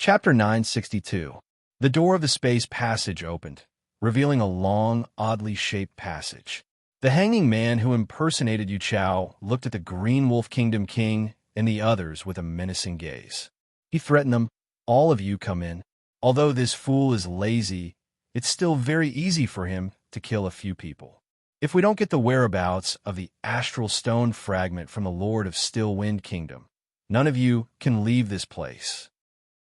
Chapter 962. The door of the space passage opened, revealing a long, oddly shaped passage. The hanging man who impersonated Yu Chao looked at the Green Wolf Kingdom king and the others with a menacing gaze. He threatened them, "All of you come in. Although this fool is lazy, it's still very easy for him to kill a few people. If we don't get the whereabouts of the astral stone fragment from the Lord of Still Wind Kingdom, none of you can leave this place.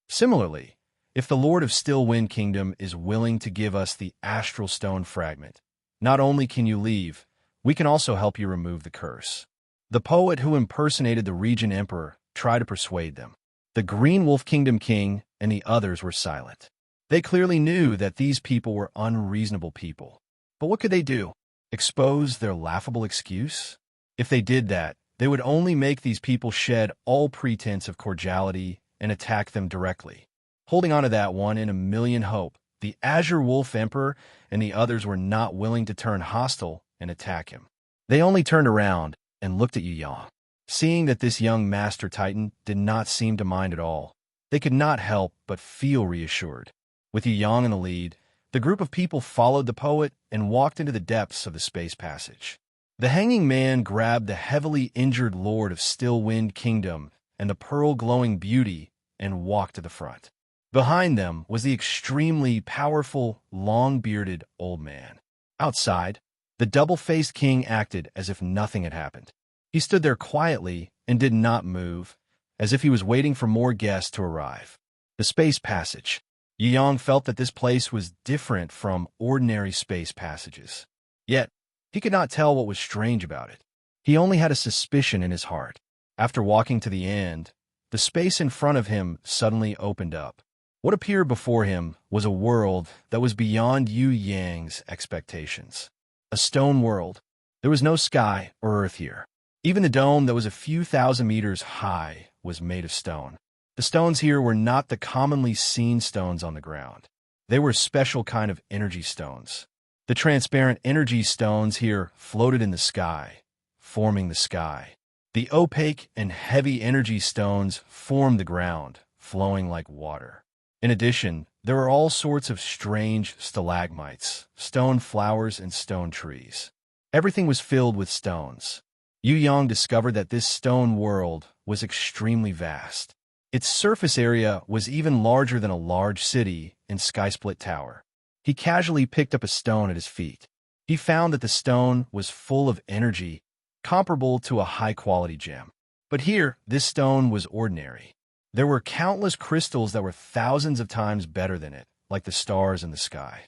Similarly, if the Lord of Still Wind Kingdom is willing to give us the astral stone fragment, not only can you leave, we can also help you remove the curse." The poet who impersonated the Regent Emperor tried to persuade them. The Green Wolf Kingdom king and the others were silent. They clearly knew that these people were unreasonable people. But what could they do? Expose their laughable excuse? If they did that, they would only make these people shed all pretense of cordiality and attack them directly. Holding on to that one in a million hope, the Azure Wolf Emperor and the others were not willing to turn hostile and attack him. They only turned around and looked at Yu Yang. Seeing that this young Master Titan did not seem to mind at all, they could not help but feel reassured. With Yu Yang in the lead, the group of people followed the poet and walked into the depths of the space passage. The hanging man grabbed the heavily injured Lord of Still Wind Kingdom and the pearl-glowing beauty and walked to the front. Behind them was the extremely powerful, long-bearded old man. Outside, the double-faced king acted as if nothing had happened. He stood there quietly and did not move, as if he was waiting for more guests to arrive. The space passage. Yu Yang felt that this place was different from ordinary space passages. Yet, he could not tell what was strange about it. He only had a suspicion in his heart. After walking to the end, the space in front of him suddenly opened up. What appeared before him was a world that was beyond Yu Yang's expectations. A stone world. There was no sky or earth here. Even the dome that was a few thousand meters high was made of stone. The stones here were not the commonly seen stones on the ground. They were a special kind of energy stones. The transparent energy stones here floated in the sky, forming the sky. The opaque and heavy energy stones formed the ground, flowing like water. In addition, there were all sorts of strange stalagmites, stone flowers, and stone trees. Everything was filled with stones. Yu Yang discovered that this stone world was extremely vast. Its surface area was even larger than a large city and sky-split tower. He casually picked up a stone at his feet. He found that the stone was full of energy, comparable to a high-quality gem. But here, this stone was ordinary. There were countless crystals that were thousands of times better than it, like the stars in the sky.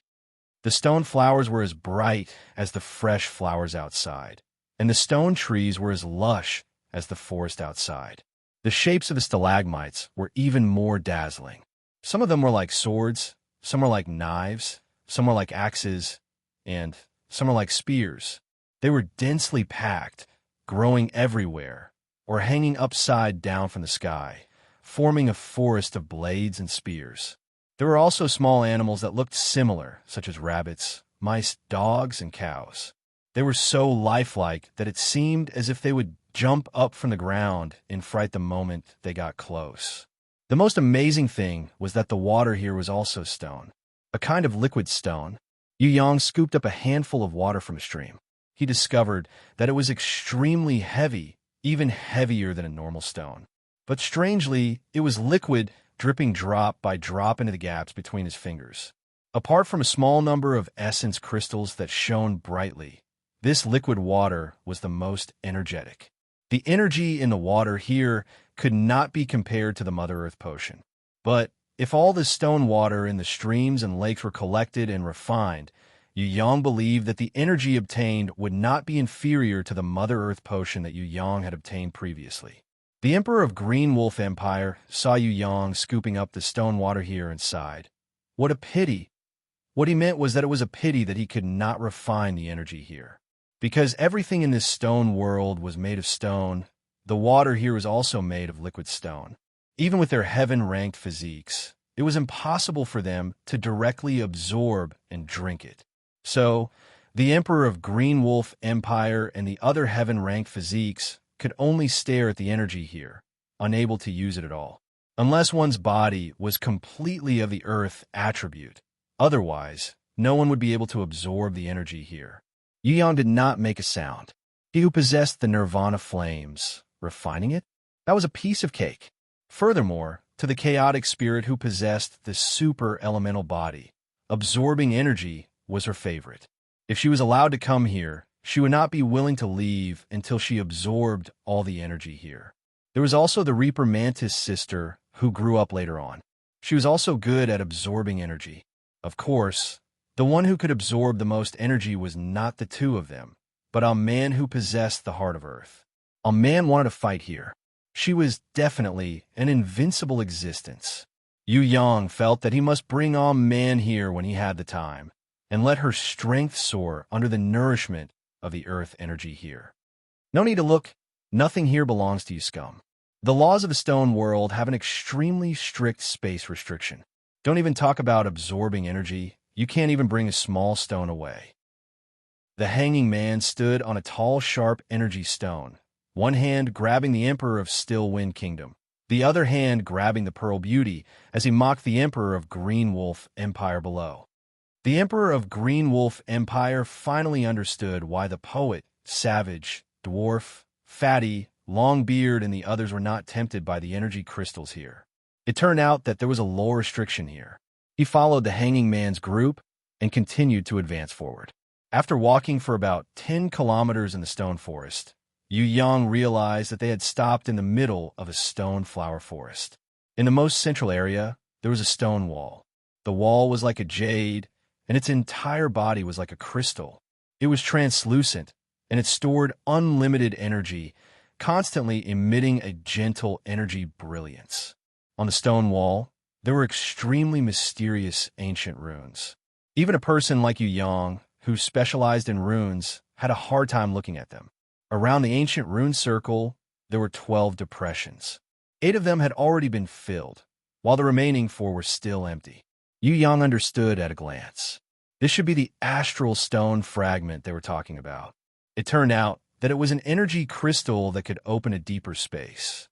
The stone flowers were as bright as the fresh flowers outside, and the stone trees were as lush as the forest outside. The shapes of the stalagmites were even more dazzling. Some of them were like swords, some were like knives, some were like axes, and some were like spears. They were densely packed, growing everywhere, or hanging upside down from the sky, forming a forest of blades and spears. There were also small animals that looked similar, such as rabbits, mice, dogs, and cows. They were so lifelike that it seemed as if they would jump up from the ground in fright the moment they got close. The most amazing thing was that the water here was also stone, a kind of liquid stone. Yu Yang scooped up a handful of water from a stream. He discovered that it was extremely heavy, even heavier than a normal stone. But strangely, it was liquid, dripping drop by drop into the gaps between his fingers. Apart from a small number of essence crystals that shone brightly, this liquid water was the most energetic. The energy in the water here could not be compared to the Mother Earth potion. But if all the stone water in the streams and lakes were collected and refined, Yu Yang believed that the energy obtained would not be inferior to the Mother Earth potion that Yu Yang had obtained previously. The Emperor of Green Wolf Empire saw Yu Yang scooping up the stone water here and sighed. What a pity! What he meant was that it was a pity that he could not refine the energy here. Because everything in this stone world was made of stone, the water here was also made of liquid stone. Even with their heaven-ranked physiques, it was impossible for them to directly absorb and drink it. So, the Emperor of Green Wolf Empire and the other heaven-ranked physiques could only stare at the energy here, unable to use it at all. unless one's body was completely of the earth attribute. Otherwise, no one would be able to absorb the energy here. Yu Yang did not make a sound. He who possessed the nirvana flames, refining it, that was a piece of cake. Furthermore, to the chaotic spirit who possessed the super elemental body, absorbing energy was her favorite. If she was allowed to come here, she would not be willing to leave until she absorbed all the energy here. There was also the Reaper Mantis sister who grew up later on. She was also good at absorbing energy. Of course, the one who could absorb the most energy was not the two of them, but a man who possessed the heart of Earth. A man wanted to fight here. She was definitely an invincible existence. Yu Yang felt that he must bring on man here when he had the time, and let her strength soar under the nourishment of the earth energy here. No need to look. Nothing here belongs to you, scum. The laws of the stone world have an extremely strict space restriction. Don't even talk about absorbing energy. You can't even bring a small stone away. The hanging man stood on a tall, sharp energy stone, one hand grabbing the Emperor of Still Wind Kingdom, the other hand grabbing the Pearl Beauty as he mocked the Emperor of Green Wolf Empire below. The Emperor of Green Wolf Empire finally understood why the poet, savage, dwarf, fatty, Longbeard, and the others were not tempted by the energy crystals here. It turned out that there was a law restriction here. He followed the hanging man's group and continued to advance forward. After walking for about 10 kilometers in the stone forest, Yu Yang realized that they had stopped in the middle of a stone flower forest. In the most central area, there was a stone wall. The wall was like a jade, and its entire body was like a crystal. It was translucent, and it stored unlimited energy, constantly emitting a gentle energy brilliance. On the stone wall, there were extremely mysterious ancient runes. Even a person like Yu Yang, who specialized in runes, had a hard time looking at them. Around the ancient rune circle, there were 12 depressions. 8 of them had already been filled, while the remaining 4 were still empty. Yu Yang understood at a glance. This should be the astral stone fragment they were talking about. It turned out that it was an energy crystal that could open a deeper space.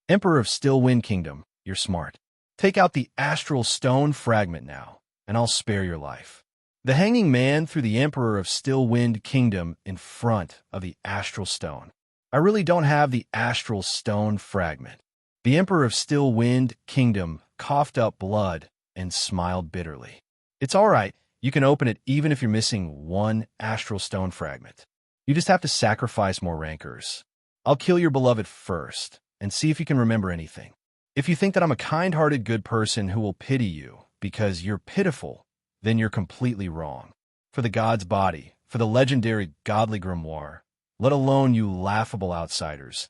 Emperor of Still Wind Kingdom, you're smart. Take out the astral stone fragment now, and I'll spare your life. The hanging man threw the Emperor of Still Wind Kingdom in front of the astral stone. I really don't have the astral stone fragment. The Emperor of Still Wind Kingdom coughed up blood and smiled bitterly. It's all right. You can open it even if you're missing 1 astral stone fragment. You just have to sacrifice more rancors. I'll kill your beloved first and see if you can remember anything. If you think that I'm a kind-hearted good person who will pity you because you're pitiful, then you're completely wrong. For the god's body, for the legendary godly grimoire, let alone you laughable outsiders,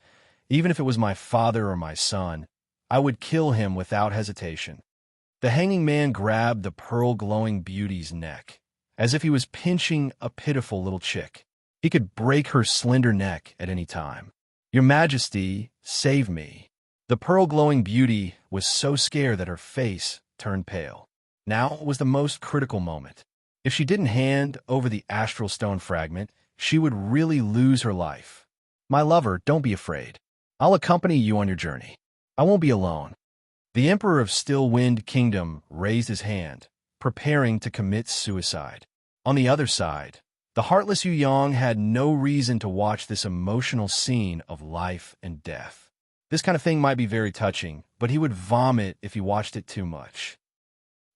even if it was my father or my son, I would kill him without hesitation. The hanging man grabbed the pearl-glowing beauty's neck, as if he was pinching a pitiful little chick. He could break her slender neck at any time. Your Majesty, save me. The pearl-glowing beauty was so scared that her face turned pale. Now was the most critical moment. If she didn't hand over the astral stone fragment, she would really lose her life. My lover, don't be afraid. I'll accompany you on your journey. I won't be alone. The Emperor of Still Wind Kingdom raised his hand, preparing to commit suicide. On the other side, the heartless Yu Yang had no reason to watch this emotional scene of life and death. This kind of thing might be very touching, but he would vomit if he watched it too much.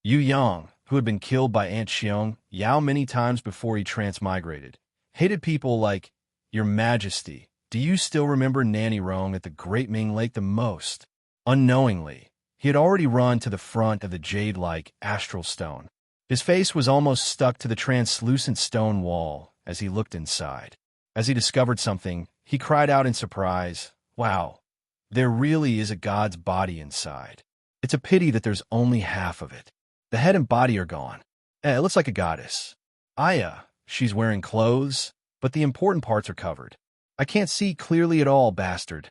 Yu Yang, who had been killed by Aunt Xiong Yao many times before he transmigrated, hated people like, Your Majesty, do you still remember Nanny Rong at the Great Ming Lake the most? Unknowingly, he had already run to the front of the jade-like astral stone. His face was almost stuck to the translucent stone wall as he looked inside. As he discovered something, he cried out in surprise, Wow, there really is a god's body inside. It's a pity that there's only half of it. The head and body are gone. It looks like a goddess. Aya, she's wearing clothes, but the important parts are covered. I can't see clearly at all, bastard.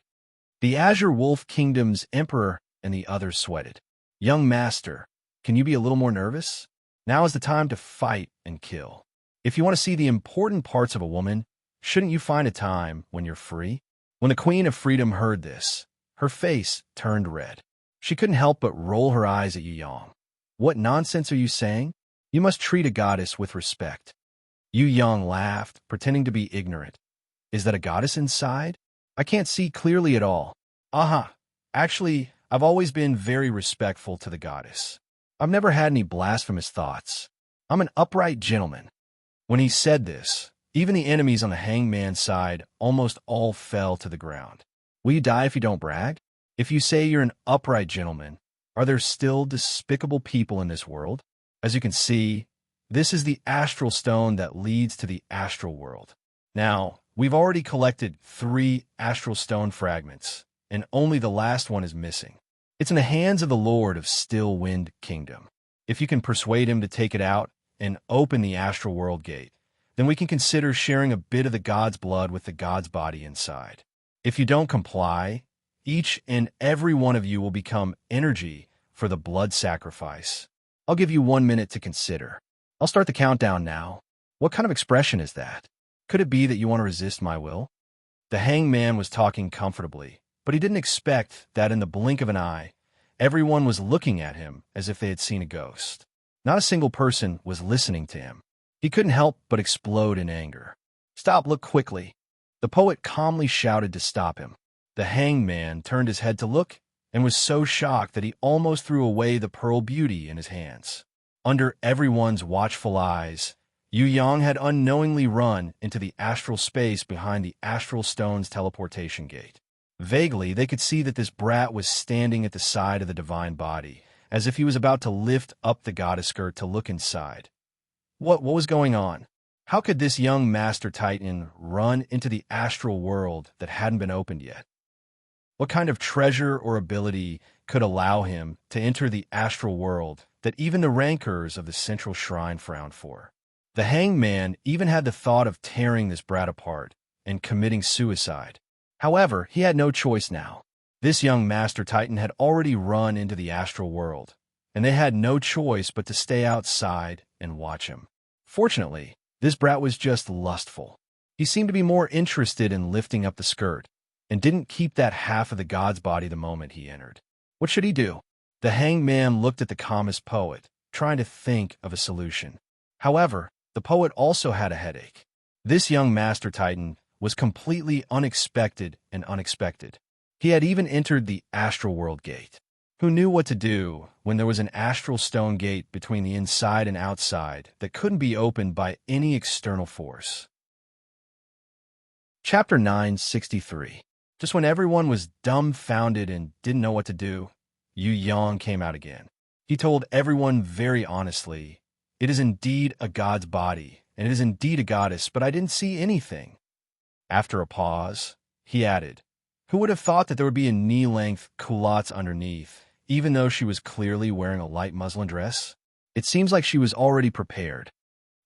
The Azure Wolf Kingdom's emperor and the others sweated. Young master, can you be a little more nervous? Now is the time to fight and kill. If you want to see the important parts of a woman, shouldn't you find a time when you're free? When the Queen of Freedom heard this, her face turned red. She couldn't help but roll her eyes at Yu Yang. What nonsense are you saying? You must treat a goddess with respect. Yu Yang laughed, pretending to be ignorant. Is that a goddess inside? I can't see clearly at all. Aha. Actually, I've always been very respectful to the goddess. I've never had any blasphemous thoughts. I'm an upright gentleman. When he said this, even the enemies on the hangman's side almost all fell to the ground. Will you die if you don't brag? If you say you're an upright gentleman, are there still despicable people in this world? As you can see, this is the astral stone that leads to the astral world. Now, we've already collected 3 astral stone fragments, and only the last one is missing. It's in the hands of the Lord of Still Wind Kingdom. If you can persuade him to take it out and open the astral world gate, then we can consider sharing a bit of the god's blood with the god's body inside. If you don't comply, each and every one of you will become energy for the blood sacrifice. I'll give you 1 minute to consider. I'll start the countdown now. What kind of expression is that? Could it be that you want to resist my will? The hangman was talking comfortably, but he didn't expect that in the blink of an eye, everyone was looking at him as if they had seen a ghost. Not a single person was listening to him. He couldn't help but explode in anger. Stop, look quickly. The poet calmly shouted to stop him. The hangman turned his head to look and was so shocked that he almost threw away the pearl beauty in his hands. Under everyone's watchful eyes, Yu Yang had unknowingly run into the astral space behind the astral stone's teleportation gate. Vaguely, they could see that this brat was standing at the side of the divine body, as if he was about to lift up the goddess skirt to look inside. What was going on? How could this young master titan run into the astral world that hadn't been opened yet? What kind of treasure or ability could allow him to enter the astral world that even the rankers of the central shrine frowned for? The hangman even had the thought of tearing this brat apart and committing suicide. However, he had no choice now. This young master titan had already run into the astral world, and they had no choice but to stay outside and watch him. Fortunately, this brat was just lustful. He seemed to be more interested in lifting up the skirt, and didn't keep that half of the god's body the moment he entered. What should he do? The hangman looked at the calmest poet, trying to think of a solution. However, the poet also had a headache. This young master titan was completely unexpected and unexpected. He had even entered the astral world gate. Who knew what to do when there was an astral stone gate between the inside and outside that couldn't be opened by any external force? Chapter 963. Just when everyone was dumbfounded and didn't know what to do, Yu Yang came out again. He told everyone very honestly, "It is indeed a god's body, and it is indeed a goddess, but I didn't see anything." After a pause, he added, "Who would have thought that there would be a knee-length culottes underneath, even though she was clearly wearing a light muslin dress? It seems like she was already prepared."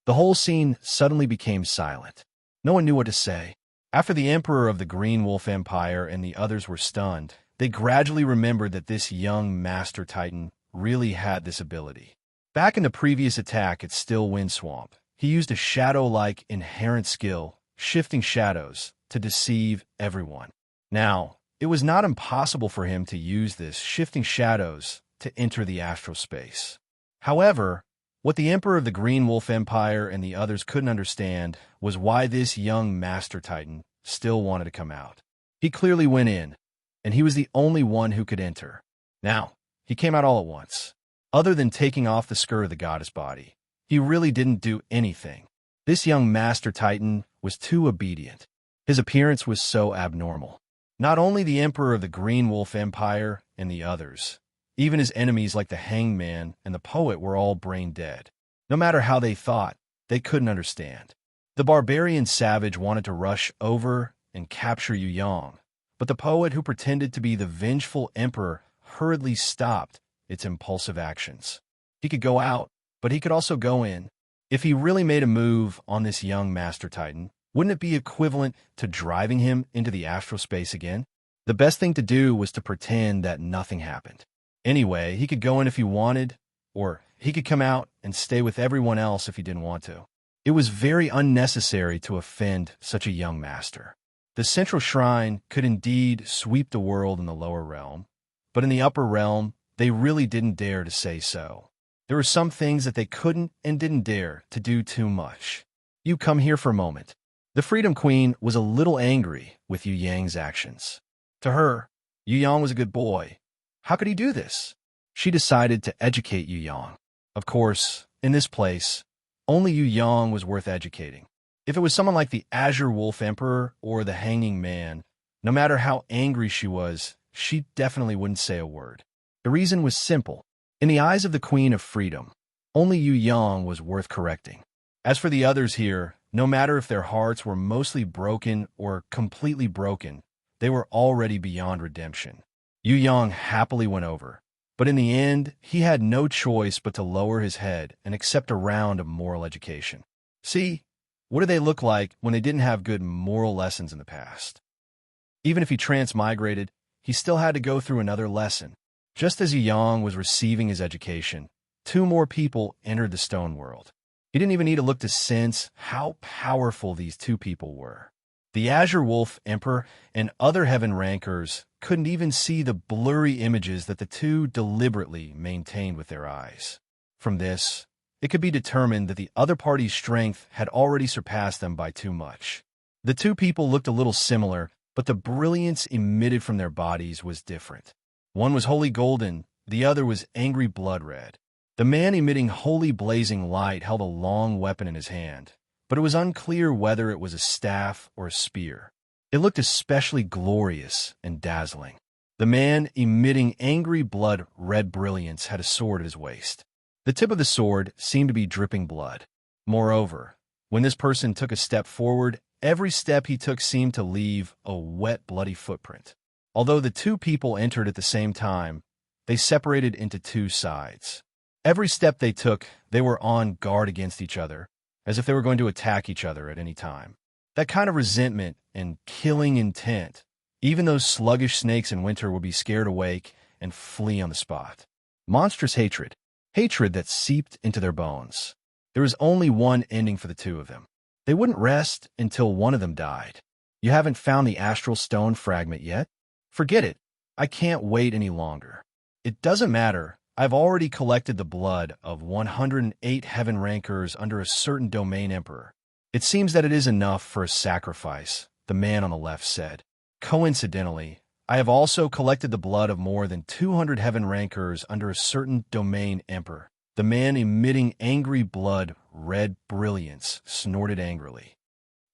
The whole scene suddenly became silent. No one knew what to say. After the Emperor of the Green Wolf Empire and the others were stunned, they gradually remembered that this young Master Titan really had this ability. Back in the previous attack at Still Wind Swamp, he used a shadow-like inherent skill, shifting shadows, to deceive everyone. Now, it was not impossible for him to use this shifting shadows to enter the astral space. However, what the Emperor of the Green Wolf Empire and the others couldn't understand was why this young Master Titan still wanted to come out. He clearly went in, and he was the only one who could enter. Now, he came out all at once. Other than taking off the skirt of the goddess body, he really didn't do anything. This young Master Titan was too obedient. His appearance was so abnormal. Not only the Emperor of the Green Wolf Empire and the others, even his enemies like the hangman and the poet were all brain dead. No matter how they thought, they couldn't understand. The barbarian savage wanted to rush over and capture Yu Yang, but the poet who pretended to be the vengeful emperor hurriedly stopped its impulsive actions. He could go out, but he could also go in. If he really made a move on this young Master Titan, wouldn't it be equivalent to driving him into the astral space again? The best thing to do was to pretend that nothing happened. Anyway, he could go in if he wanted, or he could come out and stay with everyone else if he didn't want to. It was very unnecessary to offend such a young master. The central shrine could indeed sweep the world in the lower realm, but in the upper realm, they really didn't dare to say so. There were some things that they couldn't and didn't dare to do too much. You come here for a moment. The Freedom Queen was a little angry with Yu Yang's actions. To her, Yu Yang was a good boy. How could he do this? She decided to educate Yu Yang. Of course, in this place, only Yu Yang was worth educating. If it was someone like the Azure Wolf Emperor or the Hanging Man, no matter how angry she was, she definitely wouldn't say a word. The reason was simple. In the eyes of the Queen of Freedom, only Yu Yang was worth correcting. As for the others here, no matter if their hearts were mostly broken or completely broken, they were already beyond redemption. Yu Yang happily went over, but in the end, he had no choice but to lower his head and accept a round of moral education. See, what did they look like when they didn't have good moral lessons in the past? Even if he transmigrated, he still had to go through another lesson. Just as Yu Yang was receiving his education, 2 more people entered the stone world. He didn't even need to look to sense how powerful these 2 people were. The Azure Wolf Emperor and other heaven rankers couldn't even see the blurry images that the 2 deliberately maintained with their eyes. From this, it could be determined that the other party's strength had already surpassed them by too much. The 2 people looked a little similar, but the brilliance emitted from their bodies was different. One was holy golden, the other was angry blood red. The man emitting holy blazing light held a long weapon in his hand, but it was unclear whether it was a staff or a spear. It looked especially glorious and dazzling. The man emitting angry blood red brilliance had a sword at his waist. The tip of the sword seemed to be dripping blood. Moreover, when this person took a step forward, every step he took seemed to leave a wet, bloody footprint. Although the 2 people entered at the same time, they separated into 2 sides. Every step they took, they were on guard against each other, as if they were going to attack each other at any time. That kind of resentment and killing intent, even those sluggish snakes in winter would be scared awake and flee on the spot. Monstrous hatred that seeped into their bones. There was only one ending for the 2 of them. They wouldn't rest until one of them died. You haven't found the astral stone fragment yet? Forget it. I can't wait any longer. It doesn't matter. I've already collected the blood of 108 heaven rankers under a certain domain emperor. It seems that it is enough for a sacrifice, the man on the left said. Coincidentally, I have also collected the blood of more than 200 heaven rankers under a certain domain emperor. The man emitting angry blood red brilliance snorted angrily.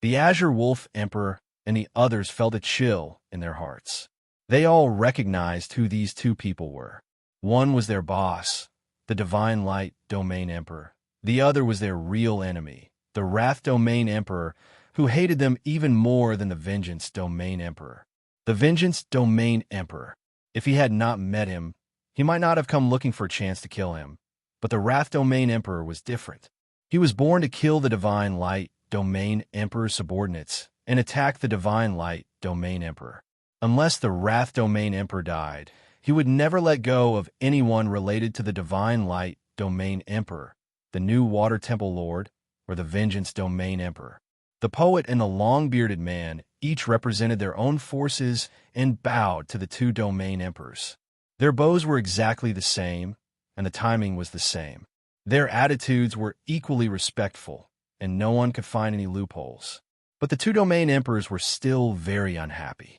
The Azure Wolf Emperor and the others felt a chill in their hearts. They all recognized who these 2 people were. One was their boss, the Divine Light Domain Emperor. The other was their real enemy, the Wrath Domain Emperor, who hated them even more than the Vengeance Domain Emperor. The Vengeance Domain Emperor. If he had not met him, he might not have come looking for a chance to kill him. But the Wrath Domain Emperor was different. He was born to kill the Divine Light Domain Emperor's subordinates and attack the Divine Light Domain Emperor. Unless the Wrath Domain Emperor died, he would never let go of anyone related to the Divine Light Domain Emperor, the new Water Temple Lord, or the Vengeance Domain Emperor. The poet and the long-bearded man each represented their own forces and bowed to the 2 domain emperors. Their bows were exactly the same, and the timing was the same. Their attitudes were equally respectful, and no one could find any loopholes. But the 2 domain emperors were still very unhappy.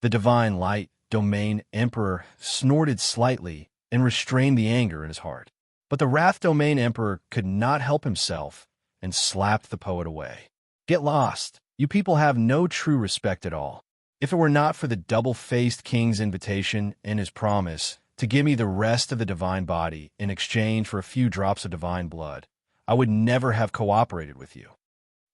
The Divine Light Domain Emperor snorted slightly and restrained the anger in his heart. But the Wrath Domain Emperor could not help himself and slapped the poet away. Get lost. You people have no true respect at all. If it were not for the double-faced king's invitation and his promise to give me the rest of the divine body in exchange for a few drops of divine blood, I would never have cooperated with you.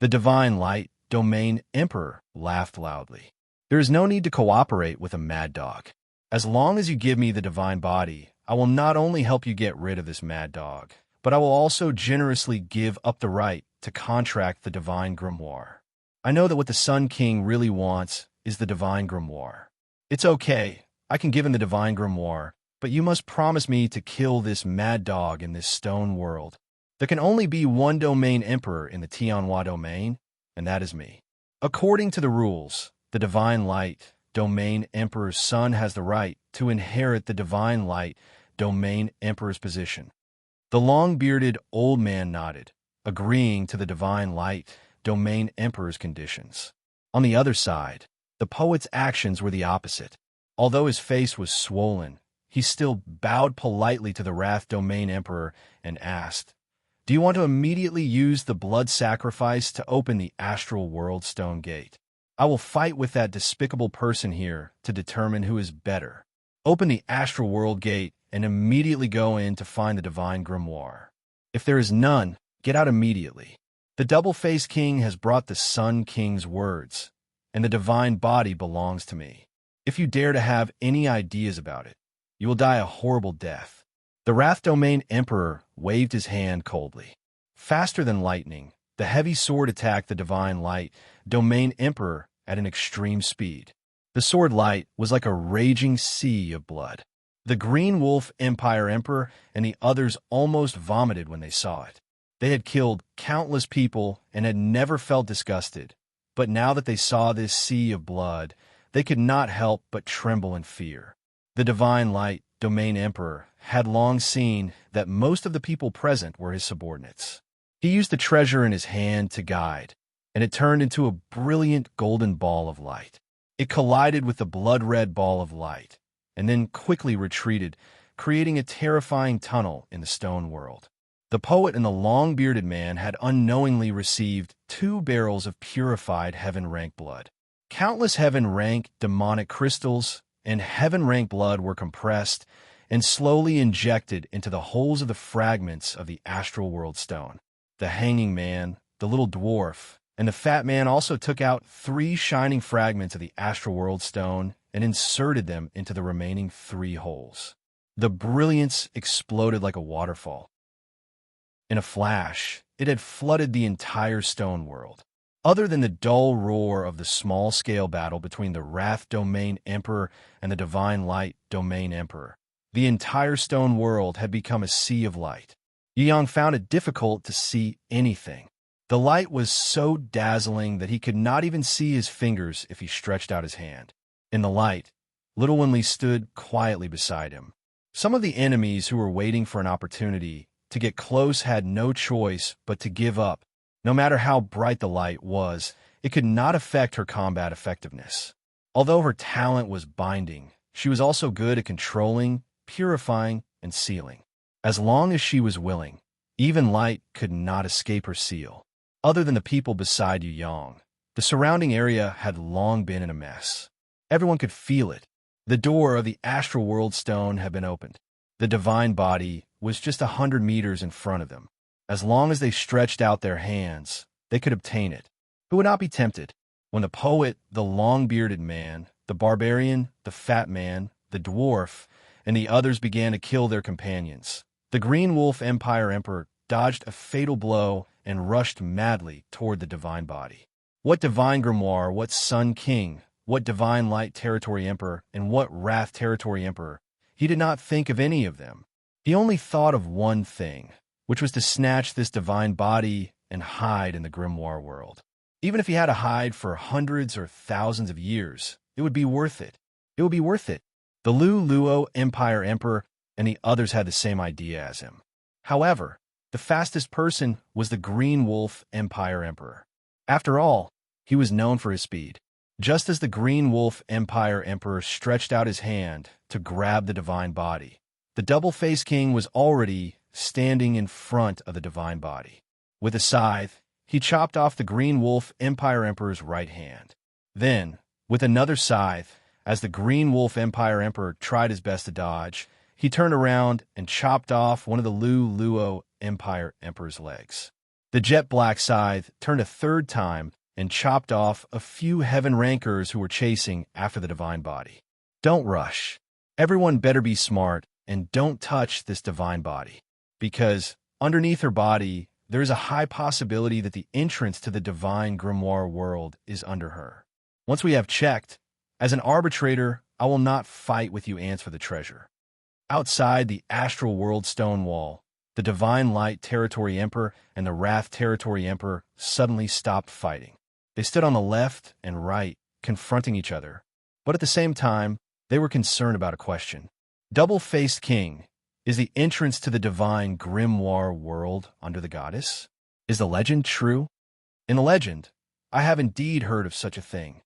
The Divine Light Domain Emperor laughed loudly. There is no need to cooperate with a mad dog. As long as you give me the divine body, I will not only help you get rid of this mad dog, but I will also generously give up the right to contract the divine grimoire. I know that what the Sun King really wants is the divine grimoire. It's okay, I can give him the divine grimoire, but you must promise me to kill this mad dog in this stone world. There can only be one domain emperor in the Tianhua domain, and that is me. According to the rules, the Divine Light Domain Emperor's son has the right to inherit the divine light domain emperor's position. The long-bearded old man nodded, agreeing to the divine light domain emperor's conditions. On the other side, the poet's actions were the opposite. Although his face was swollen, he still bowed politely to the Wrath Domain Emperor and asked, "Do you want to immediately use the blood sacrifice to open the astral world stone gate? I will fight with that despicable person here to determine who is better. Open the astral world gate and immediately go in to find the divine grimoire. If there is none, get out immediately. The double-faced king has brought the Sun King's words, and the divine body belongs to me. If you dare to have any ideas about it, you will die a horrible death." The Wrath Domain Emperor waved his hand coldly. Faster than lightning, the heavy sword attacked the divine light Domain Emperor at an extreme speed. The sword light was like a raging sea of blood. The Green Wolf Empire Emperor and the others almost vomited when they saw it. They had killed countless people and had never felt disgusted, but now that they saw this sea of blood, they could not help but tremble in fear. The divine light Domain Emperor had long seen that most of the people present were his subordinates. He used the treasure in his hand to guide, and it turned into a brilliant golden ball of light. It collided with the blood-red ball of light, and then quickly retreated, creating a terrifying tunnel in the stone world. The poet and the long-bearded man had unknowingly received 2 barrels of purified heaven-rank blood. Countless heaven-rank demonic crystals and heaven-rank blood were compressed and slowly injected into the holes of the fragments of the astral world stone. The hanging man, the little dwarf, and the fat man also took out 3 shining fragments of the astral world stone and inserted them into the remaining 3 holes. The brilliance exploded like a waterfall. In a flash, it had flooded the entire stone world. Other than the dull roar of the small-scale battle between the Wrath Domain Emperor and the Divine Light Domain Emperor, the entire stone world had become a sea of light. Yang found it difficult to see anything. The light was so dazzling that he could not even see his fingers if he stretched out his hand. In the light, Little Winley stood quietly beside him. Some of the enemies who were waiting for an opportunity to get close had no choice but to give up. No matter how bright the light was, it could not affect her combat effectiveness. Although her talent was binding, she was also good at controlling, purifying, and sealing. As long as she was willing, even light could not escape her seal. Other than the people beside Yu Yang, the surrounding area had long been in a mess. Everyone could feel it. The door of the astral world stone had been opened. The divine body was just 100 meters in front of them. As long as they stretched out their hands, they could obtain it. Who would not be tempted? When the poet, the long-bearded man, the barbarian, the fat man, the dwarf, and the others began to kill their companions, the Green Wolf Empire Emperor dodged a fatal blow and rushed madly toward the divine body. What divine grimoire, what Sun King, what divine light territory emperor, and what wrath territory emperor? He did not think of any of them. He only thought of one thing, which was to snatch this divine body and hide in the grimoire world. Even if he had to hide for hundreds or thousands of years, it would be worth it. It would be worth it. The Lu Luo Empire Emperor and the others had the same idea as him. However, the fastest person was the Green Wolf Empire Emperor. After all, he was known for his speed. Just as the Green Wolf Empire Emperor stretched out his hand to grab the divine body, the double-faced king was already standing in front of the divine body. With a scythe, he chopped off the Green Wolf Empire Emperor's right hand. Then, with another scythe, as the Green Wolf Empire Emperor tried his best to dodge, he turned around and chopped off one of the Lu Luo Empire Emperor's legs. The jet-black scythe turned a third time and chopped off a few heaven rankers who were chasing after the divine body. Don't rush. Everyone better be smart and don't touch this divine body, because underneath her body, there is a high possibility that the entrance to the divine grimoire world is under her. Once we have checked, as an arbitrator, I will not fight with you ants for the treasure. Outside the astral world stone wall, the divine light territory emperor and the wrath territory emperor suddenly stopped fighting. They stood on the left and right, confronting each other, but at the same time, They were concerned about a question. Double-faced king, is the entrance to the divine grimoire world under the goddess? Is the legend true? In the legend, I have indeed heard of such a thing.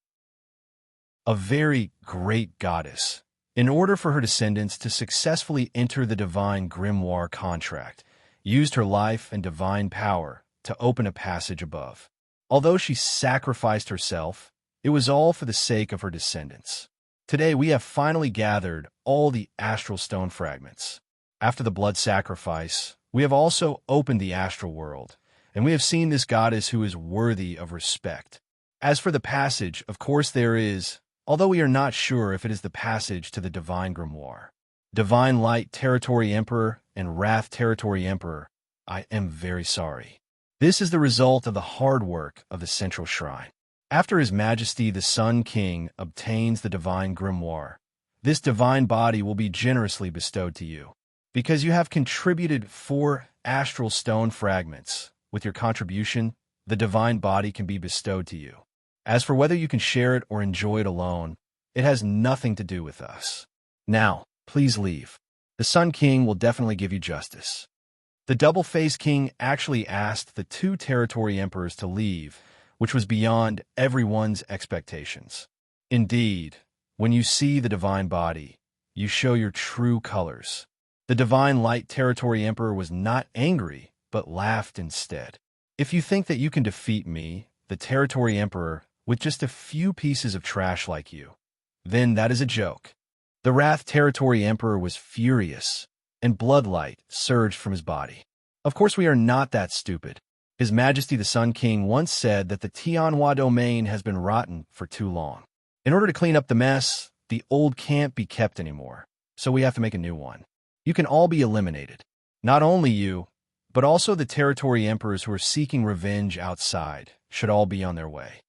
A very great goddess. In order for her descendants to successfully enter the divine grimoire contract, used her life and divine power to open a passage above. Although she sacrificed herself, it was all for the sake of her descendants. Today we have finally gathered all the astral stone fragments. After the blood sacrifice, we have also opened the astral world, and we have seen this goddess who is worthy of respect. As for the passage, of course there is, although we are not sure if it is the passage to the divine grimoire. Divine Light Territory Emperor and Wrath Territory Emperor, I am very sorry. This is the result of the hard work of the central shrine. After His Majesty the Sun King obtains the divine grimoire, this divine body will be generously bestowed to you. Because you have contributed 4 astral stone fragments, with your contribution, the divine body can be bestowed to you. As for whether you can share it or enjoy it alone, it has nothing to do with us. Now, please leave. The Sun King will definitely give you justice. The double-faced king actually asked the 2 territory emperors to leave, which was beyond everyone's expectations. Indeed, when you see the divine body, you show your true colors. The Divine Light Territory Emperor was not angry, but laughed instead. If you think that you can defeat me, the Territory Emperor, with just a few pieces of trash like you, then that is a joke. The Wrath Territory Emperor was furious, and bloodlight surged from his body. Of course we are not that stupid. His Majesty the Sun King once said that the Tianhua domain has been rotten for too long. In order to clean up the mess, the old can't be kept anymore, so we have to make a new one. You can all be eliminated. Not only you, but also the territory emperors who are seeking revenge outside should all be on their way.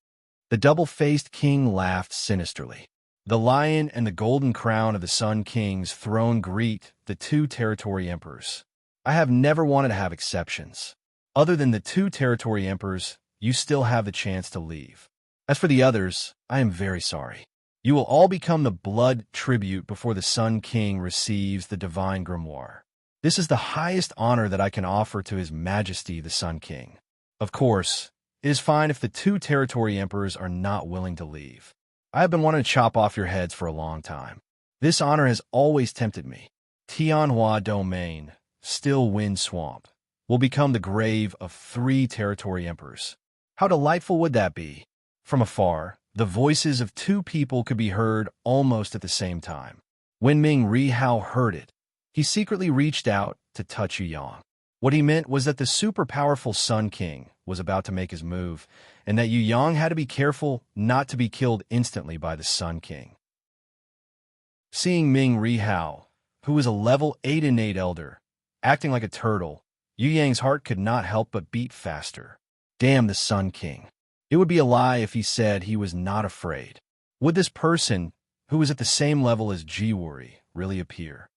The double-faced king laughed sinisterly. The lion and the golden crown of the Sun King's throne greet the 2 territory emperors. I have never wanted to have exceptions. Other than the 2 territory emperors, you still have the chance to leave. As for the others, I am very sorry. You will all become the blood tribute before the Sun King receives the divine grimoire. This is the highest honor that I can offer to His Majesty the Sun King. Of course, it is fine if the 2 territory emperors are not willing to leave. I have been wanting to chop off your heads for a long time. This honor has always tempted me. Tianhua Domain, Still Wind Swamp, will become the grave of 3 territory emperors. How delightful would that be? From afar, the voices of 2 people could be heard almost at the same time. When Ming Rihao heard it, he secretly reached out to touch Yu Yang. What he meant was that the super-powerful Sun King was about to make his move, and that Yu Yang had to be careful not to be killed instantly by the Sun King. Seeing Ming Rihao, who was a level 8 innate elder, acting like a turtle, Yu Yang's heart could not help but beat faster. Damn the Sun King. It would be a lie if he said he was not afraid. Would this person, who was at the same level as Jiwuri, really appear?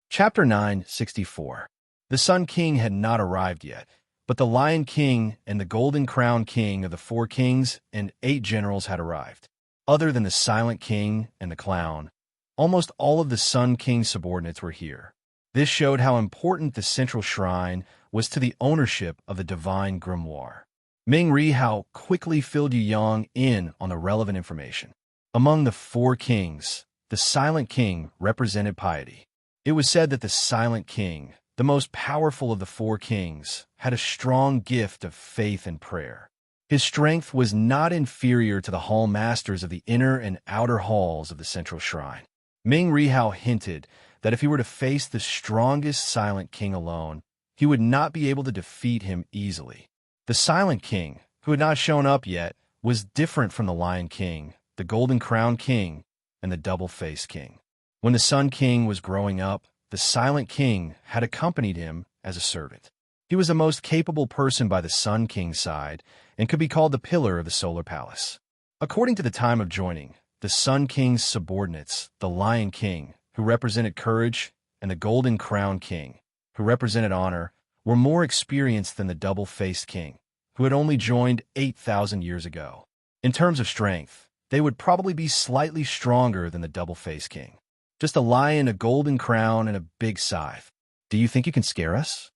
Chapter 964. The Sun King had not arrived yet, but the Lion King and the Golden Crown King of the 4 kings and 8 generals had arrived. Other than the Silent King and the Clown, almost all of the Sun King's subordinates were here. This showed how important the central shrine was to the ownership of the divine grimoire. Ming Rihao quickly filled Yu Yang in on the relevant information. Among the 4 kings, the Silent King represented piety. It was said that the Silent King, the most powerful of the 4 kings, had a strong gift of faith and prayer. His strength was not inferior to the hall masters of the inner and outer halls of the central shrine. Ming Rihao hinted that if he were to face the strongest Silent King alone, he would not be able to defeat him easily. The Silent King, who had not shown up yet, was different from the Lion King, the Golden Crown King, and the Double-Faced King. When the Sun King was growing up, the Silent King had accompanied him as a servant. He was the most capable person by the Sun King's side and could be called the pillar of the Solar Palace. According to the time of joining, the Sun King's subordinates, the Lion King, who represented courage, and the Golden Crown King, who represented honor, were more experienced than the Double-Faced King, who had only joined 8,000 years ago. In terms of strength, they would probably be slightly stronger than the double-faced king. Just a lion, a golden crown, and a big scythe. Do you think you can scare us?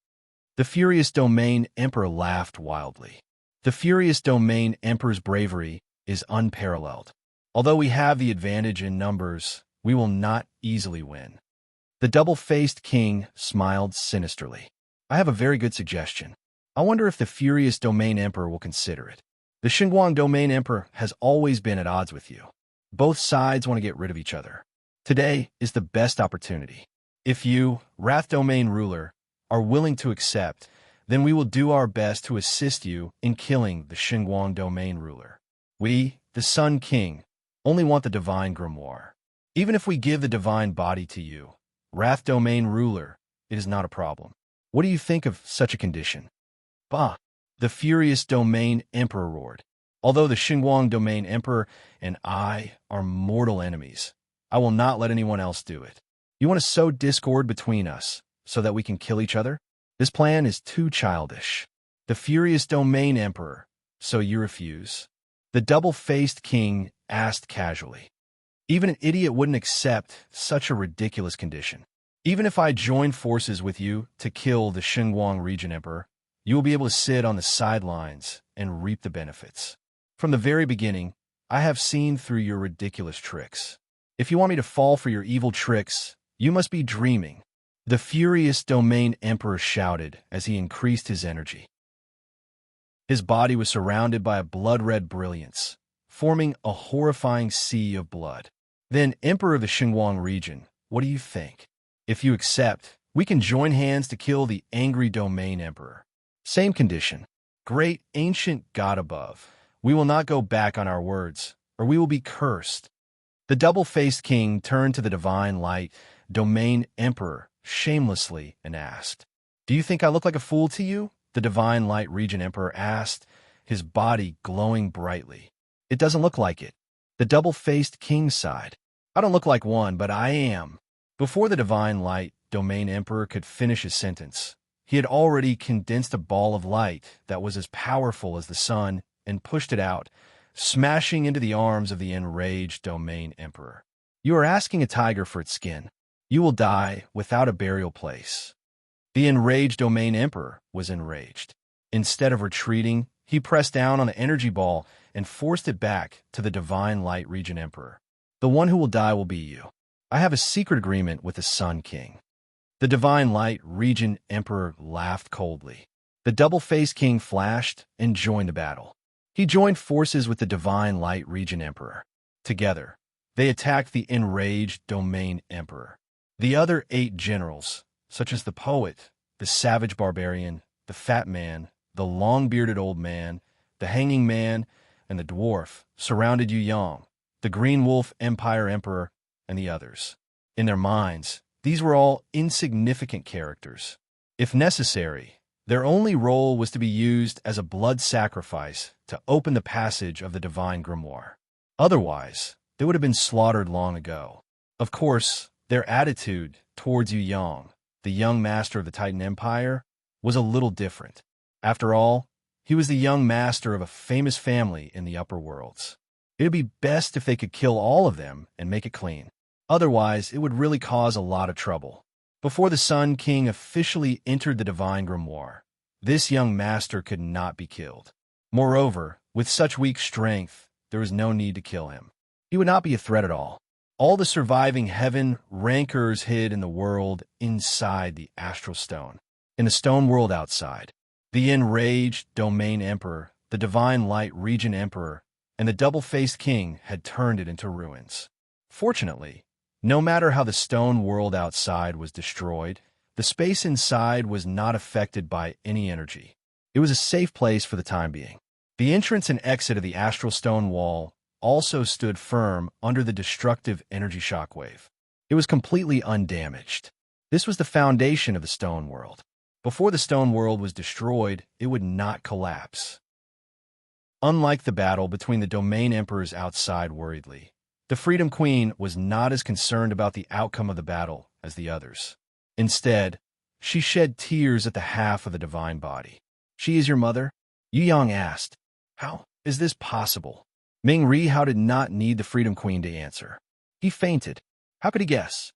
The furious domain emperor laughed wildly. The furious domain emperor's bravery is unparalleled. Although we have the advantage in numbers, we will not easily win. The double-faced king smiled sinisterly. I have a very good suggestion. I wonder if the furious domain emperor will consider it. The Xinguang domain emperor has always been at odds with you. Both sides want to get rid of each other. Today is the best opportunity. If you, Wrath domain ruler, are willing to accept, then we will do our best to assist you in killing the Xinguang domain ruler. We, the Sun King, only want the divine grimoire. Even if we give the divine body to you, Wrath domain ruler, it is not a problem. What do you think of such a condition? Bah! The furious domain emperor roared. Although the Xinguang domain emperor and I are mortal enemies, I will not let anyone else do it. You want to sow discord between us so that we can kill each other? This plan is too childish. The furious domain emperor, so you refuse? The double-faced king asked casually. Even an idiot wouldn't accept such a ridiculous condition. Even if I join forces with you to kill the Xinguang region emperor, you will be able to sit on the sidelines and reap the benefits. From the very beginning, I have seen through your ridiculous tricks. If you want me to fall for your evil tricks, you must be dreaming. The furious domain emperor shouted as he increased his energy. His body was surrounded by a blood-red brilliance, forming a horrifying sea of blood. Then, Emperor of the Xinguang region, what do you think? If you accept, we can join hands to kill the angry domain emperor. Same condition. Great ancient God above, we will not go back on our words, or we will be cursed. The double-faced king turned to the divine light domain emperor shamelessly and asked, "Do you think I look like a fool to you?" The divine light region emperor asked, his body glowing brightly. "It doesn't look like it." The double-faced king sighed. "I don't look like one, but I am." Before the divine light domain emperor could finish his sentence, he had already condensed a ball of light that was as powerful as the sun and pushed it out, smashing into the arms of the enraged domain emperor. You are asking a tiger for its skin. You will die without a burial place. The enraged domain emperor was enraged. Instead of retreating, he pressed down on the energy ball and forced it back to the divine light region emperor. The one who will die will be you. I have a secret agreement with the Sun King. The divine light region emperor laughed coldly. The double-faced king flashed and joined the battle. He joined forces with the divine light region emperor. Together, they attacked the enraged domain emperor. The other 8 generals, such as the poet, the savage barbarian, the fat man, the long-bearded old man, the hanging man, and the dwarf, surrounded Yu Yang, the Green Wolf Empire emperor, and the others. In their minds, these were all insignificant characters. If necessary, their only role was to be used as a blood sacrifice to open the passage of the divine grimoire. Otherwise, they would have been slaughtered long ago. Of course, their attitude towards Yu Yang, the young master of the Titan Empire, was a little different. After all, he was the young master of a famous family in the upper worlds. It would be best if they could kill all of them and make it clean. Otherwise, it would really cause a lot of trouble. Before the Sun King officially entered the divine grimoire, this young master could not be killed. Moreover, with such weak strength, there was no need to kill him. He would not be a threat at all. All the surviving heaven rancors hid in the world inside the astral stone. In the stone world outside, the enraged domain emperor, the divine light region emperor, and the double-faced king had turned it into ruins. Fortunately, no matter how the stone world outside was destroyed, the space inside was not affected by any energy. It was a safe place for the time being. The entrance and exit of the astral stone wall also stood firm under the destructive energy shockwave. It was completely undamaged. This was the foundation of the stone world. Before the stone world was destroyed, it would not collapse. Unlike the battle between the domain emperors outside worriedly, the Freedom Queen was not as concerned about the outcome of the battle as the others. Instead, she shed tears at the half of the divine body. "She is your mother?" Yu Yang asked. "How is this possible?" Ming Rihao did not need the Freedom Queen to answer. He fainted. How could he guess?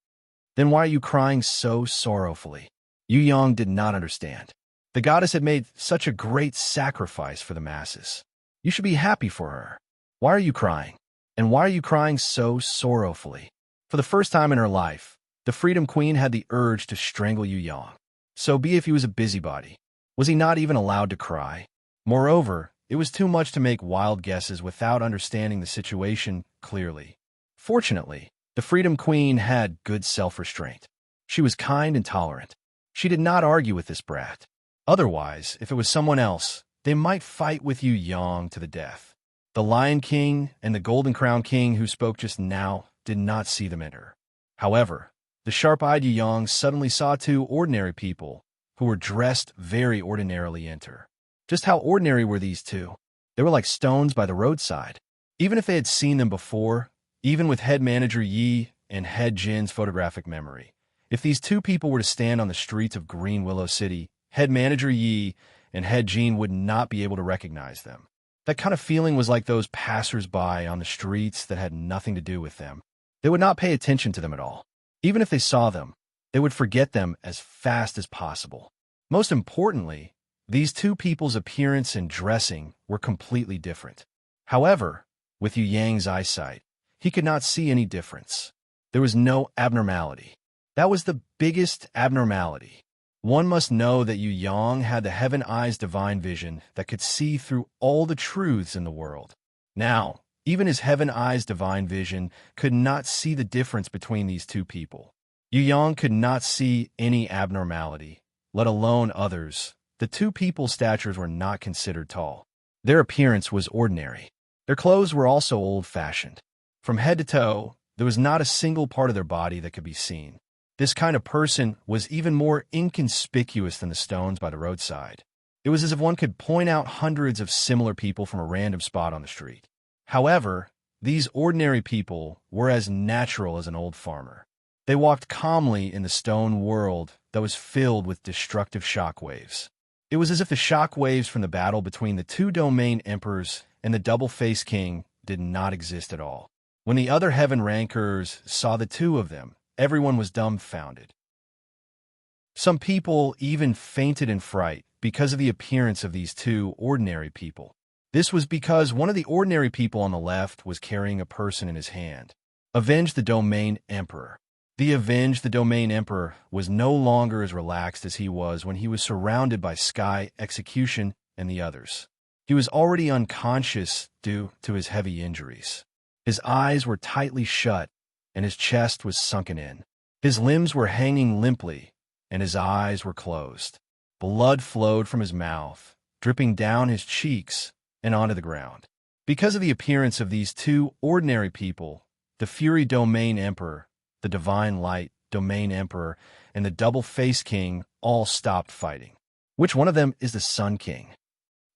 Then why are you crying so sorrowfully? Yu Yang did not understand. The goddess had made such a great sacrifice for the masses. You should be happy for her. Why are you crying? And why are you crying so sorrowfully? For the first time in her life, the Freedom Queen had the urge to strangle Yu Yang. So be if he was a busybody. Was he not even allowed to cry? Moreover, it was too much to make wild guesses without understanding the situation clearly. Fortunately, the Freedom Queen had good self-restraint. She was kind and tolerant. She did not argue with this brat. Otherwise, if it was someone else, they might fight with Yu Yang to the death. The Lion King and the Golden Crown King who spoke just now did not see them enter. However, the sharp-eyed Yu Yang suddenly saw two ordinary people who were dressed very ordinarily enter. Just how ordinary were these two? They were like stones by the roadside. Even if they had seen them before, even with head manager Yi and head Jin's photographic memory, if these two people were to stand on the streets of Green Willow City, head manager Yi and head Jin would not be able to recognize them. That kind of feeling was like those passers-by on the streets that had nothing to do with them. They would not pay attention to them at all. Even if they saw them, they would forget them as fast as possible. Most importantly, these two people's appearance and dressing were completely different. However, with Yu Yang's eyesight, he could not see any difference. There was no abnormality. That was the biggest abnormality. One must know that Yu Yang had the Heaven Eyes divine vision that could see through all the truths in the world. Now, even his Heaven Eyes divine vision could not see the difference between these two people. Yu Yang could not see any abnormality, let alone others. The two people's statures were not considered tall. Their appearance was ordinary. Their clothes were also old-fashioned. From head to toe, there was not a single part of their body that could be seen. This kind of person was even more inconspicuous than the stones by the roadside. It was as if one could point out hundreds of similar people from a random spot on the street. However, these ordinary people were as natural as an old farmer. They walked calmly in the stone world that was filled with destructive shockwaves. It was as if the shockwaves from the battle between the two domain emperors and the double-faced king did not exist at all. When the other heaven rankers saw the two of them, everyone was dumbfounded. Some people even fainted in fright because of the appearance of these two ordinary people. This was because one of the ordinary people on the left was carrying a person in his hand. Avenge the Domain Emperor. The Avenge the Domain Emperor was no longer as relaxed as he was when he was surrounded by Sky, Execution, and the others. He was already unconscious due to his heavy injuries. His eyes were tightly shut, and his chest was sunken in. His limbs were hanging limply, and his eyes were closed. Blood flowed from his mouth, dripping down his cheeks and onto the ground. Because of the appearance of these two ordinary people, the Fury Domain Emperor, the Divine Light Domain Emperor, and the Double-Faced King all stopped fighting. Which one of them is the Sun King?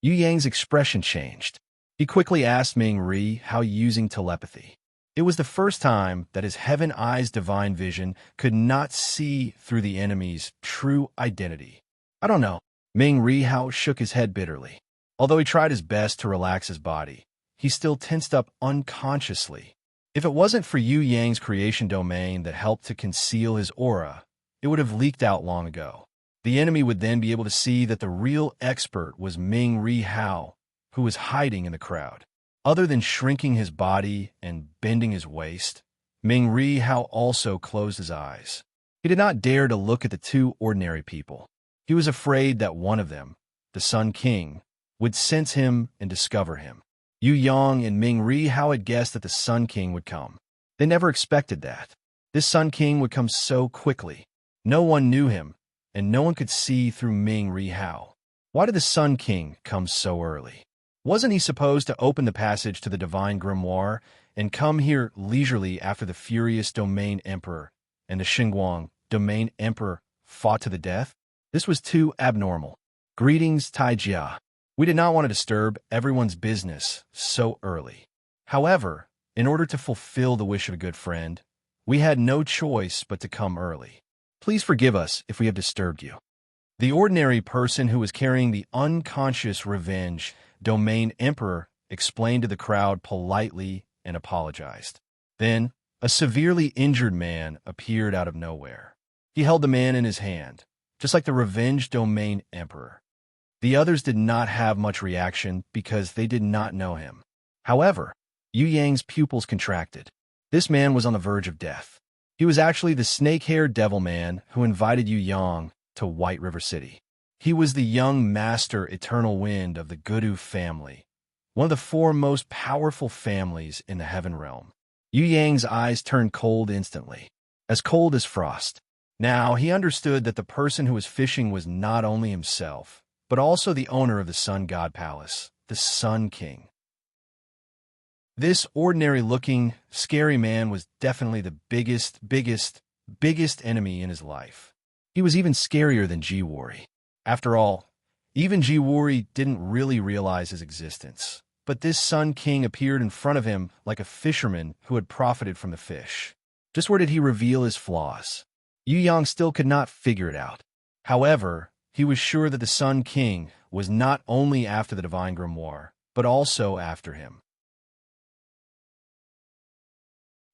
Yu Yang's expression changed. He quickly asked Ming Ri how using telepathy. It was the first time that his Heaven Eyes divine vision could not see through the enemy's true identity. I don't know. Ming Rihao shook his head bitterly. Although he tried his best to relax his body, he still tensed up unconsciously. If it wasn't for Yu Yang's creation domain that helped to conceal his aura, it would have leaked out long ago. The enemy would then be able to see that the real expert was Ming Rihao, who was hiding in the crowd. Other than shrinking his body and bending his waist, Ming Rihao also closed his eyes. He did not dare to look at the two ordinary people. He was afraid that one of them, the Sun King, would sense him and discover him. Yu Yang and Ming Rihao had guessed that the Sun King would come. They never expected that. This Sun King would come so quickly. No one knew him, and no one could see through Ming Rihao. Why did the Sun King come so early? Wasn't he supposed to open the passage to the Divine Grimoire and come here leisurely after the Furious Domain Emperor and the Xinguang Domain Emperor fought to the death? This was too abnormal. Greetings, Taijia. We did not want to disturb everyone's business so early. However, in order to fulfill the wish of a good friend, we had no choice but to come early. Please forgive us if we have disturbed you. The ordinary person who was carrying the unconscious Revenge Domain Emperor explained to the crowd politely, and apologized. Then, a severely injured man appeared out of nowhere. He held the man in his hand, just like the revenge domain emperor. The others did not have much reaction because they did not know him. However, Yu Yang's pupils contracted. This man was on the verge of death. He was actually the snake-haired devil man who invited Yu Yang to White River City. He was the young master eternal wind of the Gudu family, one of the four most powerful families in the heaven realm. Yu Yang's eyes turned cold instantly, as cold as frost. Now he understood that the person who was fishing was not only himself, but also the owner of the Sun God Palace, the Sun King. This ordinary-looking, scary man was definitely the biggest enemy in his life. He was even scarier than Jiwori. After all, even Jiwori didn't really realize his existence. But this Sun King appeared in front of him like a fisherman who had profited from the fish. Just where did he reveal his flaws? Yu Yang still could not figure it out. However, he was sure that the Sun King was not only after the Divine Grimoire, but also after him.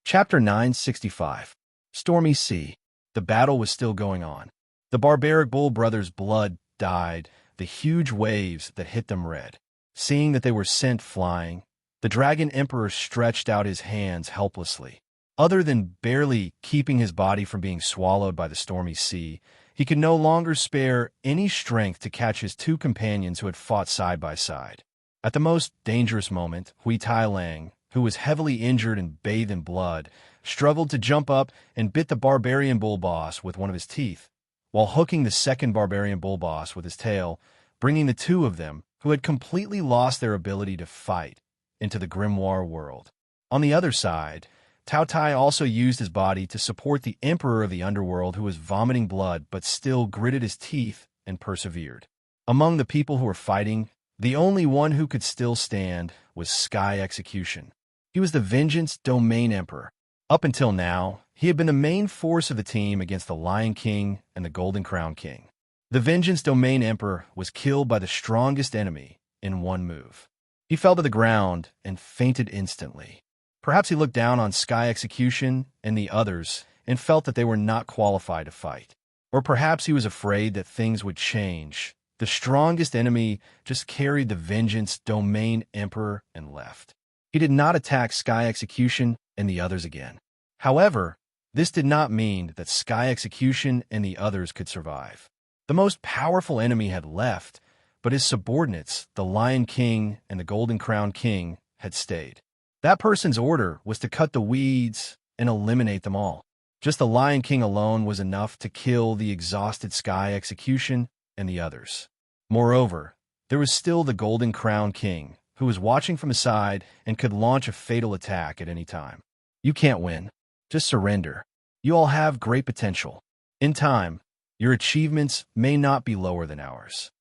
Chapter 965. Stormy Sea. The battle was still going on. The barbaric bull brothers' blood dyed the huge waves that hit them red. Seeing that they were sent flying, the Dragon Emperor stretched out his hands helplessly. Other than barely keeping his body from being swallowed by the stormy sea, he could no longer spare any strength to catch his two companions who had fought side by side. At the most dangerous moment, Hui Tai Lang, who was heavily injured and bathed in blood, struggled to jump up and bit the barbarian bull boss with one of his teeth, while hooking the second barbarian bull boss with his tail, bringing the two of them, who had completely lost their ability to fight, into the grimoire world. On the other side, Tao Tai also used his body to support the Emperor of the Underworld, who was vomiting blood but still gritted his teeth and persevered. Among the people who were fighting, the only one who could still stand was Sky Execution. He was the Vengeance Domain Emperor. Up until now, he had been the main force of the team against the Lion King and the Golden Crown King. The Vengeance Domain Emperor was killed by the strongest enemy in one move. He fell to the ground and fainted instantly. Perhaps he looked down on Sky Execution and the others and felt that they were not qualified to fight. Or perhaps he was afraid that things would change. The strongest enemy just carried the Vengeance Domain Emperor and left. He did not attack Sky Execution and the others again. However, this did not mean that Sky Execution and the others could survive. The most powerful enemy had left, but his subordinates, the Lion King and the Golden Crown King, had stayed. That person's order was to cut the weeds and eliminate them all. Just the Lion King alone was enough to kill the exhausted Sky Execution and the others. Moreover, there was still the Golden Crown King, who was watching from the side and could launch a fatal attack at any time. You can't win. Just surrender. You all have great potential. In time, your achievements may not be lower than ours.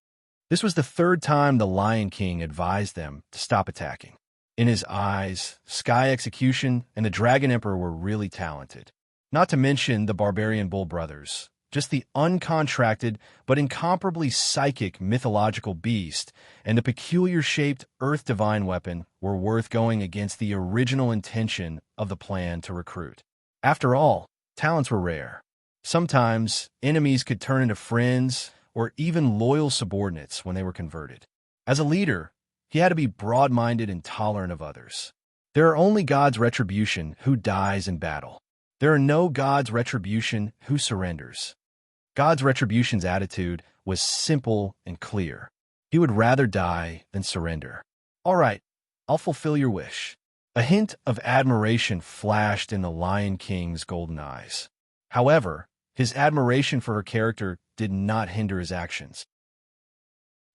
This was the third time the Lion King advised them to stop attacking. In his eyes, Sky Execution and the Dragon Emperor were really talented. Not to mention the Barbarian Bull Brothers. Just the uncontracted but incomparably psychic mythological beast and the peculiar-shaped Earth Divine weapon were worth going against the original intention of the plan to recruit. After all, talents were rare. Sometimes, enemies could turn into friends or even loyal subordinates when they were converted. As a leader, he had to be broad-minded and tolerant of others. There are only God's retribution who dies in battle. There are no God's retribution who surrenders. God's retribution's attitude was simple and clear. He would rather die than surrender. All right, I'll fulfill your wish. A hint of admiration flashed in the Lion King's golden eyes. However, his admiration for her character did not hinder his actions.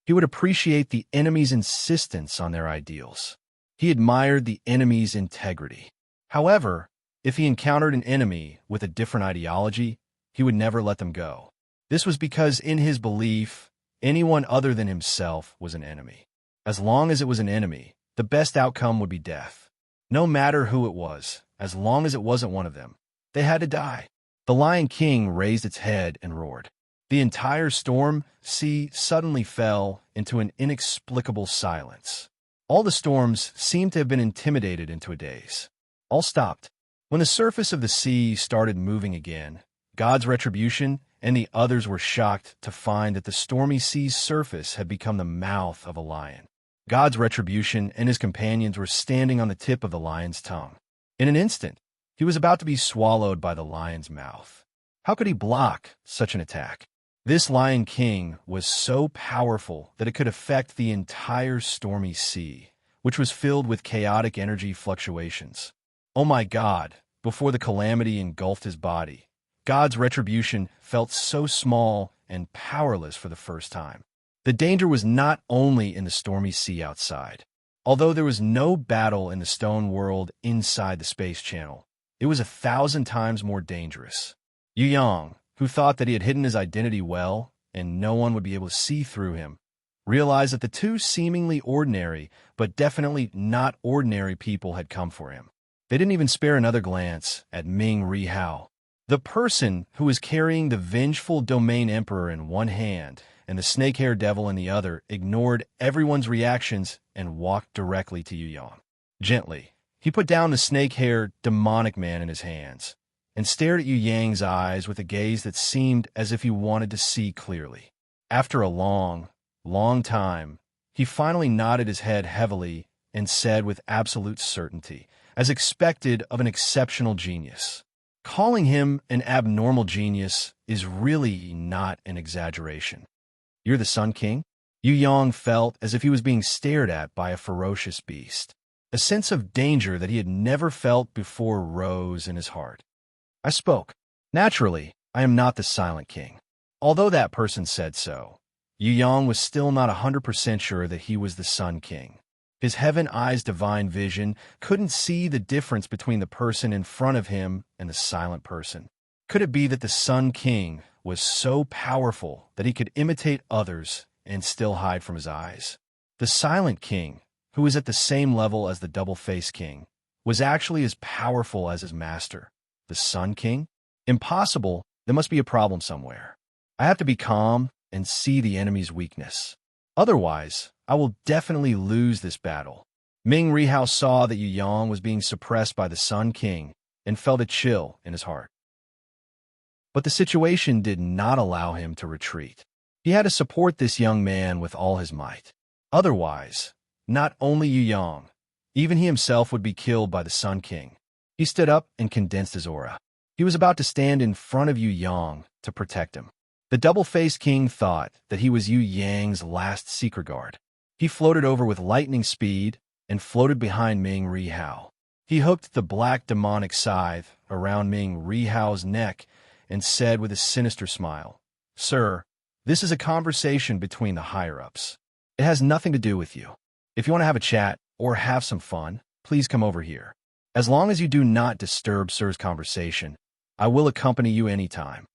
He would appreciate the enemy's insistence on their ideals. He admired the enemy's integrity. However, if he encountered an enemy with a different ideology, he would never let them go. This was because in his belief, anyone other than himself was an enemy. As long as it was an enemy, the best outcome would be death. No matter who it was, as long as it wasn't one of them, they had to die. The Lion King raised its head and roared. The entire storm sea suddenly fell into an inexplicable silence. All the storms seemed to have been intimidated into a daze. All stopped. When the surface of the sea started moving again, God's retribution and the others were shocked to find that the stormy sea's surface had become the mouth of a lion. God's retribution and his companions were standing on the tip of the lion's tongue. In an instant, he was about to be swallowed by the lion's mouth. How could he block such an attack? This Lion King was so powerful that it could affect the entire stormy sea, which was filled with chaotic energy fluctuations. Oh my God, before the calamity engulfed his body, God's retribution felt so small and powerless for the first time. The danger was not only in the stormy sea outside. Although there was no battle in the stone world inside the space channel, it was 1,000 times more dangerous. Yu Yang, who thought that he had hidden his identity well and no one would be able to see through him, realized that the two seemingly ordinary, but definitely not ordinary people had come for him. They didn't even spare another glance at Ming Rihao. The person who was carrying the vengeful domain emperor in one hand and the snake-haired devil in the other ignored everyone's reactions and walked directly to Yu Yang. Gently, he put down the snake-haired demonic man in his hands and stared at Yu Yang's eyes with a gaze that seemed as if he wanted to see clearly. After a long, long time, he finally nodded his head heavily and said with absolute certainty, as expected of an exceptional genius, "Calling him an abnormal genius is really not an exaggeration. You're the Sun King?" Yu Yang felt as if he was being stared at by a ferocious beast. A sense of danger that he had never felt before rose in his heart. I spoke. Naturally, I am not the Silent King. Although that person said so, Yu Yang was still not 100% sure that he was the Sun King. His heaven-eyes divine vision couldn't see the difference between the person in front of him and the silent person. Could it be that the Sun King was so powerful that he could imitate others and still hide from his eyes? The Silent King, who was at the same level as the Double-Faced King, was actually as powerful as his master. The Sun King? Impossible. There must be a problem somewhere. I have to be calm and see the enemy's weakness. Otherwise, I will definitely lose this battle. Ming Rihao saw that Yu Yang was being suppressed by the Sun King and felt a chill in his heart. But the situation did not allow him to retreat. He had to support this young man with all his might. Otherwise, not only Yu Yang, even he himself would be killed by the Sun King. He stood up and condensed his aura. He was about to stand in front of Yu Yang to protect him. The double-faced king thought that he was Yu Yang's last secret guard. He floated over with lightning speed and floated behind Ming Rihao. He hooked the black demonic scythe around Ming Rihao's neck and said with a sinister smile, "Sir, this is a conversation between the higher-ups. It has nothing to do with you. If you want to have a chat or have some fun, please come over here. As long as you do not disturb Sir's conversation, I will accompany you anytime."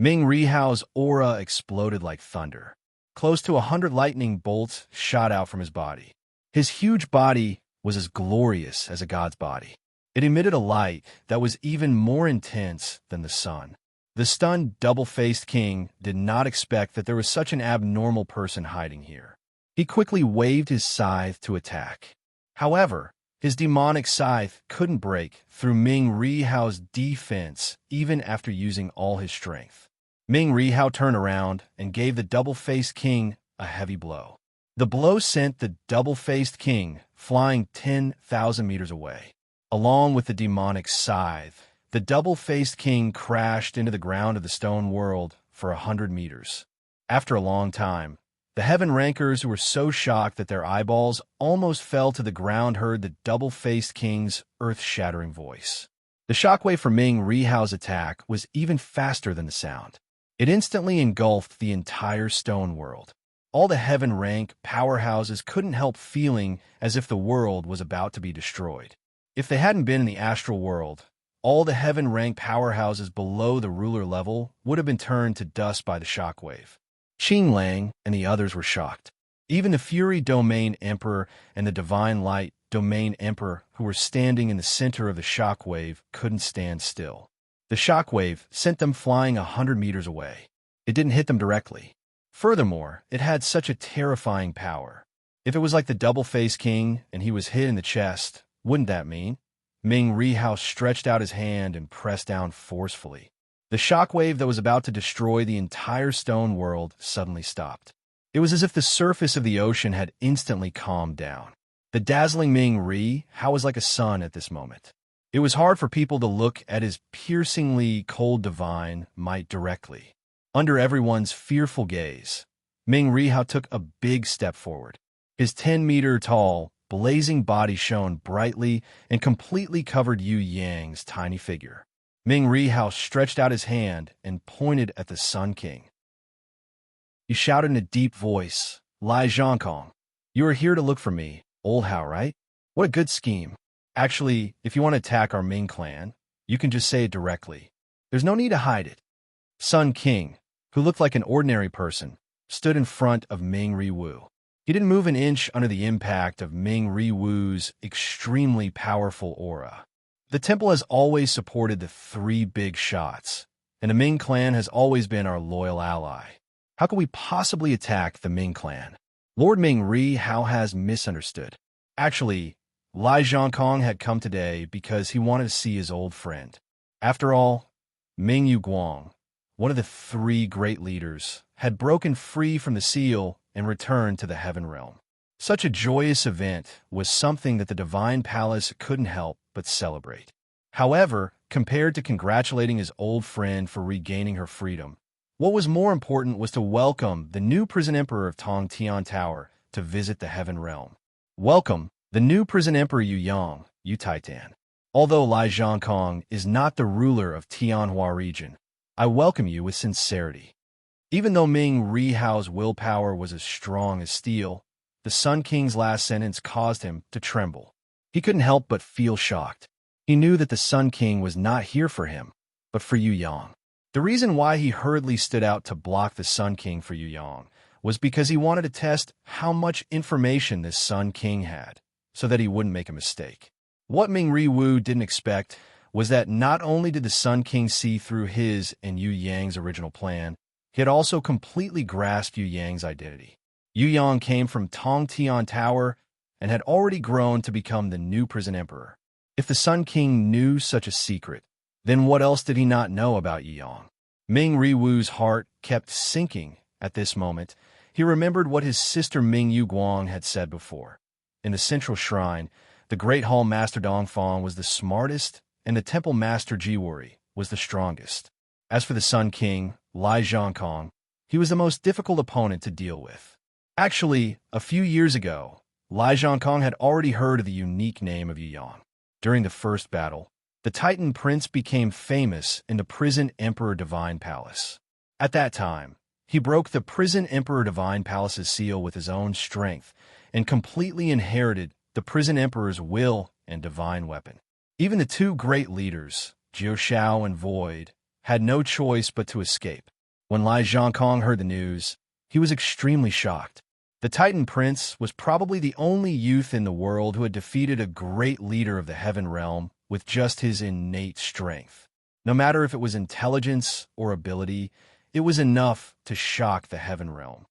Ming Rihao's aura exploded like thunder. Close to 100 lightning bolts shot out from his body. His huge body was as glorious as a god's body. It emitted a light that was even more intense than the sun. The stunned double-faced king did not expect that there was such an abnormal person hiding here. He quickly waved his scythe to attack. However, his demonic scythe couldn't break through Ming Rihao's defense even after using all his strength. Ming Rihao turned around and gave the double-faced king a heavy blow. The blow sent the double-faced king flying 10,000 meters away. Along with the demonic scythe, the double-faced king crashed into the ground of the stone world for 100 meters. After a long time, the heaven rankers who were so shocked that their eyeballs almost fell to the ground heard the double-faced king's earth-shattering voice. The shockwave from Ming Rihao's attack was even faster than the sound. It instantly engulfed the entire stone world. All the heaven rank powerhouses couldn't help feeling as if the world was about to be destroyed. If they hadn't been in the astral world, all the heaven rank powerhouses below the ruler level would have been turned to dust by the shockwave. Qing Lang and the others were shocked. Even the Fury Domain Emperor and the Divine Light Domain Emperor, who were standing in the center of the shockwave, couldn't stand still. The shockwave sent them flying 100 meters away. It didn't hit them directly. Furthermore, it had such a terrifying power. If it was like the double-faced king and he was hit in the chest, wouldn't that mean? Ming Rihao stretched out his hand and pressed down forcefully. The shockwave that was about to destroy the entire stone world suddenly stopped. It was as if the surface of the ocean had instantly calmed down. The dazzling Ming Rihao was like a sun at this moment. It was hard for people to look at his piercingly cold divine might directly. Under everyone's fearful gaze, Ming Rihao took a big step forward. His 10-meter-tall, blazing body shone brightly and completely covered Yu Yang's tiny figure. Ming Rihao stretched out his hand and pointed at the Sun King. He shouted in a deep voice, "Lai Zhongkong, you are here to look for me, old Hao, right? What a good scheme. Actually, if you want to attack our Ming clan, you can just say it directly. There's no need to hide it." Sun King, who looked like an ordinary person, stood in front of Ming Riwu. He didn't move an inch under the impact of Ming Riwu's extremely powerful aura. The temple has always supported the three big shots, and the Ming clan has always been our loyal ally. How could we possibly attack the Ming clan? Lord Ming Rihao has misunderstood. Actually, Lai Zhongkong had come today because he wanted to see his old friend. After all, Ming Yuguang, one of the three great leaders, had broken free from the seal and returned to the heaven realm. Such a joyous event was something that the Divine Palace couldn't help but celebrate. However, compared to congratulating his old friend for regaining her freedom, what was more important was to welcome the new prison emperor of Tongtian Tower to visit the heaven realm. Welcome the new prison emperor Yuyang, Yu Taitan. Although Lai Zhongkong is not the ruler of Tianhua region, I welcome you with sincerity. Even though Ming Rihao's willpower was as strong as steel, the Sun King's last sentence caused him to tremble. He couldn't help but feel shocked. He knew that the Sun King was not here for him, but for Yuyang. The reason why he hurriedly stood out to block the Sun King for Yuyang was because he wanted to test how much information this Sun King had, so that he wouldn't make a mistake. What Ming Riwu didn't expect was that not only did the Sun King see through his and Yu Yang's original plan, he had also completely grasped Yu Yang's identity. Yu Yang came from Tongtian Tower and had already grown to become the new prison emperor. If the Sun King knew such a secret, then what else did he not know about Yu Yang? Ming Riwu's heart kept sinking at this moment. He remembered what his sister Ming Yuguang had said before. In the central shrine, the Great Hall Master Dongfang was the smartest, and the Temple Master Jiwuri was the strongest. As for the Sun King, Lai Zhongkong, he was the most difficult opponent to deal with. Actually, a few years ago, Lai Zhongkong had already heard of the unique name of Yuyang. During the first battle, the Titan Prince became famous in the Prison Emperor Divine Palace. At that time, he broke the Prison Emperor Divine Palace's seal with his own strength and completely inherited the Prison Emperor's will and divine weapon. Even the two great leaders, Jiu Shao and Void, had no choice but to escape. When Lai Zhongkong heard the news, he was extremely shocked. The Titan Prince was probably the only youth in the world who had defeated a great leader of the Heaven Realm with just his innate strength. No matter if it was intelligence or ability, it was enough to shock the Heaven Realm.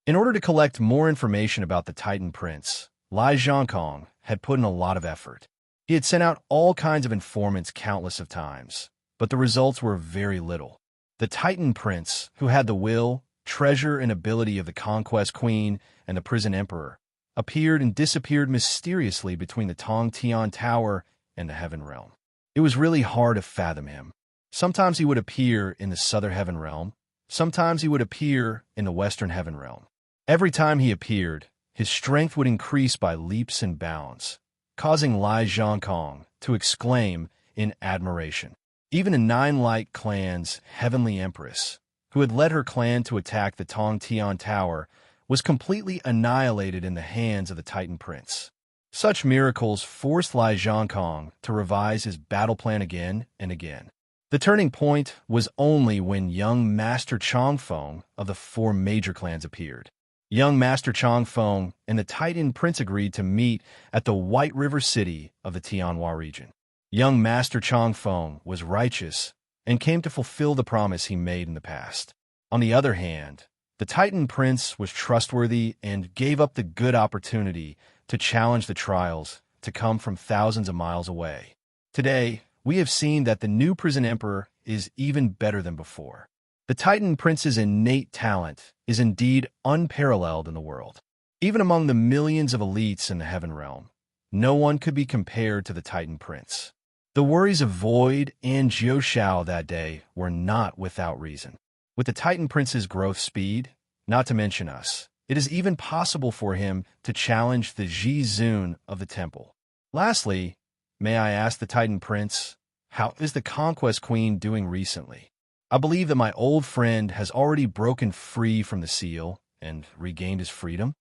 In order to collect more information about the Titan Prince, Lai Zhongkong had put in a lot of effort. He had sent out all kinds of informants countless of times, but the results were very little. The Titan Prince, who had the will, treasure, and ability of the Conquest Queen and the Prison Emperor, appeared and disappeared mysteriously between the Tongtian Tower and the Heaven Realm. It was really hard to fathom him. Sometimes he would appear in the Southern Heaven Realm, sometimes he would appear in the Western Heaven Realm. Every time he appeared, his strength would increase by leaps and bounds, causing Lai Zhongkong to exclaim in admiration. Even the Nine Light Clan's Heavenly Empress, who had led her clan to attack the Tongtian Tower, was completely annihilated in the hands of the Titan Prince. Such miracles forced Lai Zhongkong to revise his battle plan again and again. The turning point was only when young Master Chongfeng of the four major clans appeared. Young Master Chongfeng and the Titan Prince agreed to meet at the White River City of the Tianhua region. Young Master Chongfeng was righteous and came to fulfill the promise he made in the past. On the other hand, The Titan Prince was trustworthy and gave up the good opportunity to challenge the trials to come from thousands of miles away. Today, we have seen that the new prison emperor is even better than before. The Titan Prince's innate talent is indeed unparalleled in the world. Even among the millions of elites in the heaven realm, no one could be compared to the Titan Prince. The worries of Void and Jiu Shao that day were not without reason. With the Titan Prince's growth speed, not to mention us, it is even possible for him to challenge the Ji Zun of the temple. Lastly, may I ask the Titan Prince, how is the Conquest Queen doing recently? I believe that my old friend has already broken free from the seal and regained his freedom.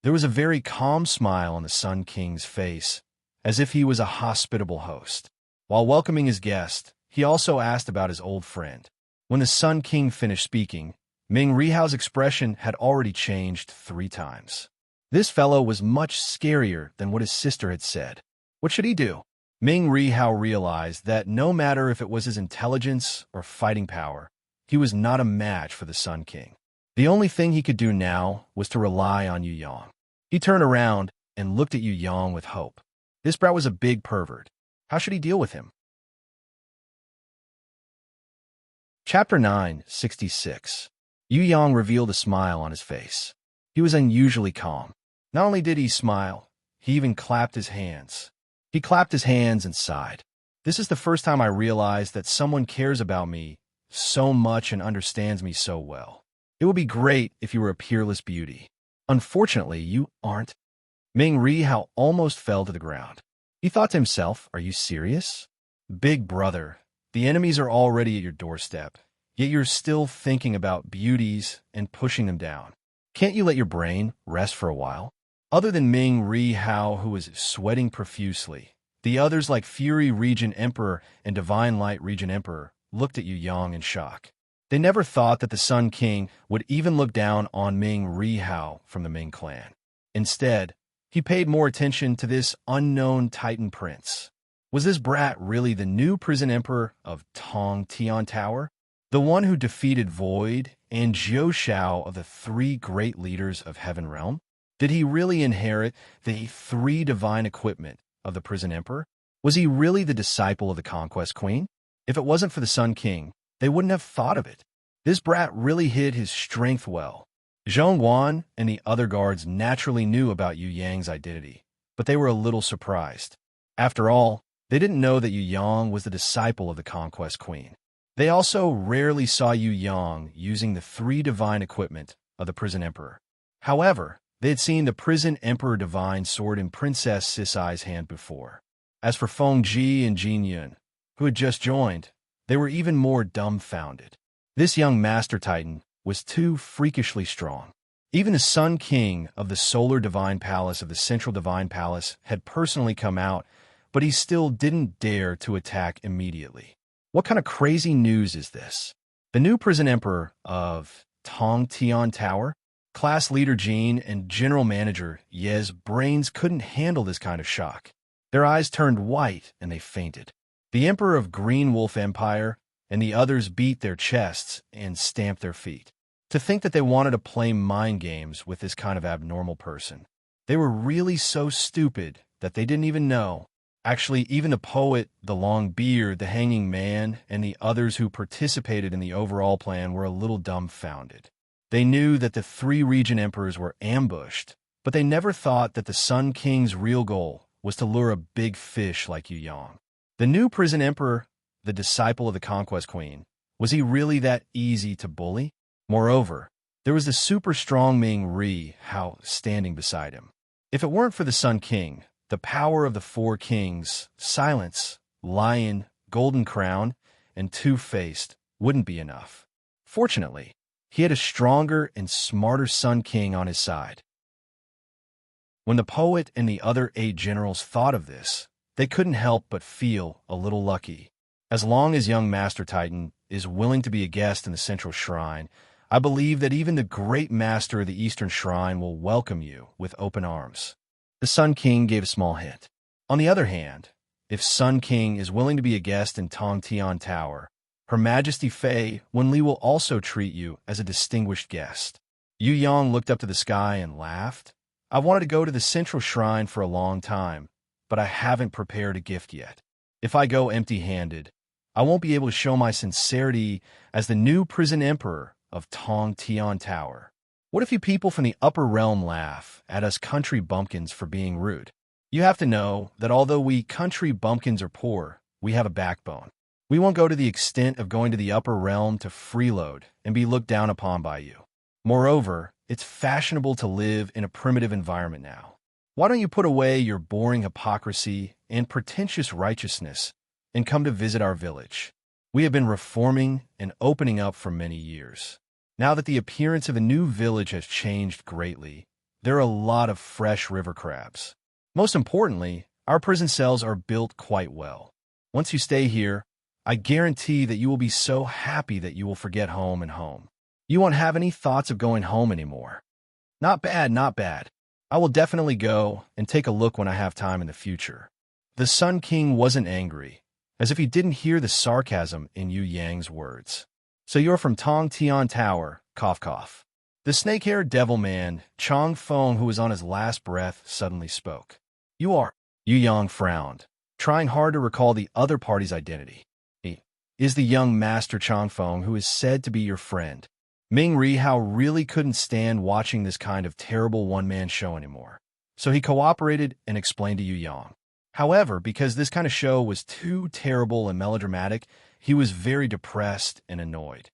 There was a very calm smile on the Sun King's face, as if he was a hospitable host. While welcoming his guest, he also asked about his old friend. When the Sun King finished speaking, Ming Rihao's expression had already changed 3 times. This fellow was much scarier than what his sister had said. What should he do? Ming Rihao realized that no matter if it was his intelligence or fighting power, he was not a match for the Sun King. The only thing he could do now was to rely on Yu Yang. He turned around and looked at Yu Yang with hope. This brat was a big pervert. How should he deal with him? Chapter 9:66. Yu Yang revealed a smile on his face. He was unusually calm. Not only did he smile, he even clapped his hands. He clapped his hands and sighed. This is the first time I realized that someone cares about me so much and understands me so well. It would be great if you were a peerless beauty. Unfortunately, you aren't. Ming Rihao almost fell to the ground. He thought to himself, are you serious? Big brother, the enemies are already at your doorstep, yet you're still thinking about beauties and pushing them down. Can't you let your brain rest for a while? Other than Ming Rihao, who was sweating profusely, the others like Fury Regent Emperor and Divine Light Regent Emperor looked at Yu Yang in shock. They never thought that the Sun King would even look down on Ming Rihao from the Ming clan. Instead, he paid more attention to this unknown Titan Prince. Was this brat really the new prison emperor of Tong Tian Tower? The one who defeated Void and Jiu Shao of the 3 great leaders of Heaven Realm? Did he really inherit the 3 divine equipment of the prison emperor? Was he really the disciple of the Conquest Queen? If it wasn't for the Sun King, they wouldn't have thought of it. This brat really hid his strength well. Zhong Guan and the other guards naturally knew about Yu Yang's identity, but they were a little surprised. After all, they didn't know that Yu Yang was the disciple of the Conquest Queen. They also rarely saw Yu Yang using the 3 divine equipment of the prison emperor. However, they had seen the prison emperor divine sword in Princess Sisai's hand before. As for Feng Ji and Jin Yun, who had just joined, they were even more dumbfounded. This young Master Titan was too freakishly strong. Even the Sun King of the Solar Divine Palace of the Central Divine Palace had personally come out, but he still didn't dare to attack immediately. What kind of crazy news is this? The new prison emperor of Tong Tian Tower, class leader Jean, and general manager Ye's brains couldn't handle this kind of shock. Their eyes turned white and they fainted. The emperor of Green Wolf Empire and the others beat their chests and stamped their feet. To think that they wanted to play mind games with this kind of abnormal person. They were really so stupid that they didn't even know. Actually, even the poet, the long beard, the hanging man, and the others who participated in the overall plan were a little dumbfounded. They knew that the 3 region emperors were ambushed, but they never thought that the Sun King's real goal was to lure a big fish like Yu Yang. The new prison emperor, the disciple of the Conquest Queen, was he really that easy to bully? Moreover, there was the super strong Ming Rihao standing beside him. If it weren't for the Sun King, the power of the 4 kings, Silence, Lion, Golden Crown, and Two-Faced, wouldn't be enough. Fortunately, he had a stronger and smarter Sun King on his side. When the poet and the other 8 generals thought of this, they couldn't help but feel a little lucky. As long as young Master Titan is willing to be a guest in the Central Shrine, I believe that even the great master of the Eastern Shrine will welcome you with open arms. The Sun King gave a small hint. On the other hand, if Sun King is willing to be a guest in Tong Tian Tower, Her Majesty Fei Wenli will also treat you as a distinguished guest. Yu Yang looked up to the sky and laughed. "I've wanted to go to the central shrine for a long time, but I haven't prepared a gift yet. If I go empty-handed, I won't be able to show my sincerity as the new prison emperor of Tong Tian Tower. What if you people from the upper realm laugh at us country bumpkins for being rude? You have to know that although we country bumpkins are poor, we have a backbone. We won't go to the extent of going to the upper realm to freeload and be looked down upon by you. Moreover, it's fashionable to live in a primitive environment now. Why don't you put away your boring hypocrisy and pretentious righteousness and come to visit our village? We have been reforming and opening up for many years. Now that the appearance of the new village has changed greatly, there are a lot of fresh river crabs. Most importantly, our prison cells are built quite well. Once you stay here, I guarantee that you will be so happy that you will forget home and home. You won't have any thoughts of going home anymore. Not bad, not bad. I will definitely go and take a look when I have time in the future." The Sun King wasn't angry, as if he didn't hear the sarcasm in Yu Yang's words. "So you're from Tong Tian Tower, cough cough." The snake-haired devil man, Chong Feng, who was on his last breath, suddenly spoke. "You are." Yu Yang frowned, trying hard to recall the other party's identity. "He is the young master Chong Feng who is said to be your friend." Ming Rihao really couldn't stand watching this kind of terrible one-man show anymore, so he cooperated and explained to Yu Yang. However, because this kind of show was too terrible and melodramatic, he was very depressed and annoyed.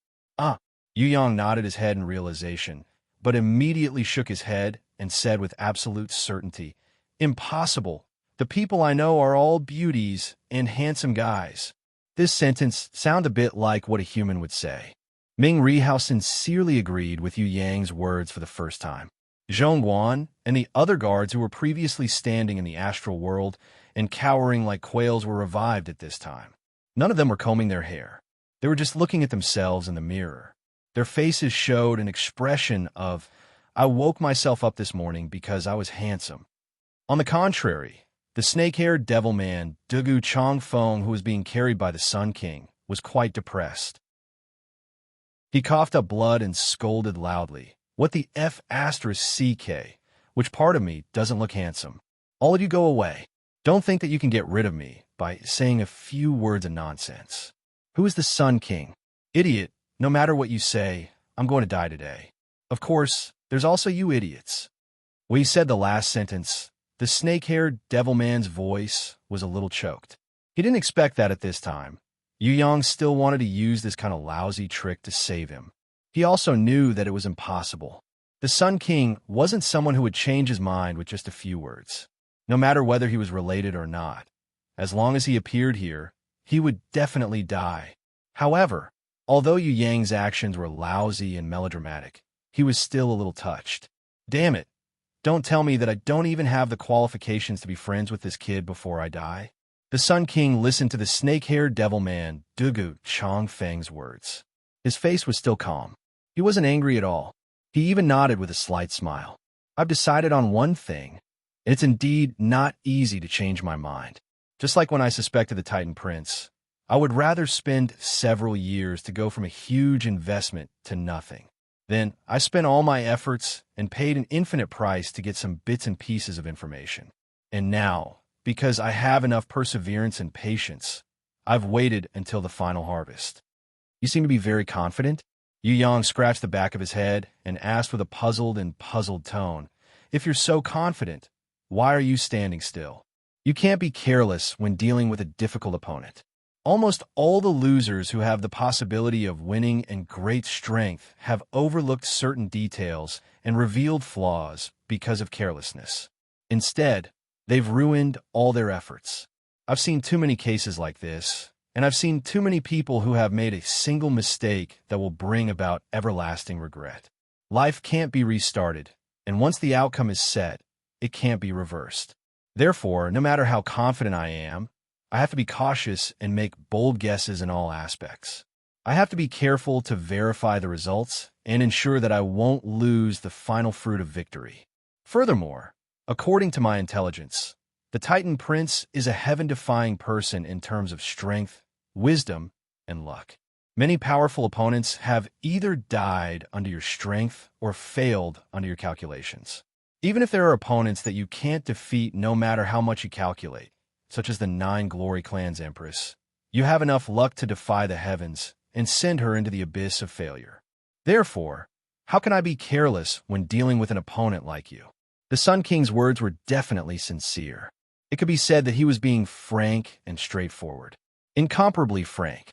Yu Yang nodded his head in realization, but immediately shook his head and said with absolute certainty, "Impossible. The people I know are all beauties and handsome guys." This sentence sounded a bit like what a human would say. Ming Rihao sincerely agreed with Yu Yang's words for the first time. Zhong Guan and the other guards who were previously standing in the astral world and cowering like quails were revived at this time. None of them were combing their hair. They were just looking at themselves in the mirror. Their faces showed an expression of, "I woke myself up this morning because I was handsome." On the contrary, the snake-haired devil man, Dugu Chong Feng, who was being carried by the Sun King, was quite depressed. He coughed up blood and scolded loudly. "What the F***CK? Which part of me doesn't look handsome? All of you go away. Don't think that you can get rid of me by saying a few words of nonsense. Who is the Sun King? Idiot, no matter what you say, I'm going to die today. Of course, there's also you idiots." When he said the last sentence, the snake-haired devil man's voice was a little choked. He didn't expect that at this time. Yu Yang still wanted to use this kind of lousy trick to save him. He also knew that it was impossible. The Sun King wasn't someone who would change his mind with just a few words. No matter whether he was related or not, as long as he appeared here, he would definitely die. However, although Yu Yang's actions were lousy and melodramatic, he was still a little touched. "Damn it, don't tell me that I don't even have the qualifications to be friends with this kid before I die." The Sun King listened to the snake-haired devil man, Dugu Chong Feng's words. His face was still calm. He wasn't angry at all. He even nodded with a slight smile. "I've decided on one thing, and it's indeed not easy to change my mind. Just like when I suspected the Titan Prince, I would rather spend several years to go from a huge investment to nothing. Then I spent all my efforts and paid an infinite price to get some bits and pieces of information. And now, because I have enough perseverance and patience, I've waited until the final harvest." "You seem to be very confident?" Yu Yang scratched the back of his head and asked with a puzzled tone, "If you're so confident, why are you standing still? You can't be careless when dealing with a difficult opponent. Almost all the losers who have the possibility of winning and great strength have overlooked certain details and revealed flaws because of carelessness. Instead, they've ruined all their efforts. I've seen too many cases like this, and I've seen too many people who have made a single mistake that will bring about everlasting regret. Life can't be restarted, and once the outcome is set, it can't be reversed. Therefore, no matter how confident I am, I have to be cautious and make bold guesses in all aspects. I have to be careful to verify the results and ensure that I won't lose the final fruit of victory. Furthermore, according to my intelligence, the Titan Prince is a heaven-defying person in terms of strength, wisdom, and luck. Many powerful opponents have either died under your strength or failed under your calculations. Even if there are opponents that you can't defeat no matter how much you calculate, such as the 9 Glory Clans Empress, you have enough luck to defy the heavens and send her into the abyss of failure. Therefore, how can I be careless when dealing with an opponent like you? The Sun King's words were definitely sincere. It could be said that he was being frank and straightforward. Incomparably frank.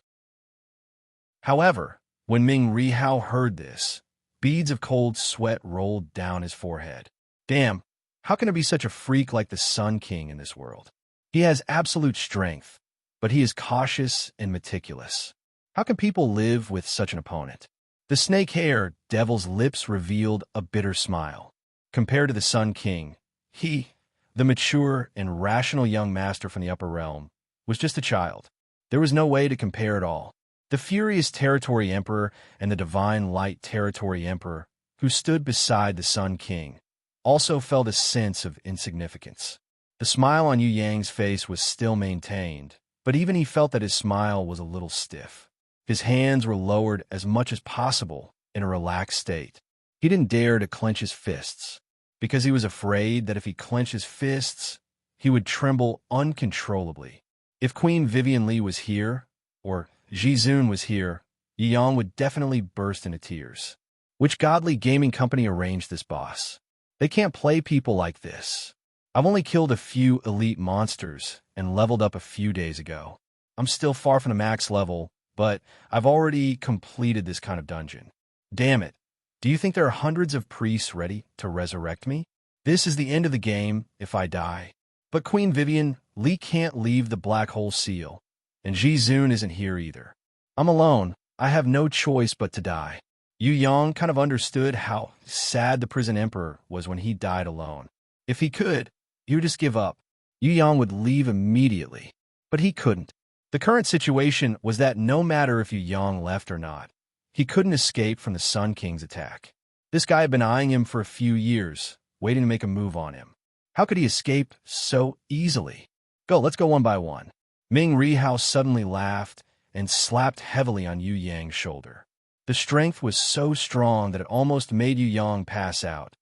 However, when Ming Rihao heard this, beads of cold sweat rolled down his forehead. Damn, how can there be such a freak like the Sun King in this world? He has absolute strength, but he is cautious and meticulous. How can people live with such an opponent? The snake-haired devil's lips revealed a bitter smile. Compared to the Sun King, he, the mature and rational young master from the upper realm, was just a child. There was no way to compare at all. The furious Territory Emperor and the divine light Territory Emperor, who stood beside the Sun King, also felt a sense of insignificance. The smile on Yu Yang's face was still maintained, but even he felt that his smile was a little stiff. His hands were lowered as much as possible in a relaxed state. He didn't dare to clench his fists, because he was afraid that if he clenched his fists, he would tremble uncontrollably. If Queen Vivian Li was here, or Jizun was here, Yi Yang would definitely burst into tears. Which godly gaming company arranged this boss? They can't play people like this. I've only killed a few elite monsters and leveled up a few days ago. I'm still far from the max level, but I've already completed this kind of dungeon. Damn it. Do you think there are hundreds of priests ready to resurrect me? This is the end of the game if I die. But Queen Vivian, Li can't leave the black hole seal, and Jizun isn't here either. I'm alone. I have no choice but to die. Yu Yang kind of understood how sad the prison emperor was when he died alone. If he could, he would just give up. Yu Yang would leave immediately, but he couldn't. The current situation was that no matter if Yu Yang left or not, he couldn't escape from the Sun King's attack. This guy had been eyeing him for a few years, waiting to make a move on him. How could he escape so easily? Let's go one by one. Ming Rihao suddenly laughed and slapped heavily on Yu Yang's shoulder. The strength was so strong that it almost made Yu Yang pass out.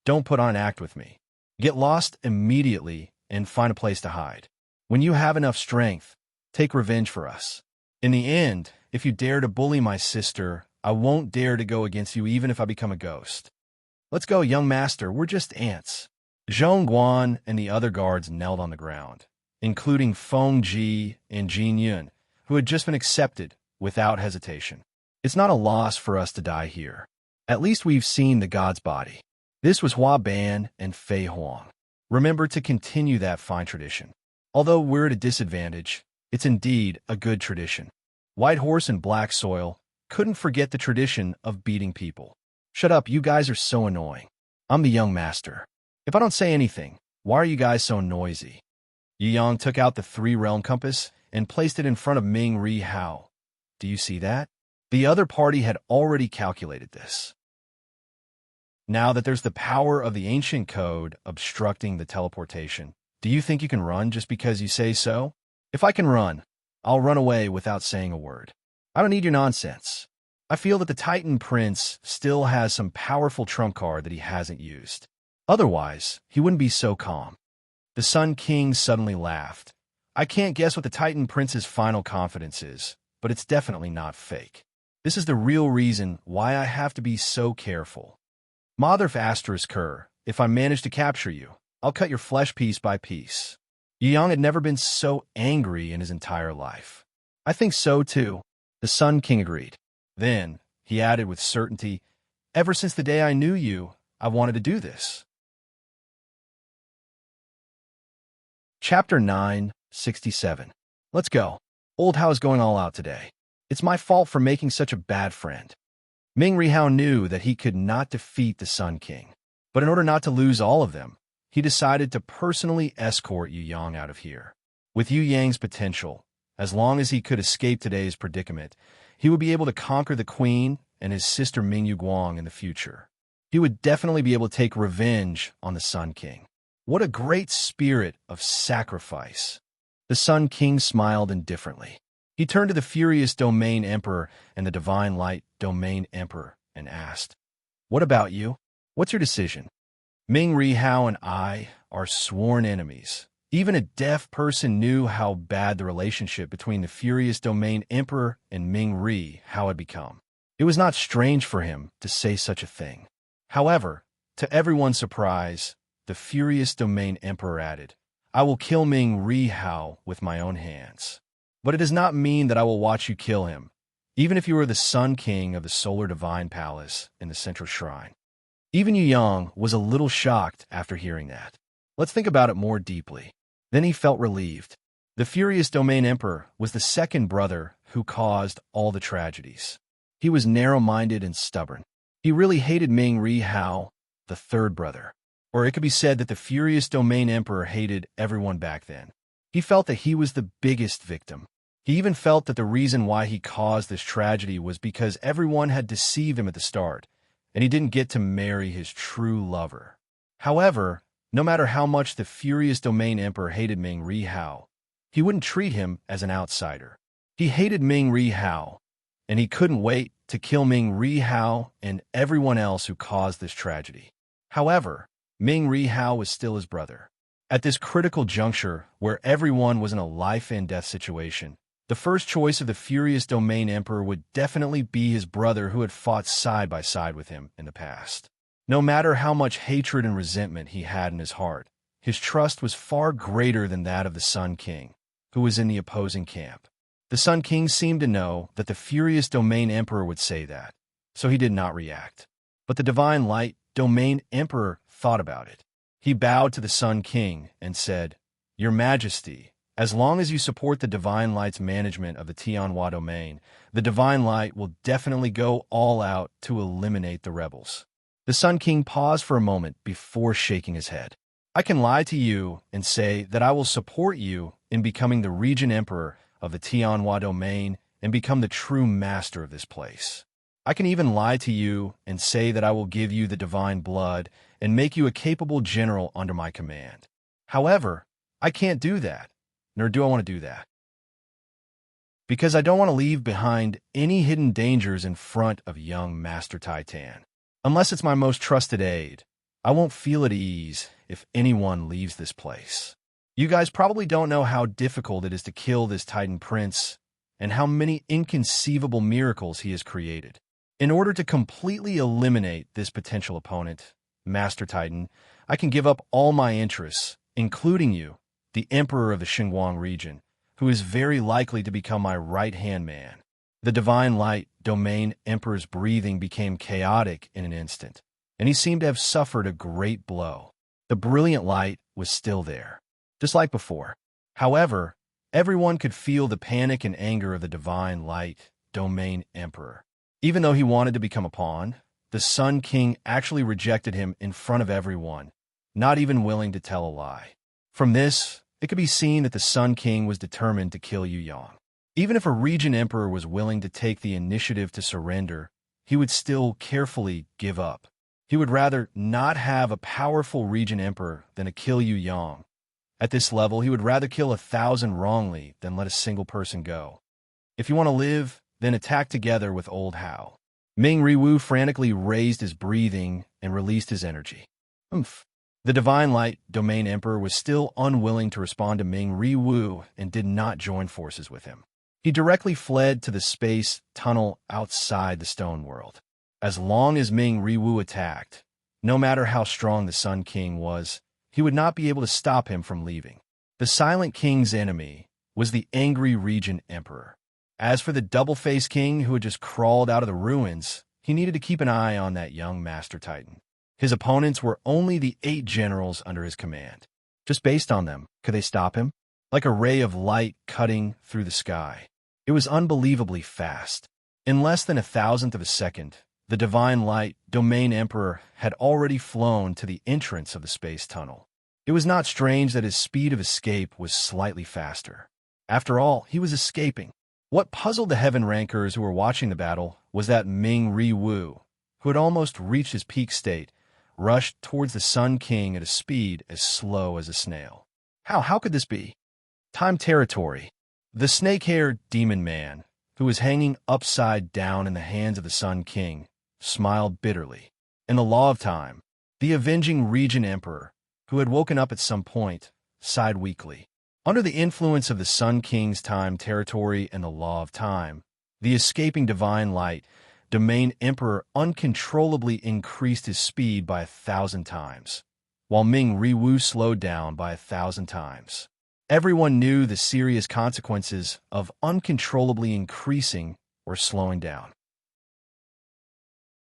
Don't put on an act with me. Get lost immediately and find a place to hide. When you have enough strength, take revenge for us. In the end, if you dare to bully my sister, I won't dare to go against you even if I become a ghost. Let's go, young master, we're just ants. Zhong Guan and the other guards knelt on the ground, including Feng Ji and Jin Yun, who had just been accepted without hesitation. It's not a loss for us to die here. At least we've seen the god's body. This was Hua Ban and Fei Huang. Remember to continue that fine tradition. Although we're at a disadvantage, it's indeed a good tradition. White Horse and Black Soil couldn't forget the tradition of beating people. Shut up, you guys are so annoying. I'm the young master. If I don't say anything, why are you guys so noisy? Yi Yang took out the 3-realm compass and placed it in front of Ming Rihao. Do you see that? The other party had already calculated this. Now that there's the power of the ancient code obstructing the teleportation, do you think you can run just because you say so? If I can run, I'll run away without saying a word. I don't need your nonsense. I feel that the Titan Prince still has some powerful trump card that he hasn't used. Otherwise, he wouldn't be so calm. The Sun King suddenly laughed. I can't guess what the Titan Prince's final confidence is, but it's definitely not fake. This is the real reason why I have to be so careful. Motherf asterisk her, if I manage to capture you, I'll cut your flesh piece by piece. Yu Yang had never been so angry in his entire life. I think so too. The Sun King agreed. Then, he added with certainty, ever since the day I knew you, I wanted to do this. Chapter 9:67. Let's go. Old Hao is going all out today. It's my fault for making such a bad friend. Ming Rihao knew that he could not defeat the Sun King, but in order not to lose all of them, he decided to personally escort Yu Yang out of here. With Yu Yang's potential, as long as he could escape today's predicament, he would be able to conquer the queen and his sister Mingyu Guang in the future. He would definitely be able to take revenge on the Sun King. What a great spirit of sacrifice. The Sun King smiled indifferently. He turned to the furious Domain Emperor and the Divine Light Domain Emperor and asked, "What about you? What's your decision?" Ming Ri Hao and I are sworn enemies. Even a deaf person knew how bad the relationship between the furious Domain Emperor and Ming Ri Hao had become. It was not strange for him to say such a thing. However, to everyone's surprise, the furious Domain Emperor added, "I will kill Ming Ri Hao with my own hands. But it does not mean that I will watch you kill him, even if you are the Sun King of the Solar Divine Palace in the Central Shrine." Even Yu Yang was a little shocked after hearing that. Let's think about it more deeply. Then he felt relieved. The furious Domain Emperor was the second brother who caused all the tragedies. He was narrow-minded and stubborn. He really hated Ming Ri Hao, the third brother. Or it could be said that the furious Domain Emperor hated everyone back then. He felt that he was the biggest victim. He even felt that the reason why he caused this tragedy was because everyone had deceived him at the start, and he didn't get to marry his true lover. However, no matter how much the furious Domain Emperor hated Ming Ri Hao, he wouldn't treat him as an outsider. He hated Ming Ri Hao, and he couldn't wait to kill Ming Ri Hao and everyone else who caused this tragedy. However, Ming Ri Hao was still his brother. At this critical juncture, where everyone was in a life-and-death situation, the first choice of the furious Domain Emperor would definitely be his brother who had fought side by side with him in the past. No matter how much hatred and resentment he had in his heart, his trust was far greater than that of the Sun King, who was in the opposing camp. The Sun King seemed to know that the furious Domain Emperor would say that, so he did not react. But the Divine Light Domain Emperor thought about it. He bowed to the Sun King and said, "Your Majesty, as long as you support the Divine Light's management of the Tianhua domain, the Divine Light will definitely go all out to eliminate the rebels." The Sun King paused for a moment before shaking his head. "I can lie to you and say that I will support you in becoming the Regent Emperor of the Tianhua domain and become the true master of this place. I can even lie to you and say that I will give you the divine blood and make you a capable general under my command. However, I can't do that. Nor do I want to do that. Because I don't want to leave behind any hidden dangers in front of young Master Titan. Unless it's my most trusted aide, I won't feel at ease if anyone leaves this place. You guys probably don't know how difficult it is to kill this Titan Prince and how many inconceivable miracles he has created. In order to completely eliminate this potential opponent, Master Titan, I can give up all my interests, including you, the Emperor of the Xinguang region, who is very likely to become my right-hand man." The Divine Light Domain Emperor's breathing became chaotic in an instant, and he seemed to have suffered a great blow. The brilliant light was still there, just like before. However, everyone could feel the panic and anger of the Divine Light Domain Emperor. Even though he wanted to become a pawn, the Sun King actually rejected him in front of everyone, not even willing to tell a lie. From this, it could be seen that the Sun King was determined to kill Yu Yang. Even if a Regent Emperor was willing to take the initiative to surrender, he would still carefully give up. He would rather not have a powerful Regent Emperor than to kill Yu Yang. At this level, he would rather kill 1,000 wrongly than let a single person go. If you want to live, then attack together with Old Hao. Ming Riwu frantically raised his breathing and released his energy. Oomph. The Divine Light Domain Emperor was still unwilling to respond to Ming Riwu and did not join forces with him. He directly fled to the space tunnel outside the Stone World. As long as Ming Riwu attacked, no matter how strong the Sun King was, he would not be able to stop him from leaving. The Silent King's enemy was the angry Regent Emperor. As for the Double-Faced King who had just crawled out of the ruins, he needed to keep an eye on that young Master Titan. His opponents were only the 8 generals under his command. Just based on them, could they stop him? Like a ray of light cutting through the sky. It was unbelievably fast. In less than 1,000th of a second, the Divine Light Domain Emperor had already flown to the entrance of the space tunnel. It was not strange that his speed of escape was slightly faster. After all, he was escaping. What puzzled the Heaven Rankers who were watching the battle was that Ming Riwu, who had almost reached his peak state, rushed towards the Sun King at a speed as slow as a snail. How could this be? Time territory. The snake-haired demon man, who was hanging upside down in the hands of the Sun King, smiled bitterly. In the law of time, the avenging Regent Emperor, who had woken up at some point, sighed weakly. Under the influence of the Sun King's time territory and the law of time, the escaping divine light, Domain Emperor uncontrollably increased his speed by 1,000 times, while Ming Riwu slowed down by 1,000 times. Everyone knew the serious consequences of uncontrollably increasing or slowing down.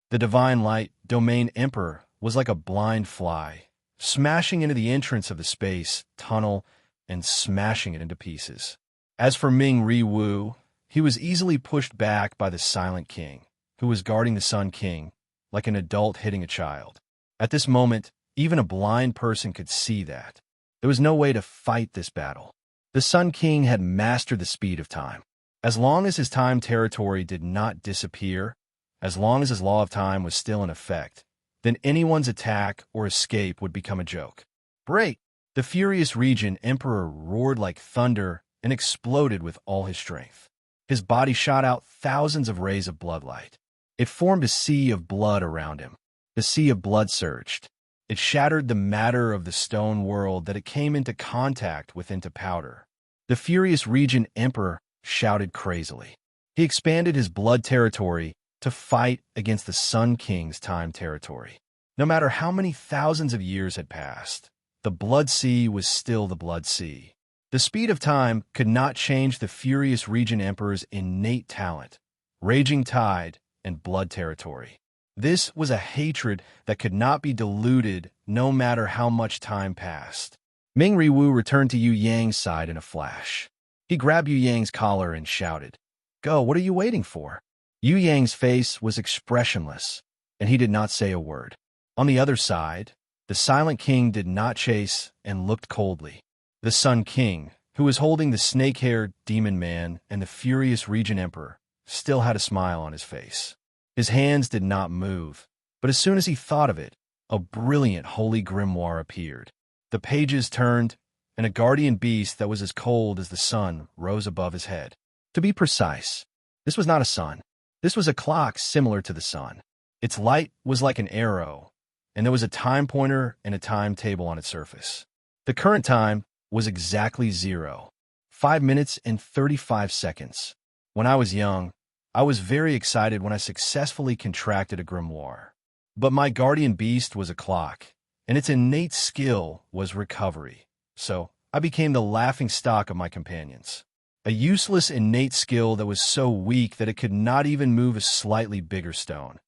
The divine light, Domain Emperor, was like a blind fly, smashing into the entrance of the space tunnel and smashing it into pieces. As for Ming Riwu, he was easily pushed back by the Silent King, who was guarding the Sun King, like an adult hitting a child. At this moment, even a blind person could see that. There was no way to fight this battle. The Sun King had mastered the speed of time. As long as his time territory did not disappear, as long as his law of time was still in effect, then anyone's attack or escape would become a joke. Break! The furious Regent Emperor roared like thunder and exploded with all his strength. His body shot out thousands of rays of bloodlight. It formed a sea of blood around him. The sea of blood surged. It shattered the matter of the stone world that it came into contact with into powder. The furious Regent Emperor shouted crazily. He expanded his blood territory to fight against the Sun King's time territory. No matter how many thousands of years had passed, the Blood Sea was still the Blood Sea. The speed of time could not change the furious Regent Emperor's innate talent, raging tide, and blood territory. This was a hatred that could not be diluted no matter how much time passed. Ming Riwu returned to Yu Yang's side in a flash. He grabbed Yu Yang's collar and shouted, "Go, what are you waiting for?" Yu Yang's face was expressionless, and he did not say a word. On the other side, the Silent King did not chase and looked coldly. The Sun King, who was holding the snake-haired demon man and the furious Regent Emperor, still had a smile on his face. His hands did not move, but as soon as he thought of it, a brilliant holy grimoire appeared. The pages turned, and a guardian beast that was as cold as the sun rose above his head. To be precise, this was not a sun. This was a clock similar to the sun. Its light was like an arrow, and there was a time pointer and a timetable on its surface. The current time was exactly 0, 5 minutes and 35 seconds. When I was young, I was very excited when I successfully contracted a grimoire. But my guardian beast was a clock, and its innate skill was recovery. So I became the laughingstock of my companions. A useless innate skill that was so weak that it could not even move a slightly bigger stone.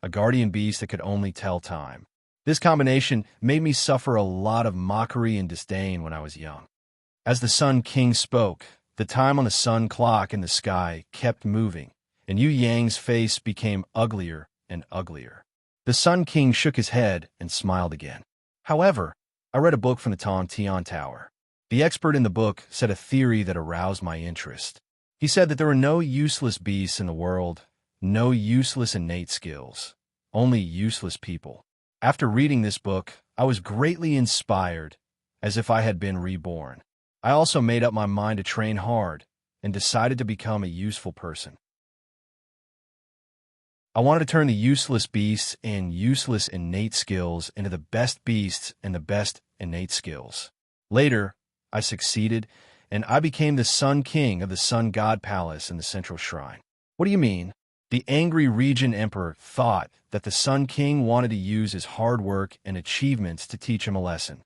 A guardian beast that could only tell time. This combination made me suffer a lot of mockery and disdain when I was young. As the Sun King spoke, the time on the sun clock in the sky kept moving, and Yu Yang's face became uglier and uglier. The Sun King shook his head and smiled again. However, I read a book from the Tian Tower. The expert in the book said a theory that aroused my interest. He said that there were no useless beasts in the world, no useless innate skills, only useless people. After reading this book, I was greatly inspired, as if I had been reborn. I also made up my mind to train hard and decided to become a useful person. I wanted to turn the useless beasts and useless innate skills into the best beasts and the best innate skills. Later, I succeeded, and I became the Sun King of the Sun God Palace in the Central Shrine. What do you mean? The angry Regent Emperor thought that the Sun King wanted to use his hard work and achievements to teach him a lesson.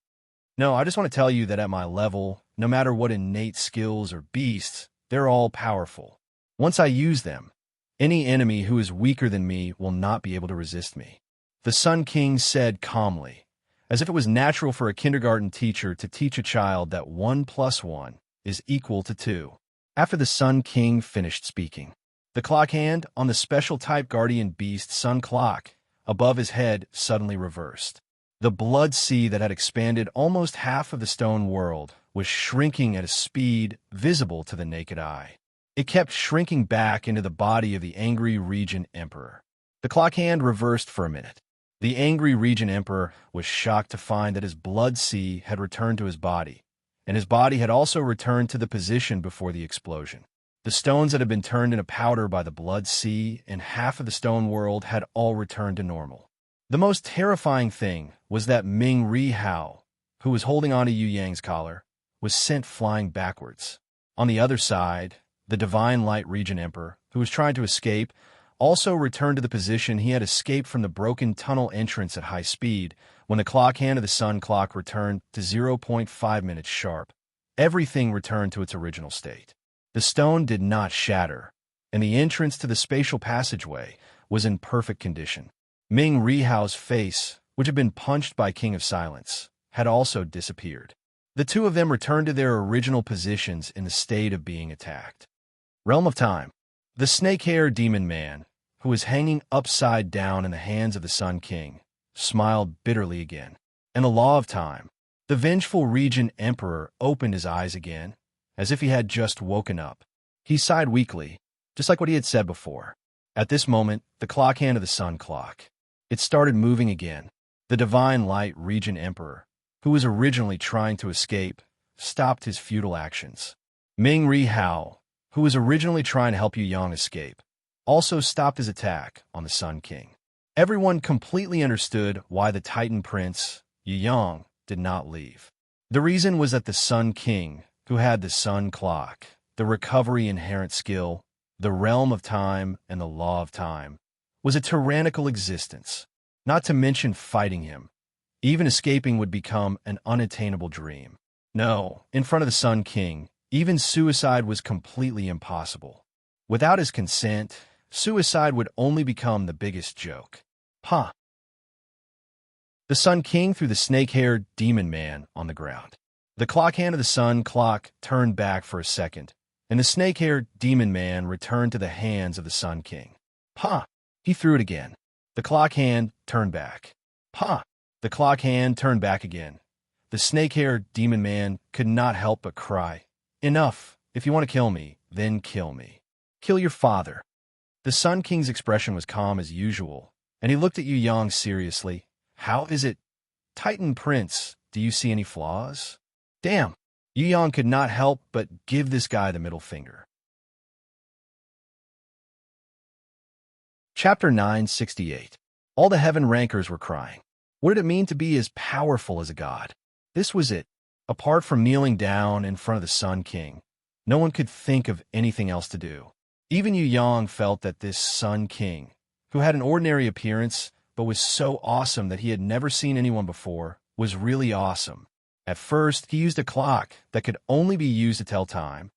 No, I just want to tell you that at my level, no matter what innate skills or beasts, they're all powerful. Once I use them, any enemy who is weaker than me will not be able to resist me. The Sun King said calmly, as if it was natural for a kindergarten teacher to teach a child that 1 + 1 is equal to 2. After the Sun King finished speaking, the clock hand on the special type guardian beast sun clock above his head suddenly reversed. The blood sea that had expanded almost half of the stone world was shrinking at a speed visible to the naked eye. It kept shrinking back into the body of the angry Regent Emperor. The clock hand reversed for a minute. The angry Regent Emperor was shocked to find that his blood sea had returned to his body, and his body had also returned to the position before the explosion. The stones that had been turned into powder by the blood sea and half of the stone world had all returned to normal. The most terrifying thing was that Ming Ri Hao, who was holding onto Yu Yang's collar, was sent flying backwards. On the other side, the Divine Light Regent Emperor, who was trying to escape, also returned to the position he had escaped from the broken tunnel entrance at high speed when the clock hand of the sun clock returned to 0.5 minutes sharp. Everything returned to its original state. The stone did not shatter, and the entrance to the spatial passageway was in perfect condition. Ming Ri Hao's face, which had been punched by King of Silence, had also disappeared. The two of them returned to their original positions in the state of being attacked. Realm of Time. The snake-haired demon man, who was hanging upside down in the hands of the Sun King, smiled bitterly again. And the Law of Time. The vengeful Regent Emperor opened his eyes again, as if he had just woken up. He sighed weakly, just like what he had said before. At this moment, the clock hand of the sun clock. It started moving again. The Divine Light Regent Emperor, who was originally trying to escape, stopped his futile actions. Ming Ri Hao, who was originally trying to help Yu Yang escape, also stopped his attack on the Sun King. Everyone completely understood why the Titan Prince, Yu Yang, did not leave. The reason was that the Sun King, who had the Sun Clock, the recovery inherent skill, the realm of time, and the law of time, was a tyrannical existence, not to mention fighting him. Even escaping would become an unattainable dream. No, in front of the Sun King, even suicide was completely impossible. Without his consent, suicide would only become the biggest joke. Huh. The Sun King threw the snake-haired demon man on the ground. The clock hand of the sun clock turned back for a second, and the snake-haired demon man returned to the hands of the Sun King. Huh! He threw it again. The clock hand turned back. Huh! The clock hand turned back again. The snake-haired demon man could not help but cry. Enough! If you want to kill me, then kill me. Kill your father. The Sun King's expression was calm as usual, and he looked at Yu Yang seriously. How is it? Titan Prince, do you see any flaws? Damn! Yu Yang could not help but give this guy the middle finger. Chapter 968. All the heaven rankers were crying. What did it mean to be as powerful as a god? This was it. Apart from kneeling down in front of the Sun King, no one could think of anything else to do. Even Yu Yang felt that this Sun King, who had an ordinary appearance but was so awesome that he had never seen anyone before, was really awesome. At first, he used a clock that could only be used to tell time,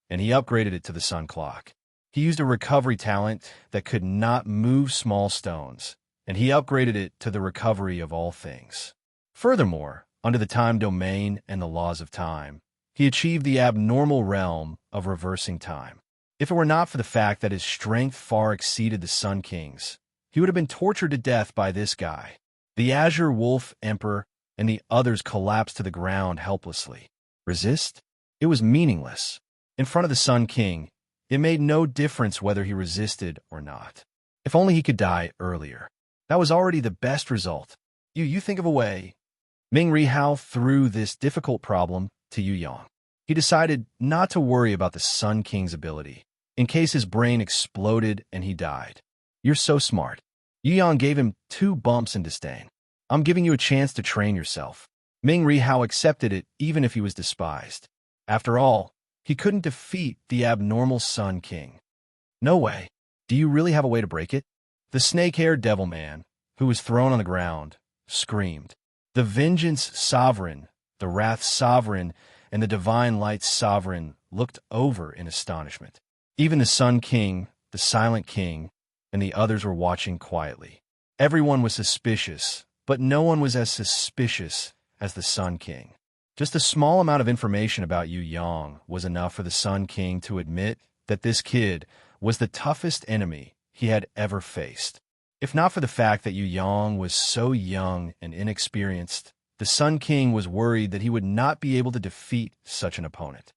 and he upgraded it to the sun clock. He used a recovery talent that could not move small stones, and he upgraded it to the recovery of all things. Furthermore, under the time domain and the laws of time, he achieved the abnormal realm of reversing time. If it were not for the fact that his strength far exceeded the Sun King's, he would have been tortured to death by this guy. The Azure Wolf Emperor and the others collapsed to the ground helplessly. Resist? It was meaningless. In front of the Sun King, it made no difference whether he resisted or not. If only he could die earlier. That was already the best result. You think of a way. Ming Ri Hao threw this difficult problem to Yu Yang. He decided not to worry about the Sun King's ability, in case his brain exploded and he died. You're so smart. Yu Yang gave him 2 bumps in disdain. I'm giving you a chance to train yourself. Ming Ri Hao accepted it even if he was despised. After all, he couldn't defeat the abnormal Sun King. No way. Do you really have a way to break it? The snake-haired devil man, who was thrown on the ground, screamed. The Vengeance Sovereign, the Wrath Sovereign, and the Divine Light Sovereign looked over in astonishment. Even the Sun King, the Silent King, and the others were watching quietly. Everyone was suspicious, but no one was as suspicious as the Sun King. Just a small amount of information about Yu Yang was enough for the Sun King to admit that this kid was the toughest enemy he had ever faced. If not for the fact that Yu Yang was so young and inexperienced, the Sun King was worried that he would not be able to defeat such an opponent.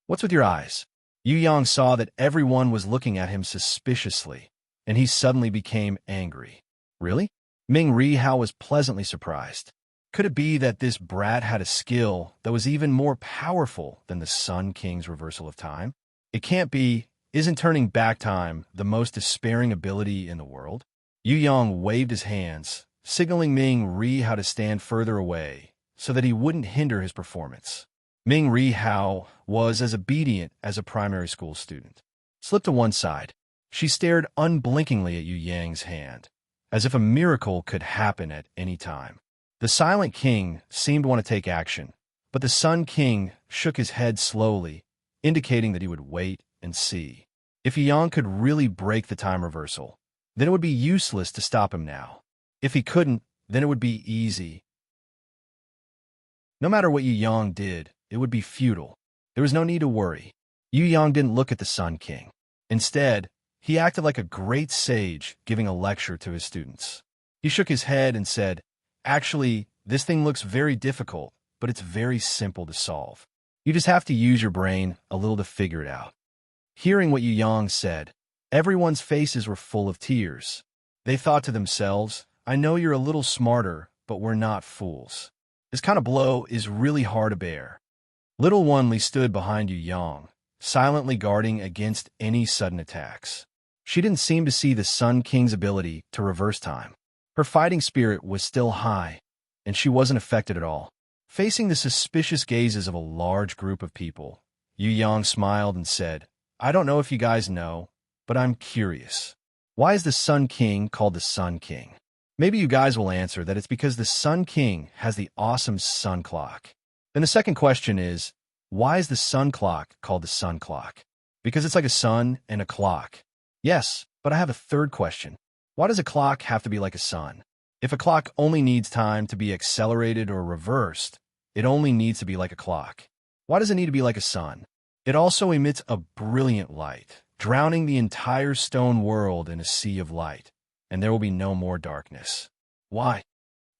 What's with your eyes? Yu Yang saw that everyone was looking at him suspiciously, and he suddenly became angry. Really? Ming Ri Hao was pleasantly surprised. Could it be that this brat had a skill that was even more powerful than the Sun King's reversal of time? It can't be. Isn't turning back time the most despairing ability in the world? Yu Yang waved his hands, signaling Ming Ri how to stand further away so that he wouldn't hinder his performance. Ming Ri Hao was as obedient as a primary school student. Slipped to one side, she stared unblinkingly at Yu Yang's hand, as if a miracle could happen at any time. The Silent King seemed to want to take action, but the Sun King shook his head slowly, indicating that he would wait and see. If Yu Yang could really break the time reversal, then it would be useless to stop him now. If he couldn't, then it would be easy. No matter what Yu Yang did, it would be futile. There was no need to worry. Yu Yang didn't look at the Sun King. Instead, he acted like a great sage giving a lecture to his students. He shook his head and said, "Actually, this thing looks very difficult, but it's very simple to solve. You just have to use your brain a little to figure it out." Hearing what Yu Yang said, everyone's faces were full of tears. They thought to themselves, "I know you're a little smarter, but we're not fools. This kind of blow is really hard to bear." Little Wanli stood behind Yu Yang, silently guarding against any sudden attacks. She didn't seem to see the Sun King's ability to reverse time. Her fighting spirit was still high, and she wasn't affected at all. Facing the suspicious gazes of a large group of people, Yu Yang smiled and said, "I don't know if you guys know, but I'm curious. Why is the Sun King called the Sun King? Maybe you guys will answer that it's because the Sun King has the awesome sun clock. Then the second question is, why is the sun clock called the sun clock? Because it's like a sun and a clock. Yes, but I have a third question. Why does a clock have to be like a sun? If a clock only needs time to be accelerated or reversed, it only needs to be like a clock. Why does it need to be like a sun? It also emits a brilliant light, drowning the entire stone world in a sea of light, and there will be no more darkness. Why?"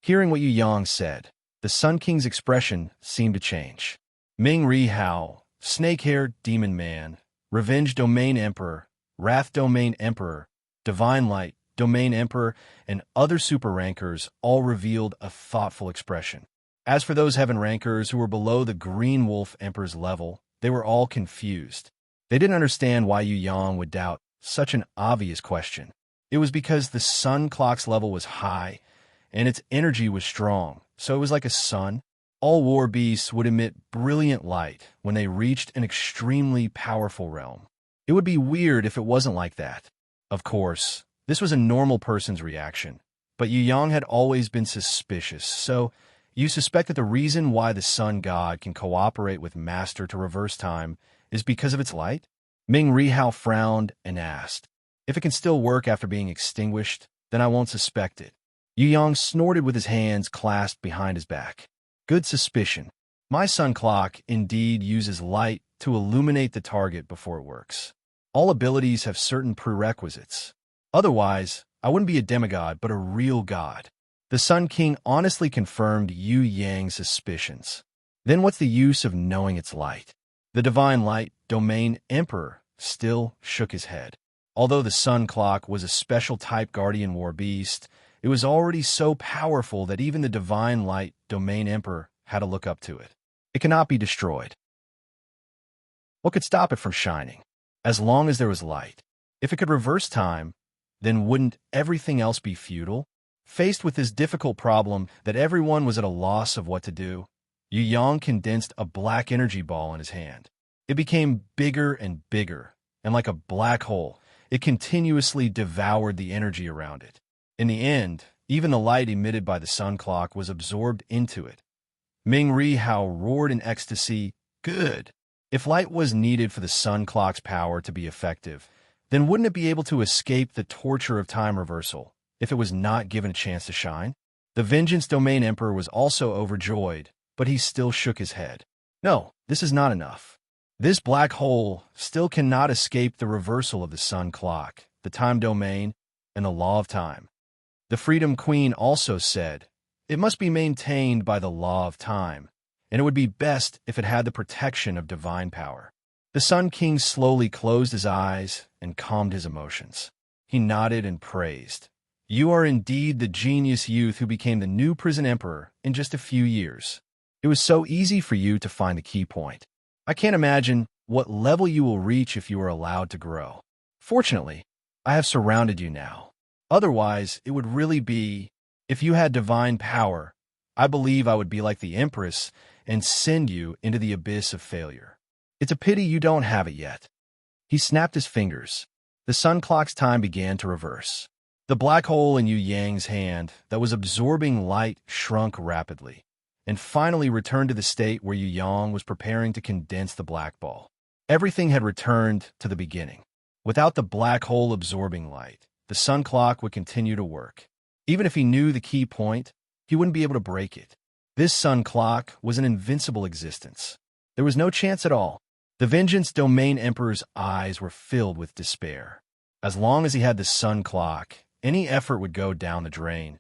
Hearing what Yu Yang said, the Sun King's expression seemed to change. Ming Ri Hao, Snake-Haired Demon Man, Revenge Domain Emperor, Wrath Domain Emperor, Divine Light Domain Emperor, and other super rankers all revealed a thoughtful expression. As for those heaven rankers who were below the Green Wolf Emperor's level, they were all confused. They didn't understand why Yu Yang would doubt such an obvious question. It was because the sun clock's level was high, and its energy was strong, so it was like a sun. All war beasts would emit brilliant light when they reached an extremely powerful realm. It would be weird if it wasn't like that. Of course, this was a normal person's reaction, but Yu Yang had always been suspicious, so you suspect that the reason why the sun god can cooperate with Master to reverse time is because of its light? Ming Rihao frowned and asked, "If it can still work after being extinguished, then I won't suspect it." Yu Yang snorted with his hands clasped behind his back. "Good suspicion. My sun clock indeed uses light to illuminate the target before it works. All abilities have certain prerequisites. Otherwise, I wouldn't be a demigod, but a real god." The Sun King honestly confirmed Yu Yang's suspicions. Then what's the use of knowing its light? The Divine Light Domain Emperor still shook his head. Although the sun clock was a special type guardian war beast, it was already so powerful that even the Divine Light Domain Emperor had to look up to it. It cannot be destroyed. What could stop it from shining? As long as there was light. If it could reverse time, then wouldn't everything else be futile? Faced with this difficult problem that everyone was at a loss of what to do, Yu Yang condensed a black energy ball in his hand. It became bigger and bigger, and like a black hole, it continuously devoured the energy around it. In the end, even the light emitted by the sun clock was absorbed into it. Ming Ri Hao roared in ecstasy, "Good! If light was needed for the sun clock's power to be effective, then wouldn't it be able to escape the torture of time reversal if it was not given a chance to shine?" The Vengeance Domain Emperor was also overjoyed, but he still shook his head. "No, this is not enough. This black hole still cannot escape the reversal of the sun clock, the time domain, and the law of time." The Freedom Queen also said, "It must be maintained by the law of time, and it would be best if it had the protection of divine power." The Sun King slowly closed his eyes and calmed his emotions. He nodded and praised. You are indeed the genius youth who became the new prison emperor in just a few years. It was so easy for you to find the key point. I can't imagine what level you will reach if you are allowed to grow. Fortunately, I have surrounded you now. Otherwise, it would really be, if you had divine power, I believe I would be like the Empress and send you into the abyss of failure. It's a pity you don't have it yet. He snapped his fingers. The sun clock's time began to reverse. The black hole in Yu Yang's hand that was absorbing light shrunk rapidly, and finally returned to the state where Yu Yang was preparing to condense the black ball. Everything had returned to the beginning. Without the black hole absorbing light, the sun clock would continue to work. Even if he knew the key point, he wouldn't be able to break it. This sun clock was an invincible existence. There was no chance at all. The Vengeance Domain Emperor's eyes were filled with despair. As long as he had the sun clock, any effort would go down the drain.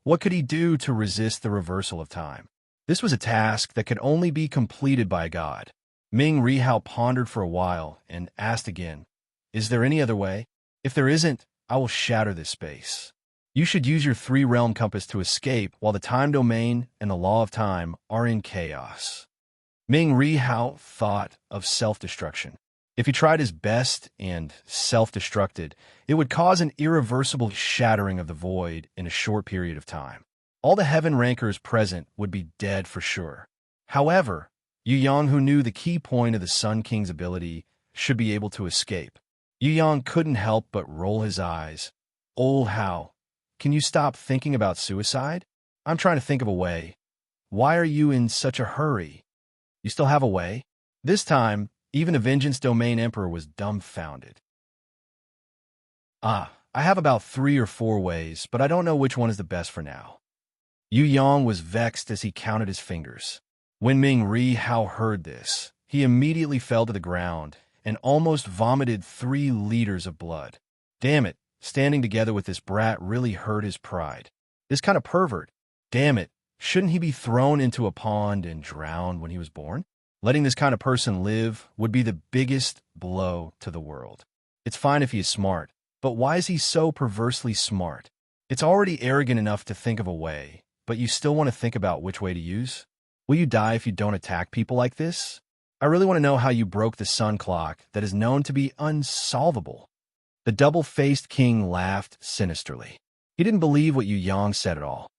What could he do to resist the reversal of time? This was a task that could only be completed by a god. Ming Rihao pondered for a while and asked again, "Is there any other way? If there isn't, I will shatter this space. You should use your three-realm compass to escape while the time domain and the law of time are in chaos." Ming Rihao thought of self-destruction. If he tried his best and self-destructed, it would cause an irreversible shattering of the void in a short period of time. All the heaven rankers present would be dead for sure. However, Yu Yang, who knew the key point of the Sun King's ability, should be able to escape. Yu Yang couldn't help but roll his eyes. "Old Hao, can you stop thinking about suicide? I'm trying to think of a way. Why are you in such a hurry? You still have a way?" This time, even the Vengeance Domain Emperor was dumbfounded. "I have about 3 or 4 ways, but I don't know which one is the best for now." Yu Yang was vexed as he counted his fingers. When Ming Rihao heard this, he immediately fell to the ground and almost vomited 3 liters of blood. Damn it, standing together with this brat really hurt his pride. This kind of pervert. Damn it, shouldn't he be thrown into a pond and drowned when he was born? Letting this kind of person live would be the biggest blow to the world. It's fine if he is smart, but why is he so perversely smart? It's already arrogant enough to think of a way, but you still want to think about which way to use? Will you die if you don't attack people like this? I really want to know how you broke the sun clock that is known to be unsolvable. The double-faced king laughed sinisterly. He didn't believe what Yu Yang said at all.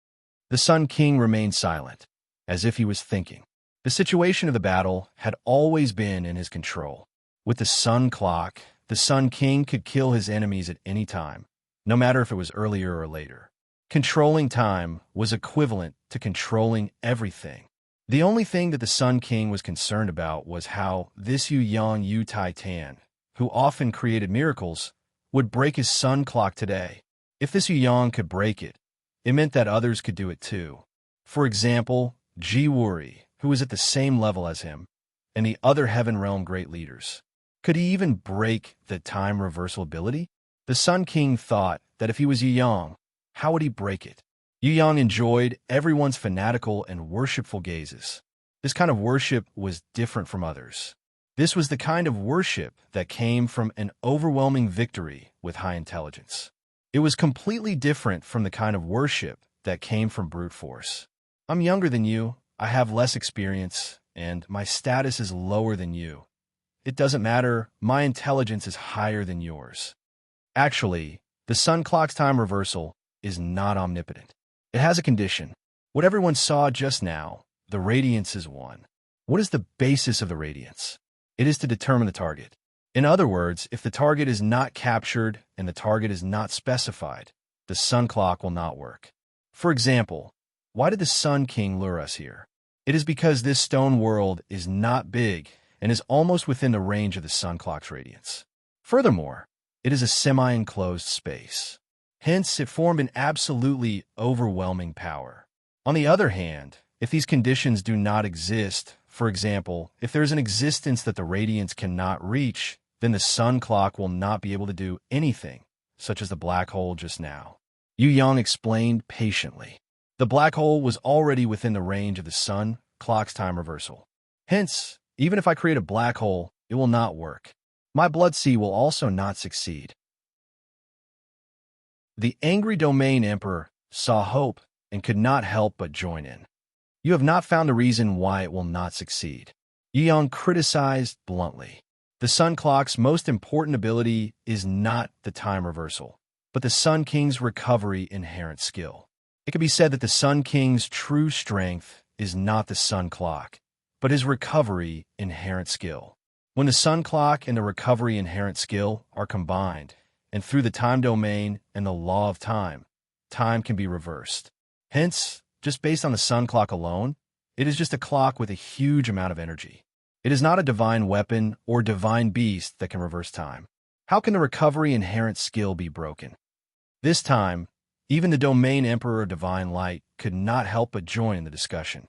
The Sun King remained silent, as if he was thinking. The situation of the battle had always been in his control. With the sun clock, the Sun King could kill his enemies at any time, no matter if it was earlier or later. Controlling time was equivalent to controlling everything. The only thing that the Sun King was concerned about was how this Yu Yang Yu Tai Tan, who often created miracles, would break his sun clock today. If this Yu Yang could break it, it meant that others could do it too. For example, Ji Wuri, who was at the same level as him, and the other Heaven Realm great leaders. Could he even break the time reversal ability? The Sun King thought that if he was Yu Yang, how would he break it? Yu Yang enjoyed everyone's fanatical and worshipful gazes. This kind of worship was different from others. This was the kind of worship that came from an overwhelming victory with high intelligence. It was completely different from the kind of worship that came from brute force. "I'm younger than you, I have less experience, and my status is lower than you. It doesn't matter, my intelligence is higher than yours." Actually, the sun clock's time reversal is not omnipotent. It has a condition. What everyone saw just now, the radiance is 1. What is the basis of the radiance? It is to determine the target. In other words, if the target is not captured and the target is not specified, the sun clock will not work. For example, why did the Sun King lure us here? It is because this stone world is not big and is almost within the range of the sun clock's radiance. Furthermore, it is a semi-enclosed space. Hence, it formed an absolutely overwhelming power. On the other hand, if these conditions do not exist, for example, if there is an existence that the radiance cannot reach, then the sun clock will not be able to do anything, such as the black hole just now. Yu Yang explained patiently. The black hole was already within the range of the sun clock's time reversal. Hence, even if I create a black hole, it will not work. My blood sea will also not succeed. The angry domain emperor saw hope and could not help but join in. You have not found a reason why it will not succeed. Yu Yang criticized bluntly. The Sun Clock's most important ability is not the time reversal, but the Sun King's recovery inherent skill. It can be said that the Sun King's true strength is not the Sun Clock, but his recovery inherent skill. When the Sun Clock and the recovery inherent skill are combined, and through the time domain and the law of time, time can be reversed. Hence, just based on the Sun Clock alone, it is just a clock with a huge amount of energy. It is not a divine weapon or divine beast that can reverse time. How can the recovery inherent skill be broken? This time, even the domain emperor of divine light could not help but join in the discussion.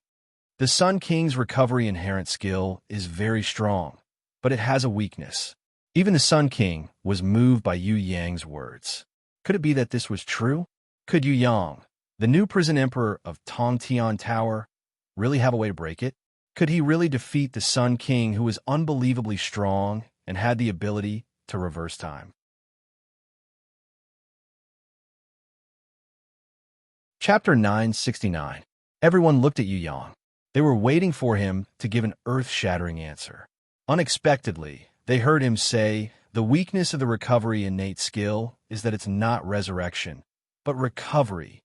The Sun King's recovery inherent skill is very strong, but it has a weakness. Even the Sun King was moved by Yu Yang's words. Could it be that this was true? Could Yu Yang, the new prison emperor of Tongtian Tower, really have a way to break it? Could he really defeat the Sun King, who was unbelievably strong and had the ability to reverse time? Chapter 969. Everyone looked at Yu Yang. They were waiting for him to give an earth-shattering answer. Unexpectedly, they heard him say, "The weakness of the recovery innate skill is that it's not resurrection, but recovery."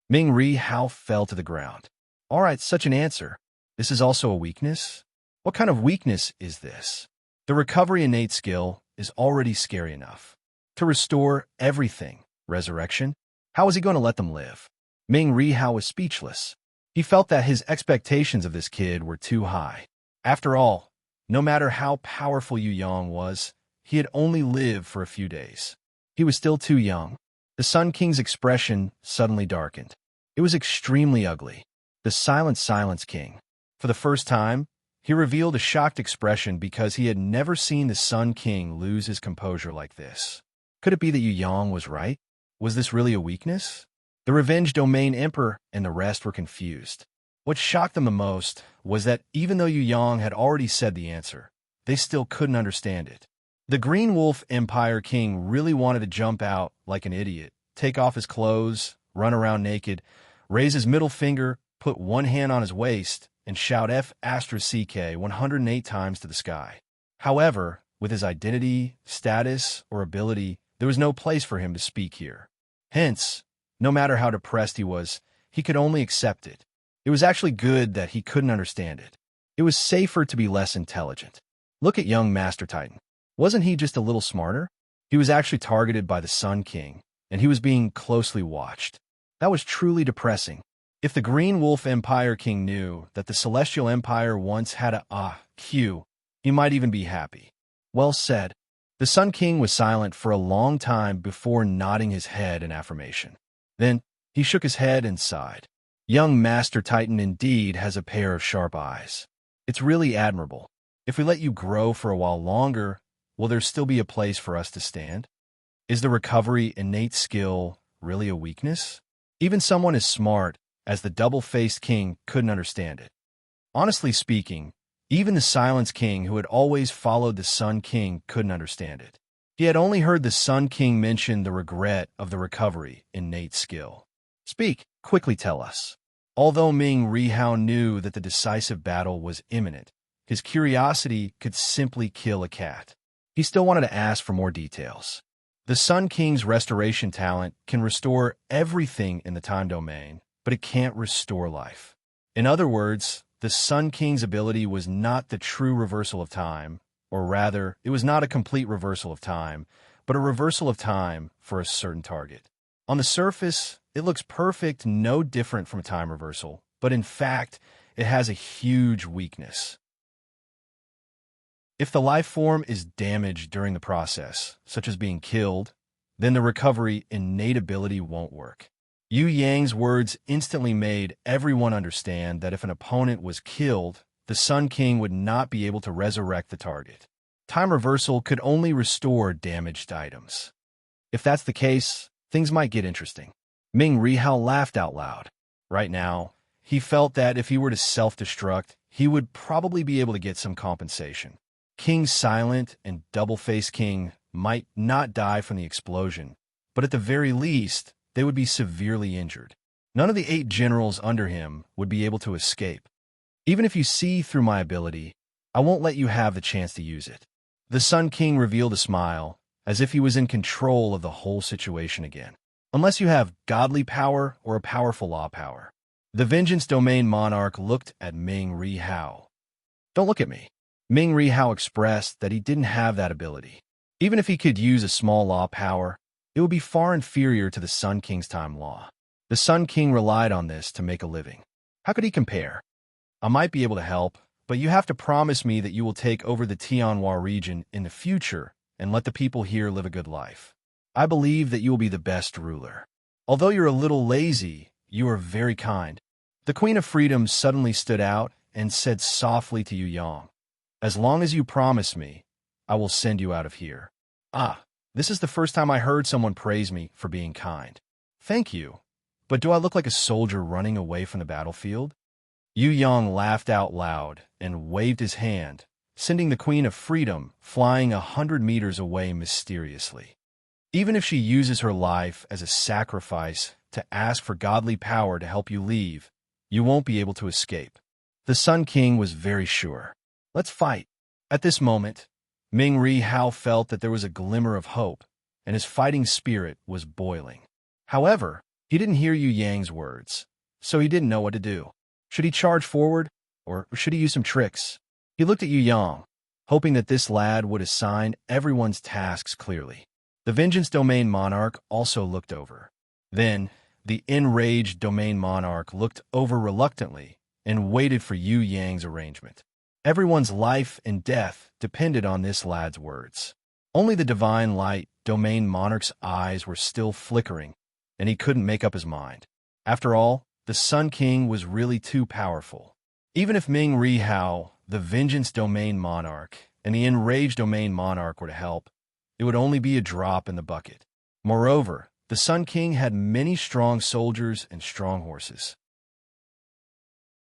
Ming Ri Hao fell to the ground. All right, such an answer. This is also a weakness? What kind of weakness is this? The recovery innate skill is already scary enough. To restore everything, resurrection? How is he going to let them live? Ming Ri Hao was speechless. He felt that his expectations of this kid were too high. After all, no matter how powerful Yu Yang was, he had only lived for a few days. He was still too young. The Sun King's expression suddenly darkened. It was extremely ugly. The Silence King. For the first time, he revealed a shocked expression because he had never seen the Sun King lose his composure like this. Could it be that Yu Yang was right? Was this really a weakness? The Revenge Domain Emperor and the rest were confused. What shocked them the most was that even though Yu Yang had already said the answer, they still couldn't understand it. The Green Wolf Empire King really wanted to jump out like an idiot, take off his clothes, run around naked, raise his middle finger, put one hand on his waist, and shout F***CK 108 times to the sky. However, with his identity, status, or ability, there was no place for him to speak here. Hence, no matter how depressed he was, he could only accept it. It was actually good that he couldn't understand it. It was safer to be less intelligent. Look at young Master Titan. Wasn't he just a little smarter? He was actually targeted by the Sun King, and he was being closely watched. That was truly depressing. If the Green Wolf Empire King knew that the Celestial Empire once had a Q, he might even be happy. Well said. The Sun King was silent for a long time before nodding his head in affirmation. Then, he shook his head and sighed. Young Master Titan indeed has a pair of sharp eyes. It's really admirable. If we let you grow for a while longer, will there still be a place for us to stand? Is the recovery innate skill really a weakness? Even someone as smart as the double-faced king couldn't understand it. Honestly speaking, even the Silence King, who had always followed the Sun King, couldn't understand it. He had only heard the Sun King mention the regret of the recovery innate skill. Speak, quickly tell us. Although Ming Ri Hao knew that the decisive battle was imminent, his curiosity could simply kill a cat. He still wanted to ask for more details. The Sun King's restoration talent can restore everything in the time domain, but it can't restore life. In other words, the Sun King's ability was not the true reversal of time, or rather, it was not a complete reversal of time, but a reversal of time for a certain target. On the surface, it looks perfect, no different from a time reversal, but in fact, it has a huge weakness. If the life form is damaged during the process, such as being killed, then the recovery innate ability won't work. Yu Yang's words instantly made everyone understand that if an opponent was killed, the Sun King would not be able to resurrect the target. Time reversal could only restore damaged items. If that's the case, things might get interesting. Ming Ri Hao laughed out loud. Right now, he felt that if he were to self-destruct, he would probably be able to get some compensation. King Silent and Double-Faced King might not die from the explosion, but at the very least, they would be severely injured. None of the 8 generals under him would be able to escape. Even if you see through my ability, I won't let you have the chance to use it. The Sun King revealed a smile, as if he was in control of the whole situation again. Unless you have godly power or a powerful law power. The Vengeance Domain Monarch looked at Ming Ri Hao. Don't look at me. Ming Ri Hao expressed that he didn't have that ability. Even if he could use a small law power, it would be far inferior to the Sun King's time law. The Sun King relied on this to make a living. How could he compare? I might be able to help, but you have to promise me that you will take over the Tianhua region in the future and let the people here live a good life. I believe that you will be the best ruler. Although you're a little lazy, you are very kind. The Queen of Freedom suddenly stood out and said softly to Yu Yang, "As long as you promise me, I will send you out of here." This is the first time I heard someone praise me for being kind. Thank you. But do I look like a soldier running away from the battlefield? Yu Yang laughed out loud and waved his hand, sending the Queen of Freedom flying 100 meters away mysteriously. Even if she uses her life as a sacrifice to ask for godly power to help you leave, you won't be able to escape. The Sun King was very sure. Let's fight. At this moment, Ming Ri Hao felt that there was a glimmer of hope, and his fighting spirit was boiling. However, he didn't hear Yu Yang's words, so he didn't know what to do. Should he charge forward, or should he use some tricks? He looked at Yu Yang, hoping that this lad would assign everyone's tasks clearly. The Vengeance Domain Monarch also looked over. Then, the Enraged Domain Monarch looked over reluctantly and waited for Yu Yang's arrangement. Everyone's life and death depended on this lad's words. Only the Divine Light Domain Monarch's eyes were still flickering, and he couldn't make up his mind. After all, the Sun King was really too powerful. Even if Ming Ri Hao, the Vengeance Domain Monarch, and the Enraged Domain Monarch were to help, it would only be a drop in the bucket. Moreover, the Sun King had many strong soldiers and strong horses.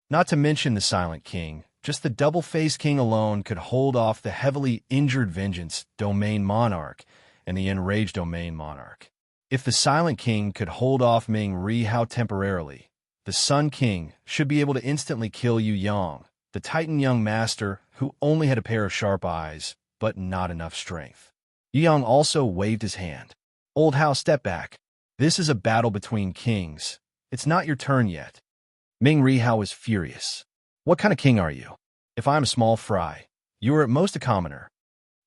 Not to mention the Silent King, just the Double-Faced King alone could hold off the heavily injured Vengeance Domain Monarch and the Enraged Domain Monarch. If the Silent King could hold off Ming Ri Hao temporarily, the Sun King should be able to instantly kill Yu Yang, the Titan young master who only had a pair of sharp eyes, but not enough strength. Yu Yang also waved his hand. Old Hao, step back. This is a battle between kings. It's not your turn yet. Ming Ri Hao was furious. What kind of king are you? If I'm a small fry, you are at most a commoner.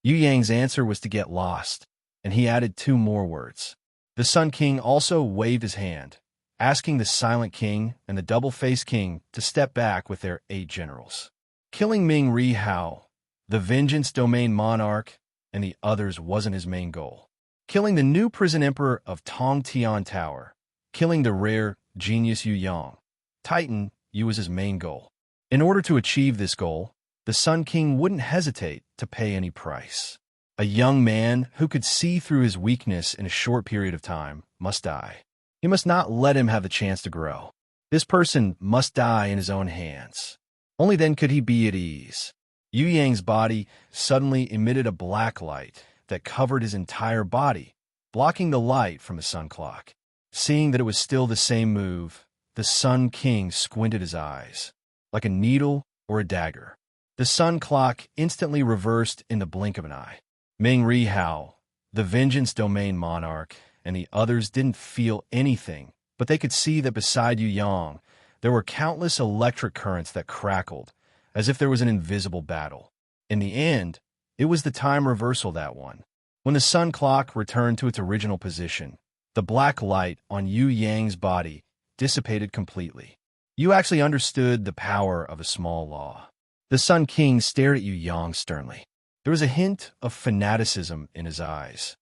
Yu Yang's answer was to get lost, and he added 2 more words. The Sun King also waved his hand, asking the Silent King and the Double-Faced King to step back with their 8 generals. Killing Ming Ri Hao, the Vengeance Domain Monarch, and the others wasn't his main goal. Killing the new prison emperor of Tong Tian Tower, killing the rare genius Yu Yang, Titan, was his main goal. In order to achieve this goal, the Sun King wouldn't hesitate to pay any price. A young man who could see through his weakness in a short period of time must die. He must not let him have the chance to grow. This person must die in his own hands. Only then could he be at ease. Yu Yang's body suddenly emitted a black light that covered his entire body, blocking the light from the sun clock. Seeing that it was still the same move, the Sun King squinted his eyes, like a needle or a dagger. The sun clock instantly reversed in the blink of an eye. Ming Ri Hao, the Vengeance Domain Monarch, and the others didn't feel anything, but they could see that beside Yu Yang, there were countless electric currents that crackled, as if there was an invisible battle. In the end, it was the time reversal that won. When the sun clock returned to its original position, the black light on Yu Yang's body dissipated completely. You actually understood the power of a small law. The Sun King stared at Yu Yang sternly. There was a hint of fanaticism in his eyes.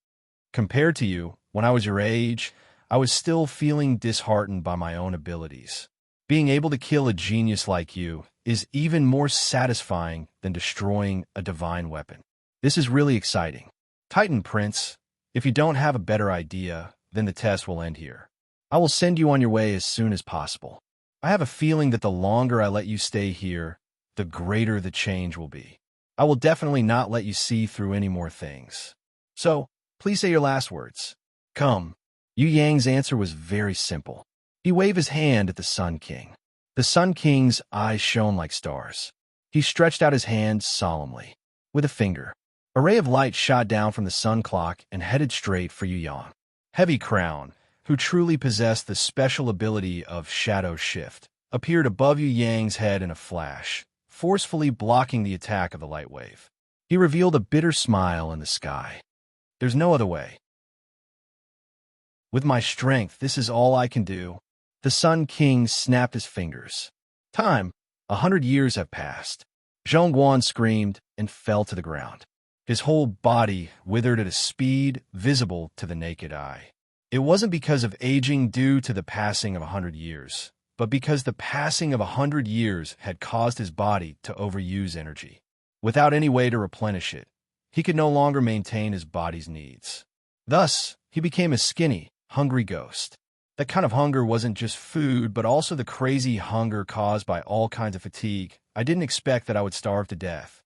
Compared to you, when I was your age, I was still feeling disheartened by my own abilities. Being able to kill a genius like you is even more satisfying than destroying a divine weapon. This is really exciting. Titan Prince, if you don't have a better idea, then the test will end here. I will send you on your way as soon as possible. I have a feeling that the longer I let you stay here, the greater the change will be. I will definitely not let you see through any more things. So, please say your last words. Come. Yu Yang's answer was very simple. He waved his hand at the Sun King. The Sun King's eyes shone like stars. He stretched out his hand solemnly. With a finger, a ray of light shot down from the sun clock and headed straight for Yu Yang. Heavy Crown, who truly possessed the special ability of shadow shift, appeared above Yu Yang's head in a flash, forcefully blocking the attack of the light wave. He revealed a bitter smile in the sky. There's no other way. With my strength, this is all I can do. The Sun King snapped his fingers. Time, 100 years have passed. Zhongguan screamed and fell to the ground. His whole body withered at a speed visible to the naked eye. It wasn't because of aging due to the passing of 100 years, but because the passing of 100 years had caused his body to overuse energy. Without any way to replenish it, he could no longer maintain his body's needs. Thus, he became a skinny, hungry ghost. That kind of hunger wasn't just food, but also the crazy hunger caused by all kinds of fatigue. I didn't expect that I would starve to death.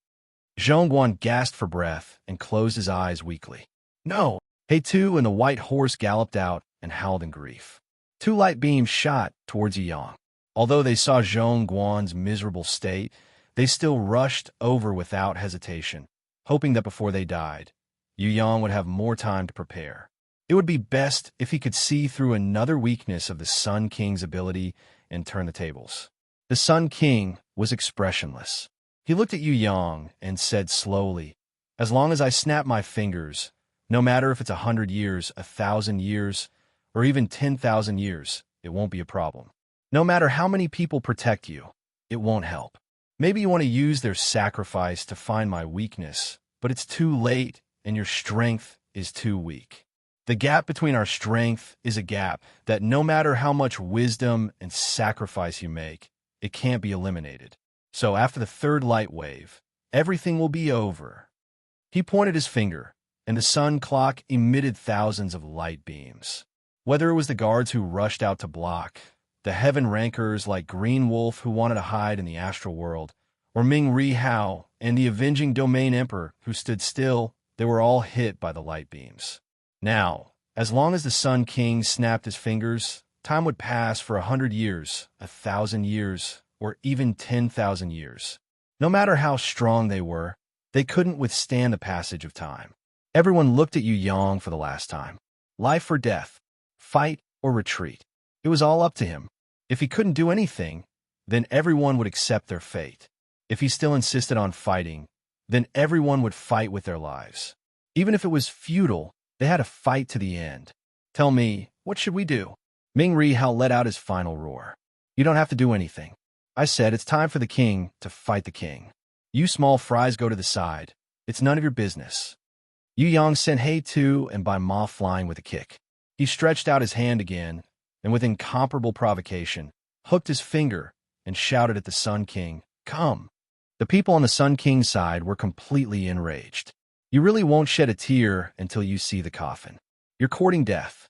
Zhongguan gasped for breath and closed his eyes weakly. No! He-Tu and the white horse galloped out and howled in grief. Two light beams shot towards Yu Yang. Although they saw Zhongguan's miserable state, they still rushed over without hesitation, hoping that before they died, Yu Yang would have more time to prepare. It would be best if he could see through another weakness of the Sun King's ability and turn the tables. The Sun King was expressionless. He looked at Yu Yang and said slowly, "As long as I snap my fingers, no matter if it's 100 years, 1,000 years, or even 10,000 years, it won't be a problem. No matter how many people protect you, it won't help. Maybe you want to use their sacrifice to find my weakness, but it's too late and your strength is too weak. The gap between our strength is a gap that no matter how much wisdom and sacrifice you make, it can't be eliminated. So after the third light wave, everything will be over." He pointed his finger, and the sun clock emitted thousands of light beams. Whether it was the guards who rushed out to block, the heaven rankers like Green Wolf who wanted to hide in the astral world, or Ming Ri Hao and the avenging domain emperor who stood still, they were all hit by the light beams. Now, as long as the Sun King snapped his fingers, time would pass for 100 years, 1,000 years, or even 10,000 years. No matter how strong they were, they couldn't withstand the passage of time. Everyone looked at Yu Yang for the last time. Life or death, fight or retreat. It was all up to him. If he couldn't do anything, then everyone would accept their fate. If he still insisted on fighting, then everyone would fight with their lives. Even if it was futile, they had to fight to the end. "Tell me, what should we do?" Ming Ri Hao let out his final roar. "You don't have to do anything. I said it's time for the king to fight the king. You small fries go to the side. It's none of your business." Yu Yang sent He-Tu and Bai Ma flying with a kick. He stretched out his hand again, and with incomparable provocation, hooked his finger and shouted at the Sun King, "Come!" The people on the Sun King's side were completely enraged. You really won't shed a tear until you see the coffin. You're courting death.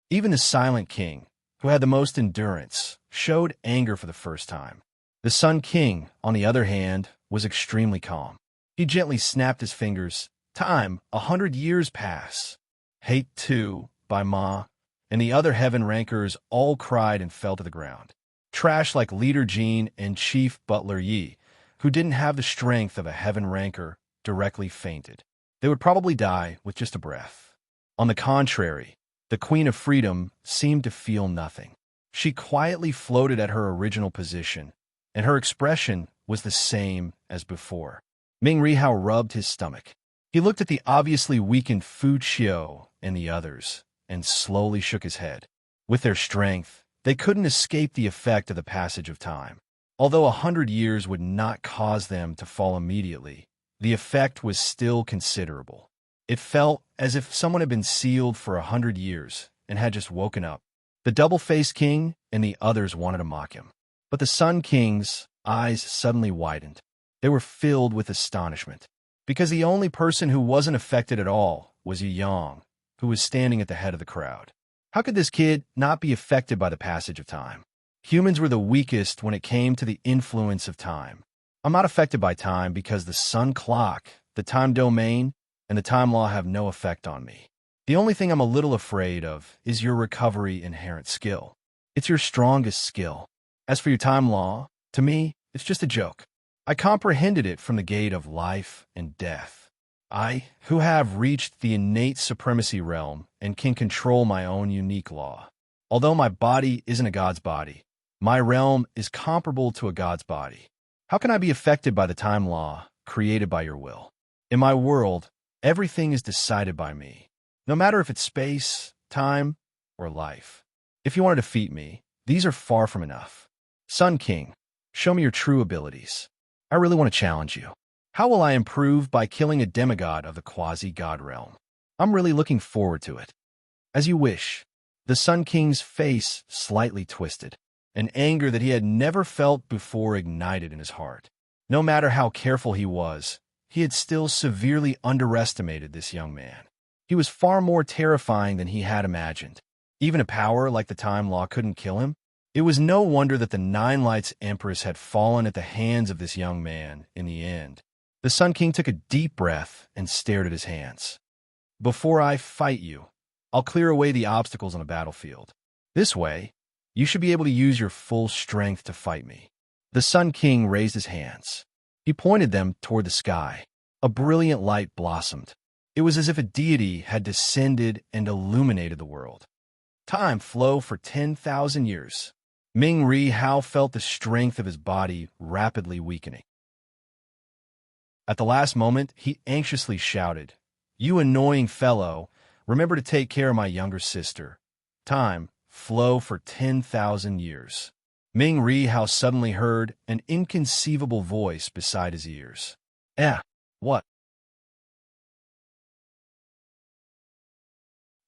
Even the Silent King, who had the most endurance, showed anger for the first time. The Sun King, on the other hand, was extremely calm. He gently snapped his fingers. Time, 100 years pass. He-Tu, Bai Ma, and the other heaven rankers all cried and fell to the ground. Trash like Leader Jean and Chief Butler Yi, who didn't have the strength of a heaven ranker, directly fainted. They would probably die with just a breath. On the contrary, the Queen of Freedom seemed to feel nothing. She quietly floated at her original position, and her expression was the same as before. Ming Ri Hao rubbed his stomach. He looked at the obviously weakened Fu Qiu and the others, and slowly shook his head. With their strength, they couldn't escape the effect of the passage of time. Although 100 years would not cause them to fall immediately, the effect was still considerable. It felt as if someone had been sealed for 100 years and had just woken up. The double-faced king and the others wanted to mock him. But the Sun King's eyes suddenly widened. They were filled with astonishment, because the only person who wasn't affected at all was Yu Yang, who was standing at the head of the crowd. How could this kid not be affected by the passage of time? Humans were the weakest when it came to the influence of time. I'm not affected by time because the sun clock, the time domain, and the time law have no effect on me. The only thing I'm a little afraid of is your recovery inherent skill. It's your strongest skill. As for your time law, to me, it's just a joke. I comprehended it from the gate of life and death. I, who have reached the innate supremacy realm and can control my own unique law. Although my body isn't a god's body, my realm is comparable to a god's body. How can I be affected by the time law created by your will? In my world, everything is decided by me, no matter if it's space, time, or life. If you want to defeat me, these are far from enough. Sun King, show me your true abilities. I really want to challenge you. How will I improve by killing a demigod of the quasi-god realm? I'm really looking forward to it. As you wish. The Sun King's face slightly twisted. An anger that he had never felt before ignited in his heart. No matter how careful he was, he had still severely underestimated this young man. He was far more terrifying than he had imagined. Even a power like the time law couldn't kill him. It was no wonder that the Nine Lights Empress had fallen at the hands of this young man in the end. The Sun King took a deep breath and stared at his hands. Before I fight you, I'll clear away the obstacles on the battlefield. This way, you should be able to use your full strength to fight me. The Sun King raised his hands. He pointed them toward the sky. A brilliant light blossomed. It was as if a deity had descended and illuminated the world. Time flowed for 10,000 years. Ming Ri Hao felt the strength of his body rapidly weakening. At the last moment, he anxiously shouted, "You annoying fellow, remember to take care of my younger sister." Time flow for 10,000 years. Ming Ri Hao suddenly heard an inconceivable voice beside his ears. What?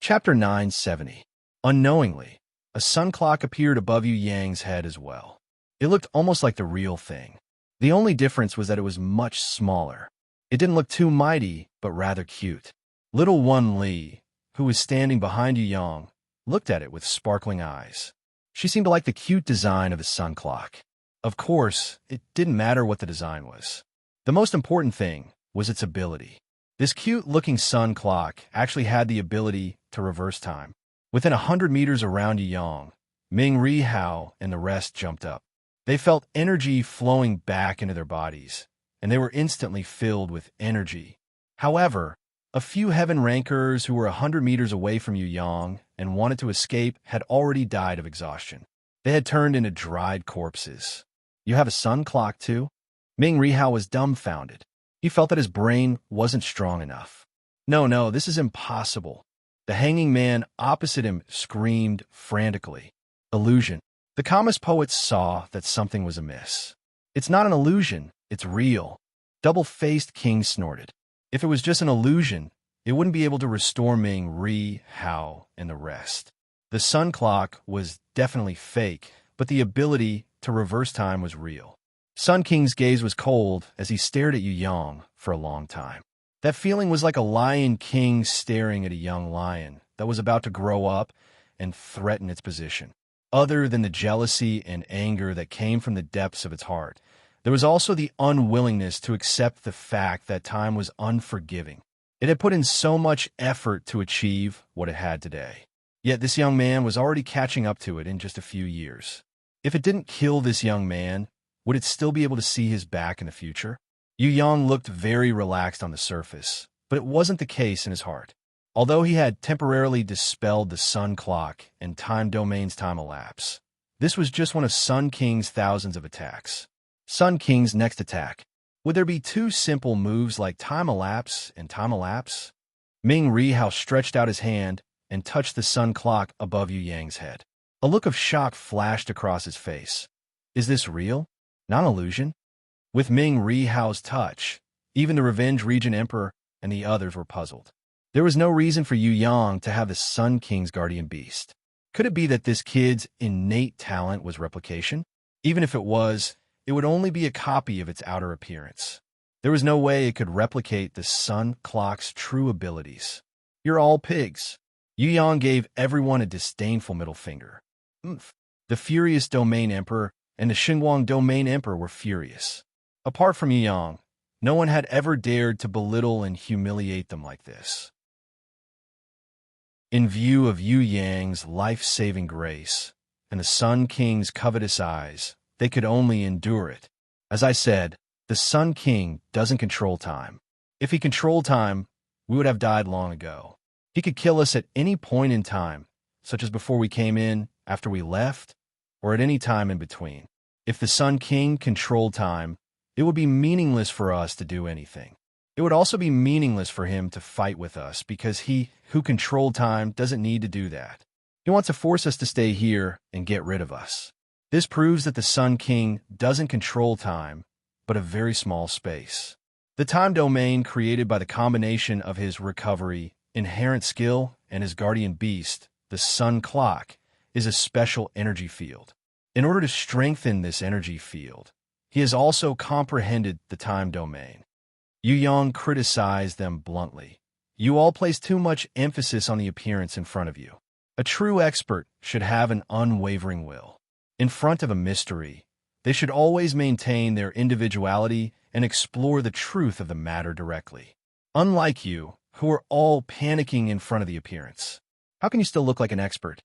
Chapter 970. Unknowingly, a sun clock appeared above Yu Yang's head as well. It looked almost like the real thing. The only difference was that it was much smaller. It didn't look too mighty, but rather cute. Little Wan Li, who was standing behind Yu Yang, looked at it with sparkling eyes. She seemed to like the cute design of the sun clock. Of course, it didn't matter what the design was. The most important thing was its ability. This cute-looking sun clock actually had the ability to reverse time. Within 100 meters around Yu Yang, Ming Ri Hao and the rest jumped up. They felt energy flowing back into their bodies, and they were instantly filled with energy. However, a few heaven rankers who were 100 meters away from Yu Yang and wanted to escape had already died of exhaustion. They had turned into dried corpses. You have a sun clock too? Ming Ri Hao was dumbfounded. He felt that his brain wasn't strong enough. No, this is impossible. The hanging man opposite him screamed frantically. Illusion. The Kamas poets saw that something was amiss. It's not an illusion, it's real. Double-faced King snorted. If it was just an illusion, it wouldn't be able to restore Ming Ri Hao and the rest. The sun clock was definitely fake, but the ability to reverse time was real. Sun King's gaze was cold as he stared at Yu Yang for a long time. That feeling was like a lion king staring at a young lion that was about to grow up and threaten its position. Other than the jealousy and anger that came from the depths of its heart, there was also the unwillingness to accept the fact that time was unforgiving. It had put in so much effort to achieve what it had today. Yet this young man was already catching up to it in just a few years. If it didn't kill this young man, would it still be able to see his back in the future? Yu Yang looked very relaxed on the surface, but it wasn't the case in his heart. Although he had temporarily dispelled the sun clock and time domain's time elapse, this was just one of Sun King's thousands of attacks. Sun King's next attack. Would there be two simple moves like time elapse and time elapse? Ming Ri Hao stretched out his hand and touched the sun clock above Yu Yang's head. A look of shock flashed across his face. Is this real? Not an illusion? With Ming Ri Hao's touch, even the Revenge Regent Emperor and the others were puzzled. There was no reason for Yu Yang to have the Sun King's guardian beast. Could it be that this kid's innate talent was replication? Even if it was, it would only be a copy of its outer appearance. There was no way it could replicate the sun clock's true abilities. You're all pigs. Yu Yang gave everyone a disdainful middle finger. The furious Domain Emperor and the Xinguang Domain Emperor were furious. Apart from Yu Yang, no one had ever dared to belittle and humiliate them like this. In view of Yu Yang's life-saving grace and the Sun King's covetous eyes, they could only endure it. As I said, the Sun King doesn't control time. If he controlled time, we would have died long ago. He could kill us at any point in time, such as before we came in, after we left, or at any time in between. If the Sun King controlled time, it would be meaningless for us to do anything. It would also be meaningless for him to fight with us because he who controlled time doesn't need to do that. He wants to force us to stay here and get rid of us. This proves that the Sun King doesn't control time, but a very small space. The time domain created by the combination of his recovery, inherent skill, and his guardian beast, the Sun Clock, is a special energy field. In order to strengthen this energy field, he has also comprehended the time domain. Yu Yang criticized them bluntly. You all place too much emphasis on the appearance in front of you. A true expert should have an unwavering will. In front of a mystery, they should always maintain their individuality and explore the truth of the matter directly. Unlike you, who are all panicking in front of the appearance. How can you still look like an expert?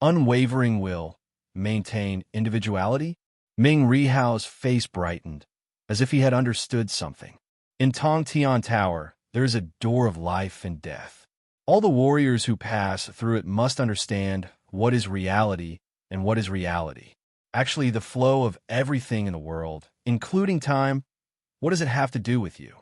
Unwavering will, maintain individuality? Ming Rihao's face brightened, as if he had understood something. In Tongtian Tower, there is a door of life and death. All the warriors who pass through it must understand what is reality and what is reality. Actually, the flow of everything in the world, including time, what does it have to do with you?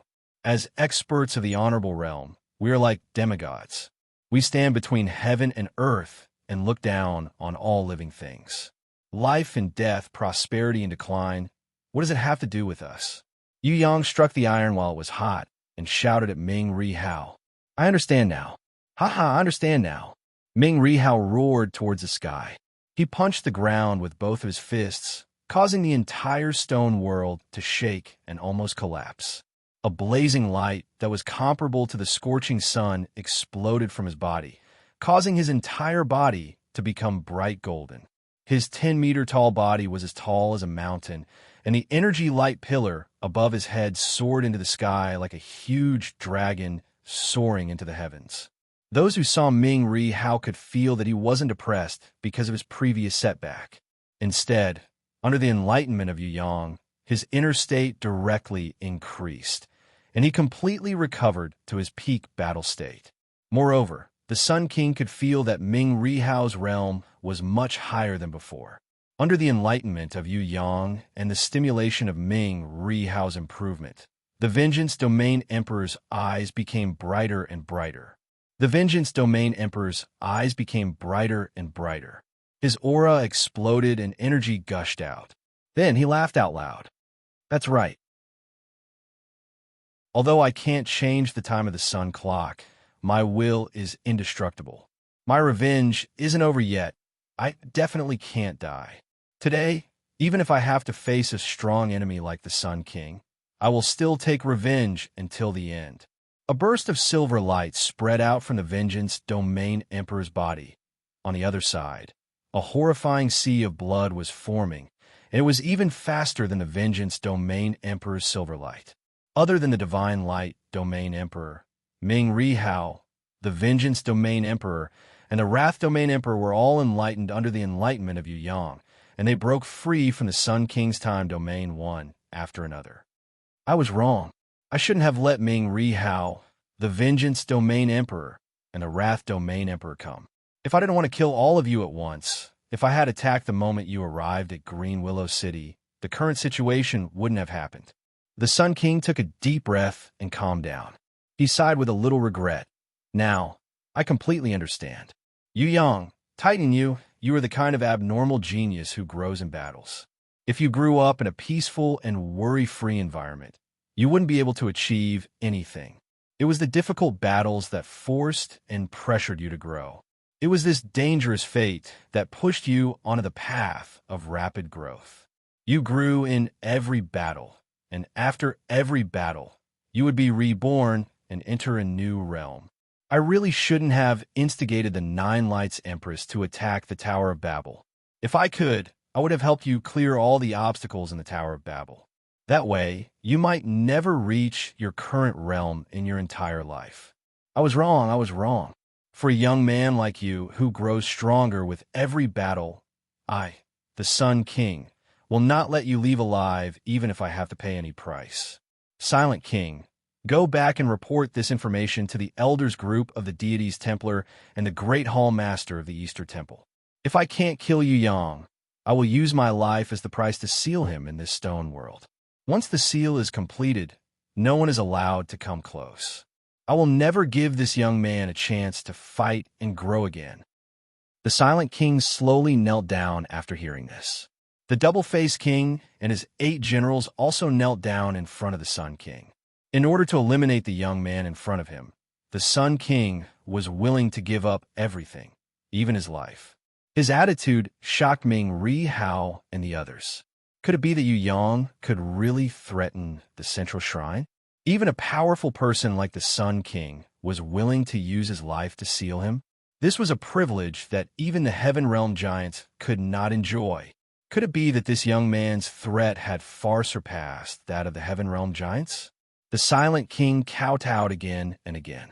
As experts of the honorable realm, we are like demigods. We stand between heaven and earth and look down on all living things. Life and death, prosperity and decline, what does it have to do with us? Yu Yang struck the iron while it was hot and shouted at Ming Rihao. I understand now. I understand now. Ming Rihao roared towards the sky. He punched the ground with both of his fists, causing the entire stone world to shake and almost collapse. A blazing light that was comparable to the scorching sun exploded from his body, causing his entire body to become bright golden. His 10-meter-tall body was as tall as a mountain, and the energy light pillar above his head soared into the sky like a huge dragon soaring into the heavens. Those who saw Ming Rihao could feel that he wasn't depressed because of his previous setback. Instead, under the enlightenment of Yu Yang, his inner state directly increased, and he completely recovered to his peak battle state. Moreover, the Sun King could feel that Ming Rihao's realm was much higher than before. Under the enlightenment of Yu Yang and the stimulation of Ming Rihao's improvement, the Vengeance Domain Emperor's eyes became brighter and brighter. The Vengeance Domain Emperor's eyes became brighter and brighter. His aura exploded and energy gushed out. Then he laughed out loud. That's right. Although I can't change the time of the sun clock, my will is indestructible. My revenge isn't over yet. I definitely can't die. Today, even if I have to face a strong enemy like the Sun King, I will still take revenge until the end. A burst of silver light spread out from the Vengeance Domain Emperor's body. On the other side, a horrifying sea of blood was forming, and it was even faster than the Vengeance Domain Emperor's silver light. Other than the Divine Light Domain Emperor, Ming Rihao, the Vengeance Domain Emperor, and the Wrath Domain Emperor were all enlightened under the enlightenment of Yu Yang, and they broke free from the Sun King's time domain one after another. I was wrong. I shouldn't have let Ming Rihao, the Vengeance Domain Emperor, and the Wrath Domain Emperor come. If I didn't want to kill all of you at once, if I had attacked the moment you arrived at Green Willow City, the current situation wouldn't have happened. The Sun King took a deep breath and calmed down. He sighed with a little regret. Now, I completely understand. Yu Yang, Titan you are the kind of abnormal genius who grows in battles. If you grew up in a peaceful and worry-free environment, you wouldn't be able to achieve anything. It was the difficult battles that forced and pressured you to grow. It was this dangerous fate that pushed you onto the path of rapid growth. You grew in every battle, and after every battle, you would be reborn and enter a new realm. I really shouldn't have instigated the Nine Lights Empress to attack the Tower of Babel. If I could, I would have helped you clear all the obstacles in the Tower of Babel. That way, you might never reach your current realm in your entire life. I was wrong. For a young man like you who grows stronger with every battle, I, the Sun King, will not let you leave alive even if I have to pay any price. Silent King, go back and report this information to the Elders Group of the Deities Templar and the Great Hall Master of the Easter Temple. If I can't kill Yu Yang, I will use my life as the price to seal him in this stone world. Once the seal is completed, no one is allowed to come close. I will never give this young man a chance to fight and grow again. The Silent King slowly knelt down after hearing this. The Double-Faced King and his 8 generals also knelt down in front of the Sun King. In order to eliminate the young man in front of him, the Sun King was willing to give up everything, even his life. His attitude shocked Ming Ri Hao and the others. Could it be that Yu Yang could really threaten the Central Shrine? Even a powerful person like the Sun King was willing to use his life to seal him? This was a privilege that even the Heaven Realm giants could not enjoy. Could it be that this young man's threat had far surpassed that of the Heaven Realm giants? The Silent King kowtowed again and again.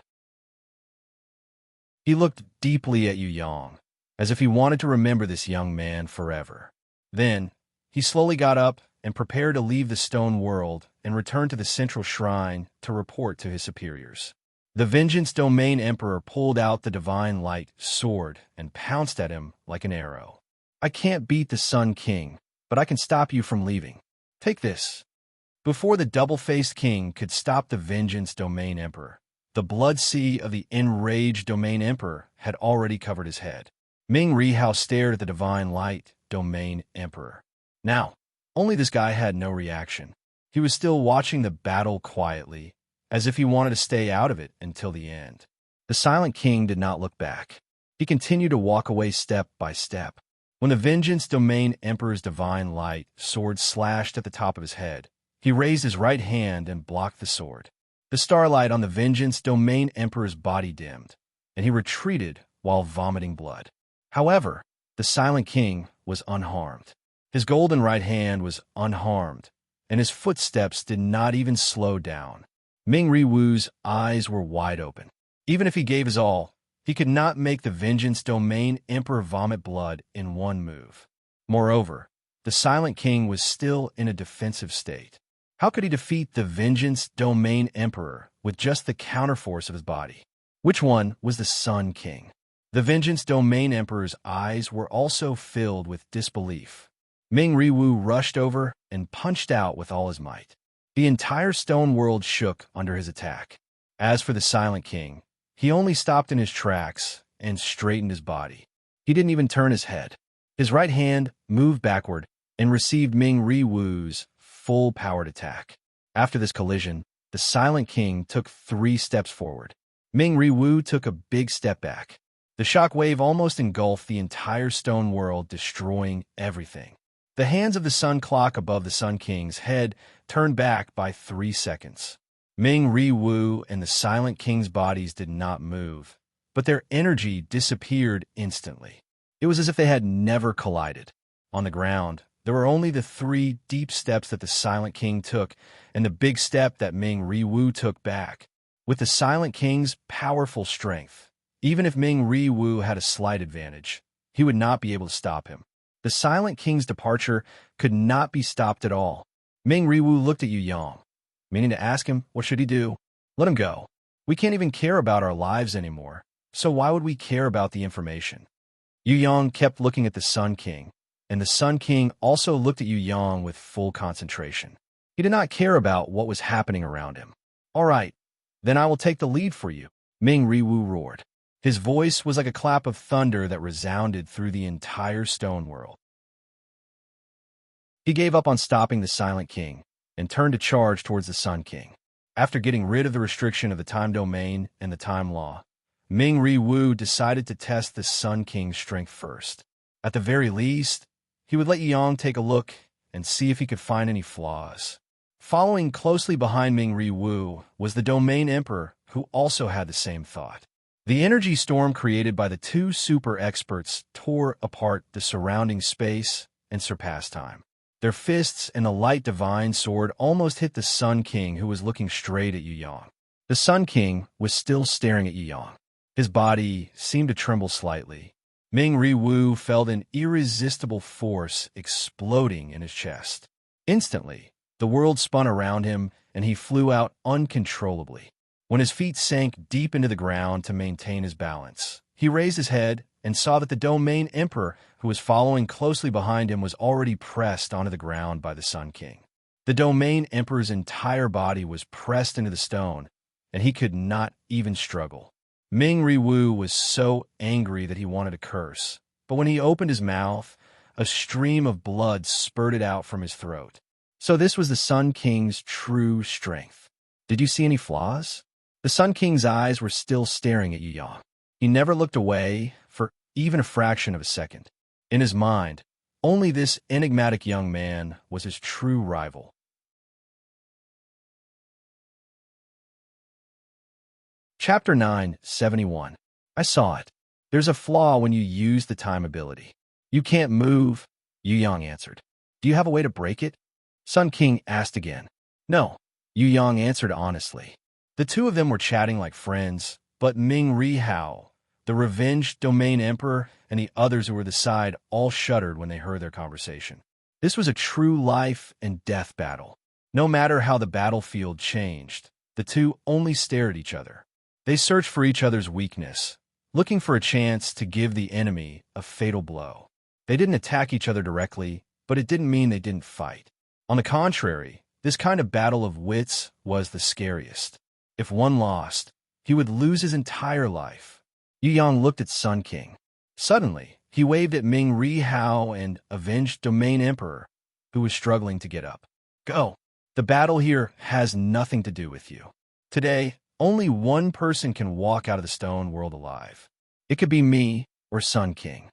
He looked deeply at Yu Yang, as if he wanted to remember this young man forever. Then, he slowly got up and prepared to leave the stone world and return to the Central Shrine to report to his superiors. The Vengeance Domain Emperor pulled out the Divine Light sword and pounced at him like an arrow. I can't beat the Sun King, but I can stop you from leaving. Take this. Before the Double-Faced King could stop the Vengeance Domain Emperor, the blood sea of the enraged Domain Emperor had already covered his head. Ming Ri Hao stared at the Divine Light Domain Emperor. Now, only this guy had no reaction. He was still watching the battle quietly, as if he wanted to stay out of it until the end. The Silent King did not look back. He continued to walk away step by step. When the Vengeance Domain Emperor's Divine Light sword slashed at the top of his head, he raised his right hand and blocked the sword. The starlight on the Vengeance Domain Emperor's body dimmed, and he retreated while vomiting blood. However, the Silent King was unharmed. His golden right hand was unharmed, and his footsteps did not even slow down. Ming Ri Wu's eyes were wide open. Even if he gave his all, he could not make the Vengeance Domain Emperor vomit blood in one move. Moreover, the Silent King was still in a defensive state. How could he defeat the Vengeance Domain Emperor with just the counterforce of his body? Which one was the Sun King? The Vengeance Domain Emperor's eyes were also filled with disbelief. Ming Ri Wu rushed over and punched out with all his might. The entire stone world shook under his attack. As for the Silent King, he only stopped in his tracks and straightened his body. He didn't even turn his head. His right hand moved backward and received Ming Ri Wu's full-powered attack. After this collision, the Silent King took 3 steps forward. Ming Ri Wu took a big step back. The shock wave almost engulfed the entire stone world, destroying everything. The hands of the sun clock above the Sun King's head turned back by 3 seconds. Ming Ri Wu and the Silent King's bodies did not move, but their energy disappeared instantly. It was as if they had never collided. On the ground, there were only the 3 deep steps that the Silent King took and the big step that Ming Ri Wu took back. With the Silent King's powerful strength, even if Ming Ri Wu had a slight advantage, he would not be able to stop him. The Silent King's departure could not be stopped at all. Ming Ri Wu looked at Yu Yang, meaning to ask him what should he do. Let him go. We can't even care about our lives anymore, so why would we care about the information? Yu Yang kept looking at the Sun King, and the Sun King also looked at Yu Yang with full concentration. He did not care about what was happening around him. All right, then I will take the lead for you, Ming Ri Wu roared. His voice was like a clap of thunder that resounded through the entire stone world. He gave up on stopping the Silent King and turned to charge towards the Sun King. After getting rid of the restriction of the time domain and the time law, Ming Ri Wu decided to test the Sun King's strength first. At the very least, he would let Yang take a look and see if he could find any flaws. Following closely behind Ming Ri Wu was the Domain Emperor, who also had the same thought. The energy storm created by the 2 super experts tore apart the surrounding space and surpassed time. Their fists and the light divine sword almost hit the Sun King, who was looking straight at Yu Yang. The Sun King was still staring at Yu Yang. His body seemed to tremble slightly. Ming Ri Wu felt an irresistible force exploding in his chest. Instantly, the world spun around him, and he flew out uncontrollably. When his feet sank deep into the ground to maintain his balance, he raised his head and saw that the Domain Emperor, who was following closely behind him, was already pressed onto the ground by the Sun King. The Domain Emperor's entire body was pressed into the stone, and he could not even struggle. Ming Ri Wu was so angry that he wanted to curse, but when he opened his mouth, a stream of blood spurted out from his throat. So this was the Sun King's true strength. Did you see any flaws? The Sun King's eyes were still staring at Yu Yang. He never looked away for even a fraction of a second. In his mind, only this enigmatic young man was his true rival. Chapter 971. I saw it. There's a flaw when you use the time ability. You can't move, Yu Yang answered. Do you have a way to break it? Sun King asked again. No, Yu Yang answered honestly. The two of them were chatting like friends, but Ming Ri Hao, the revenged Domain Emperor, and the others who were the side all shuddered when they heard their conversation. This was a true life and death battle. No matter how the battlefield changed, the two only stared at each other. They searched for each other's weakness, looking for a chance to give the enemy a fatal blow. They didn't attack each other directly, but it didn't mean they didn't fight. On the contrary, this kind of battle of wits was the scariest. If one lost, he would lose his entire life. Yu Yang looked at Sun King. Suddenly, he waved at Ming Ri Hao and avenged Domain Emperor, who was struggling to get up. Go. The battle here has nothing to do with you. Today, only one person can walk out of the stone world alive. It could be me or Sun King.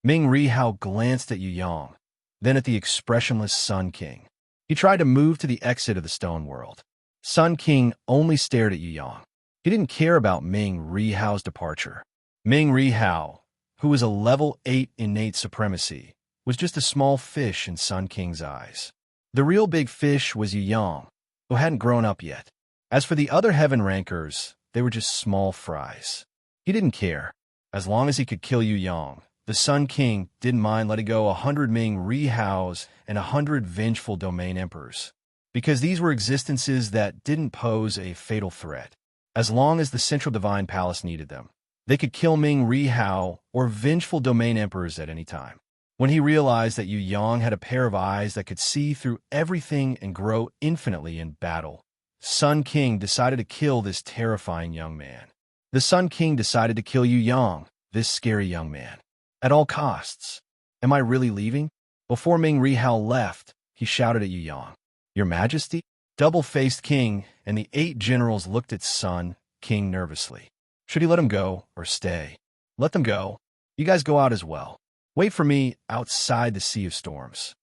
Ming Ri Hao glanced at Yu Yang, then at the expressionless Sun King. He tried to move to the exit of the stone world. Sun King only stared at Yu Yang. He didn't care about Ming Ri Hao's departure. Ming Ri Hao, who was a level 8 innate supremacy, was just a small fish in Sun King's eyes. The real big fish was Yu Yang, who hadn't grown up yet. As for the other heaven rankers, they were just small fries. He didn't care. As long as he could kill Yu Yang, the Sun King didn't mind letting go 100 Ming Ri Haos and 100 vengeful Domain Emperors, because these were existences that didn't pose a fatal threat. As long as the Central Divine Palace needed them, they could kill Ming Ri Hao or vengeful Domain Emperors at any time. When he realized that Yu Yang had a pair of eyes that could see through everything and grow infinitely in battle, Sun King decided to kill this terrifying young man. The Sun King decided to kill Yu Yang, this scary young man, at all costs. Am I really leaving? Before Ming Ri Hao left, he shouted at Yu Yang, Your Majesty? Double-faced King and the 8 generals looked at Sun King nervously. Should he let him go or stay? Let them go. You guys go out as well. Wait for me outside the Sea of Storms.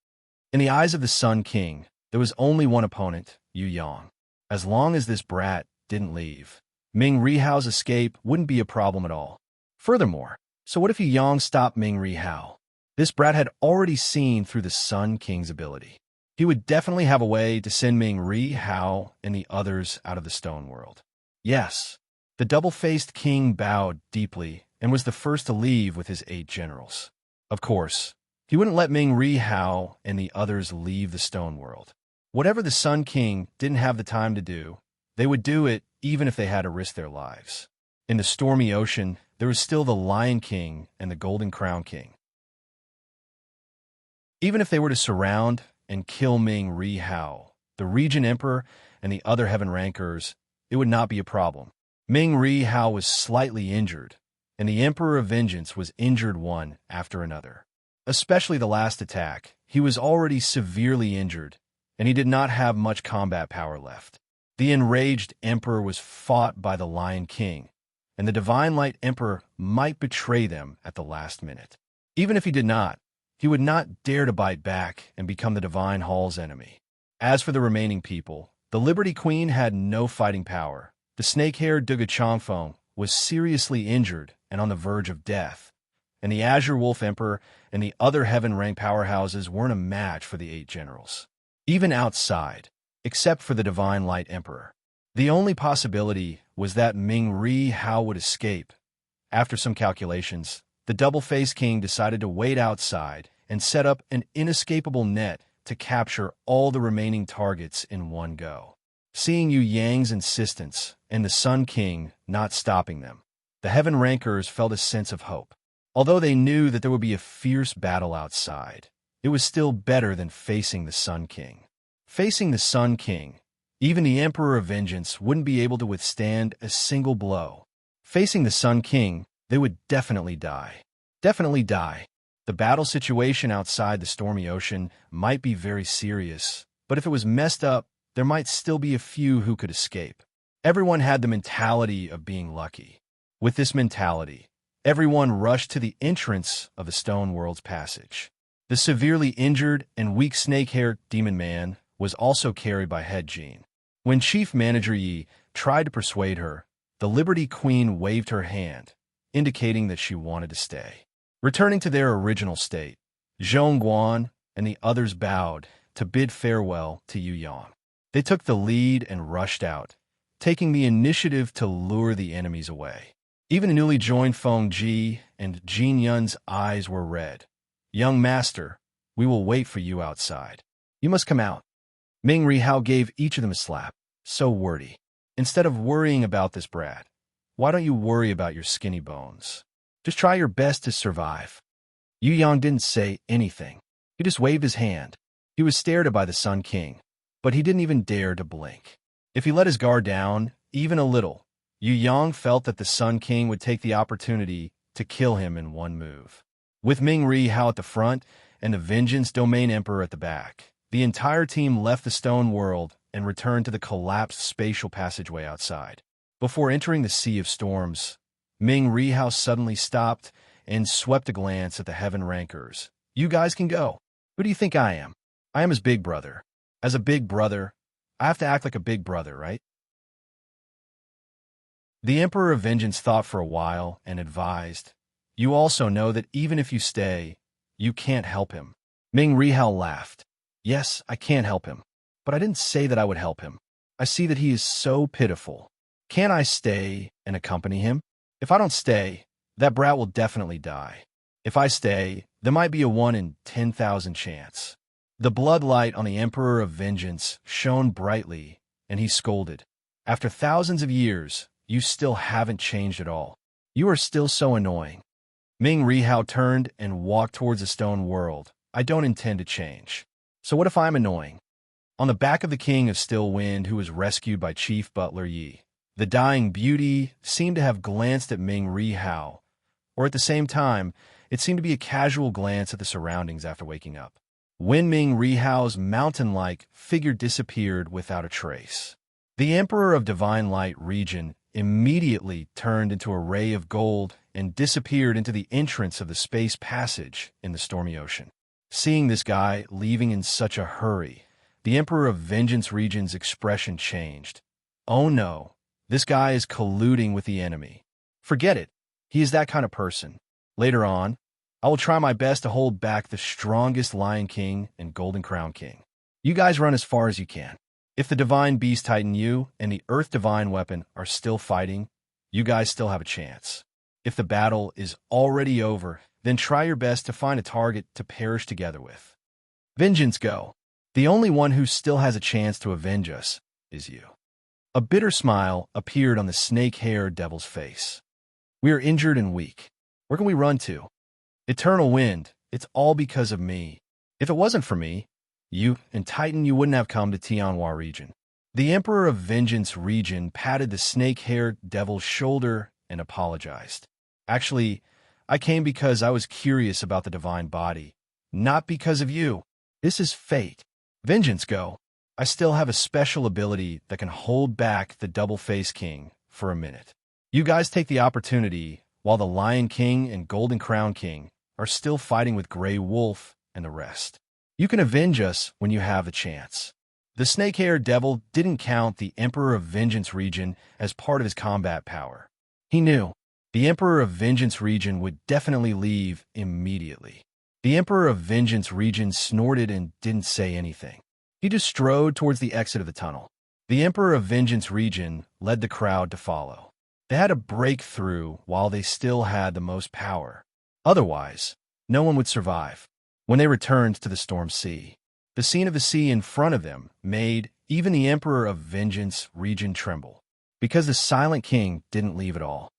In the eyes of the Sun King, there was only one opponent, Yu Yang. As long as this brat didn't leave, Ming Ri Hao's escape wouldn't be a problem at all. Furthermore, so what if Yu Yang stopped Ming Ri Hao? This brat had already seen through the Sun King's ability. He would definitely have a way to send Ming Ri Hao and the others out of the stone world. Yes, the double-faced king bowed deeply and was the first to leave with his 8 generals. Of course, he wouldn't let Ming Ri Hao and the others leave the stone world. Whatever the Sun King didn't have the time to do, they would do it even if they had to risk their lives. In the stormy ocean, there was still the Lion King and the Golden Crown King. Even if they were to surround and kill Ming Ri Hao, the Regent Emperor, and the other heaven rankers, it would not be a problem. Ming Ri Hao was slightly injured, and the Emperor of Vengeance was injured one after another. Especially the last attack, he was already severely injured, and he did not have much combat power left. The enraged Emperor was fought by the Lion King, and the Divine Light Emperor might betray them at the last minute. Even if he did not, he would not dare to bite back and become the Divine Hall's enemy. As for the remaining people, the Liberty Queen had no fighting power. The snake-haired Duga Changfeng was seriously injured and on the verge of death, and the Azure Wolf Emperor and the other heaven-rank powerhouses weren't a match for the 8 generals. Even outside, except for the Divine Light Emperor, the only possibility was that Ming Ri Hao would escape After some calculations, the double-faced king decided to wait outside and set up an inescapable net to capture all the remaining targets in one go. Seeing Yu Yang's insistence and the Sun King not stopping them, the Heaven Rankers felt a sense of hope. Although they knew that there would be a fierce battle outside, it was still better than facing the Sun King. Facing the Sun King, even the Emperor of Vengeance wouldn't be able to withstand a single blow. Facing the Sun King, they would definitely die. Definitely die. The battle situation outside the stormy ocean might be very serious, but if it was messed up, there might still be a few who could escape. Everyone had the mentality of being lucky. With this mentality, everyone rushed to the entrance of the Stone World's passage. The severely injured and weak snake-haired demon man was also carried by Head Jean. When Chief Manager Yi tried to persuade her, the Liberty Queen waved her hand, indicating that she wanted to stay. Returning to their original state, Zhong Guan and the others bowed to bid farewell to Yu Yang. They took the lead and rushed out, taking the initiative to lure the enemies away. Even the newly joined Feng Ji and Jin Yun's eyes were red. "Young master, we will wait for you outside. You must come out." Ming Rihao gave each of them a slap. So wordy. Instead of worrying about this brat, why don't you worry about your skinny bones? Just try your best to survive. Yu Yang didn't say anything. He just waved his hand. He was stared at by the Sun King, but he didn't even dare to blink. If he let his guard down, even a little, Yu Yang felt that the Sun King would take the opportunity to kill him in one move. With Ming Rihao at the front and the Vengeance Domain Emperor at the back, the entire team left the Stone World and returned to the collapsed spatial passageway outside. Before entering the Sea of Storms, Ming Rihao suddenly stopped and swept a glance at the Heaven Rankers. "You guys can go. Who do you think I am? I am his big brother. As a big brother, I have to act like a big brother, right?" The Emperor of Vengeance thought for a while and advised, "You also know that even if you stay, you can't help him." Ming Rihao laughed. "Yes, I can't help him, but I didn't say that I would help him. I see that he is so pitiful. Can't I stay and accompany him? If I don't stay, that brat will definitely die. If I stay, there might be a 1 in 10,000 chance." The bloodlight on the Emperor of Vengeance shone brightly, and he scolded. "After thousands of years, you still haven't changed at all. You are still so annoying." Ming Rihao turned and walked towards the Stone World. "I don't intend to change. So what if I'm annoying?" On the back of the King of Still Wind, who was rescued by Chief Butler Yi, the dying beauty seemed to have glanced at Ming Rihao, or at the same time, it seemed to be a casual glance at the surroundings after waking up. When Ming Rihao's mountain-like figure disappeared without a trace, the Emperor of Divine Light region immediately turned into a ray of gold and disappeared into the entrance of the space passage in the stormy ocean. Seeing this guy leaving in such a hurry, the Emperor of Vengeance region's expression changed. "Oh no, this guy is colluding with the enemy. Forget it. He is that kind of person. Later on, I will try my best to hold back the strongest Lion King and Golden Crown King. You guys run as far as you can. If the Divine Beast Titan you and the Earth Divine Weapon are still fighting, you guys still have a chance. If the battle is already over, then try your best to find a target to perish together with. Vengeance go. The only one who still has a chance to avenge us is you." A bitter smile appeared on the snake-haired devil's face. "We are injured and weak. Where can we run to? Eternal Wind, it's all because of me. If it wasn't for me, you and Titan, you wouldn't have come to Tianhua region." The Emperor of Vengeance region patted the snake-haired devil's shoulder and apologized. "Actually, I came because I was curious about the divine body, not because of you. This is fate. Vengeance go. I still have a special ability that can hold back the double-faced king for a minute. You guys take the opportunity while the Lion King and Golden Crown King are still fighting with Grey Wolf and the rest. You can avenge us when you have the chance." The snake-haired devil didn't count the Emperor of Vengeance region as part of his combat power. He knew the Emperor of Vengeance region would definitely leave immediately. The Emperor of Vengeance region snorted and didn't say anything. He just strode towards the exit of the tunnel. The Emperor of Vengeance region led the crowd to follow. They had to break through while they still had the most power. Otherwise, no one would survive. When they returned to the storm sea, the scene of the sea in front of them made even the Emperor of Vengeance region tremble, because the Silent King didn't leave at all.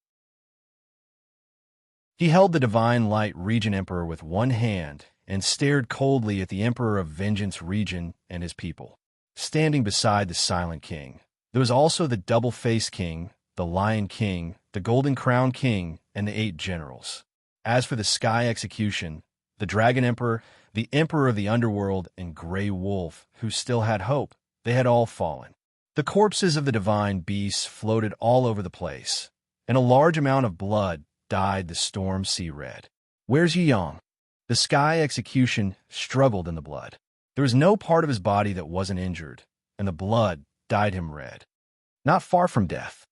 He held the Divine Light Region Emperor with one hand and stared coldly at the Emperor of Vengeance region and his people. Standing beside the Silent King, there was also the Double-Faced King, the Lion King, the Golden Crown King, and the 8 generals. As for the Sky Execution, the Dragon Emperor, the Emperor of the Underworld, and Grey Wolf, who still had hope, they had all fallen. The corpses of the divine beasts floated all over the place, and a large amount of blood dyed the storm sea red. Where's Yang? The Sky Execution struggled in the blood. There was no part of his body that wasn't injured, and the blood dyed him red. Not far from death.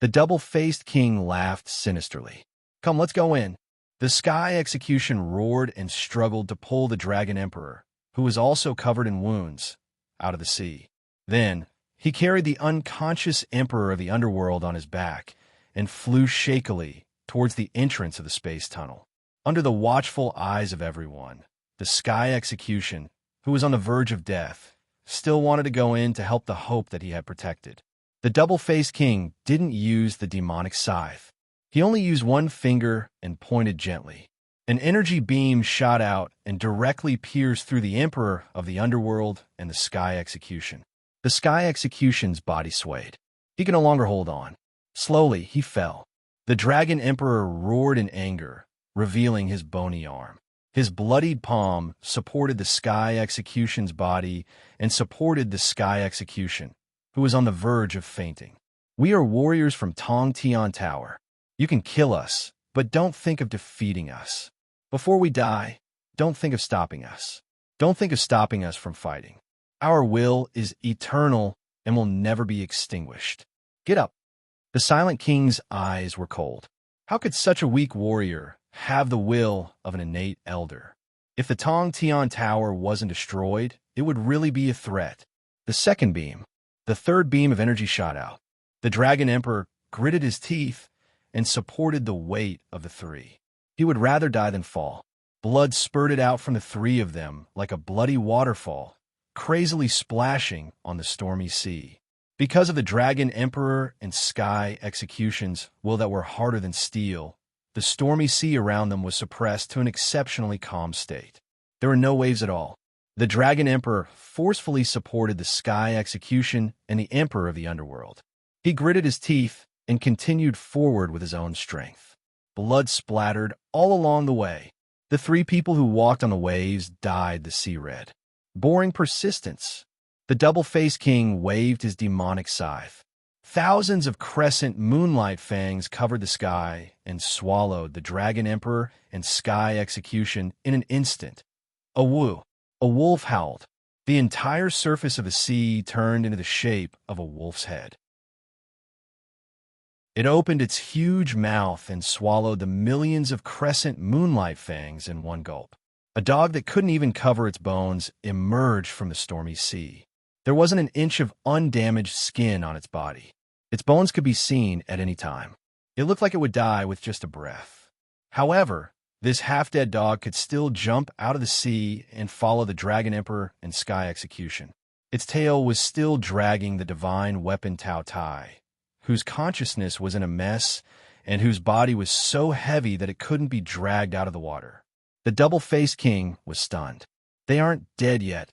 The Double-Faced King laughed sinisterly. Come, let's go in. The Sky Execution roared and struggled to pull the Dragon Emperor, who was also covered in wounds, out of the sea. Then, he carried the unconscious Emperor of the Underworld on his back and flew shakily towards the entrance of the space tunnel. Under the watchful eyes of everyone, the Sky Execution, who was on the verge of death, still wanted to go in to help the hope that he had protected. The Double-Faced King didn't use the demonic scythe. He only used one finger and pointed gently. An energy beam shot out and directly pierced through the Emperor of the Underworld and the Sky Execution. The Sky Execution's body swayed. He could no longer hold on. Slowly, he fell. The Dragon Emperor roared in anger, revealing his bony arm. His bloodied palm supported the Sky Execution's body and supported the Sky Execution, who was on the verge of fainting. We are warriors from Tong Tian Tower. You can kill us, but don't think of defeating us. Before we die, don't think of stopping us. Don't think of stopping us from fighting. Our will is eternal and will never be extinguished. Get up. The Silent King's eyes were cold. How could such a weak warrior have the will of an innate elder? If the Tong Tian Tower wasn't destroyed, it would really be a threat. The second beam, the third beam of energy shot out. The Dragon Emperor gritted his teeth and supported the weight of the 3. He would rather die than fall. Blood spurted out from the 3 of them like a bloody waterfall, crazily splashing on the stormy sea. Because of the Dragon Emperor and Sky Execution's will that were harder than steel, the stormy sea around them was suppressed to an exceptionally calm state. There were no waves at all. The Dragon Emperor forcefully supported the Sky Execution and the Emperor of the Underworld. He gritted his teeth and continued forward with his own strength. Blood splattered all along the way. The 3 people who walked on the waves dyed the sea red. Boring persistence. The Double-Faced King waved his demonic scythe. Thousands of crescent moonlight fangs covered the sky and swallowed the Dragon Emperor and Sky Execution in an instant. A wolf howled. The entire surface of the sea turned into the shape of a wolf's head. It opened its huge mouth and swallowed the millions of crescent moonlight fangs in one gulp. A dog that couldn't even cover its bones emerged from the stormy sea. There wasn't an inch of undamaged skin on its body. Its bones could be seen at any time. It looked like it would die with just a breath. However, this half-dead dog could still jump out of the sea and follow the Dragon Emperor and Sky Execution. Its tail was still dragging the divine weapon Tao Tai, whose consciousness was in a mess and whose body was so heavy that it couldn't be dragged out of the water. The Double-Faced King was stunned. They aren't dead yet.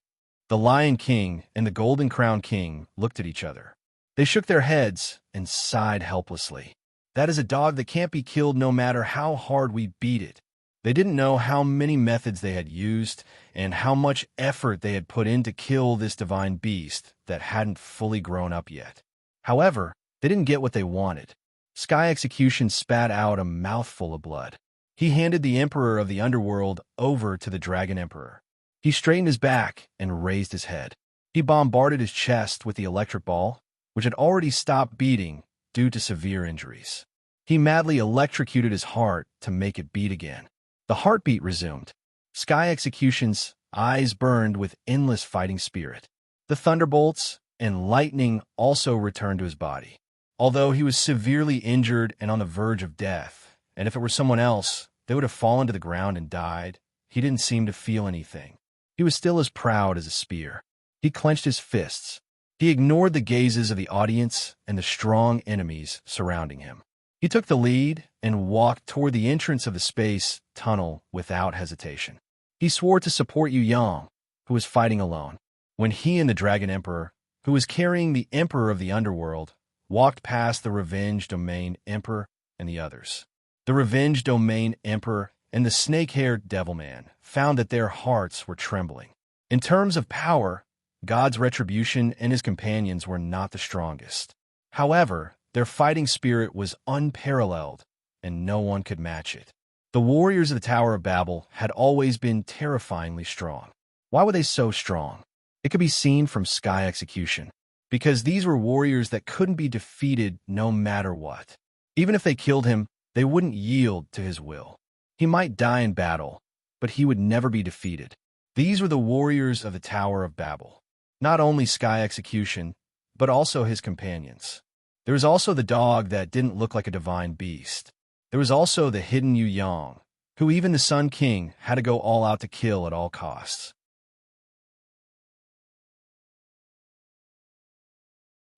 The Lion King and the Golden Crown King looked at each other. They shook their heads and sighed helplessly. That is a dog that can't be killed no matter how hard we beat it. They didn't know how many methods they had used and how much effort they had put in to kill this divine beast that hadn't fully grown up yet. However, they didn't get what they wanted. Sky Execution spat out a mouthful of blood. He handed the Emperor of the Underworld over to the Dragon Emperor. He straightened his back and raised his head. He bombarded his chest with the electric ball, which had already stopped beating due to severe injuries. He madly electrocuted his heart to make it beat again. The heartbeat resumed. Sky Execution's eyes burned with endless fighting spirit. The thunderbolts and lightning also returned to his body. although he was severely injured and on the verge of death, and if it were someone else, they would have fallen to the ground and died. He didn't seem to feel anything. He was still as proud as a spear. He clenched his fists. He ignored the gazes of the audience and the strong enemies surrounding him. He took the lead and walked toward the entrance of the space tunnel without hesitation. He swore to support Yu Yang, who was fighting alone. When he and the Dragon Emperor, who was carrying the Emperor of the Underworld, walked past the Revenge Domain Emperor and the others, the Revenge Domain Emperor and the snake-haired Devilman found that their hearts were trembling. In terms of power, God's Retribution and his companions were not the strongest. However, their fighting spirit was unparalleled, and no one could match it. The warriors of the Tower of Babel had always been terrifyingly strong. Why were they so strong? It could be seen from Sky Execution, because these were warriors that couldn't be defeated no matter what. Even if they killed him, they wouldn't yield to his will. He might die in battle, but he would never be defeated. These were the warriors of the Tower of Babel. Not only Sky Execution, but also his companions. There was also the dog that didn't look like a divine beast. There was also the hidden Yu Yang, who even the Sun King had to go all out to kill at all costs.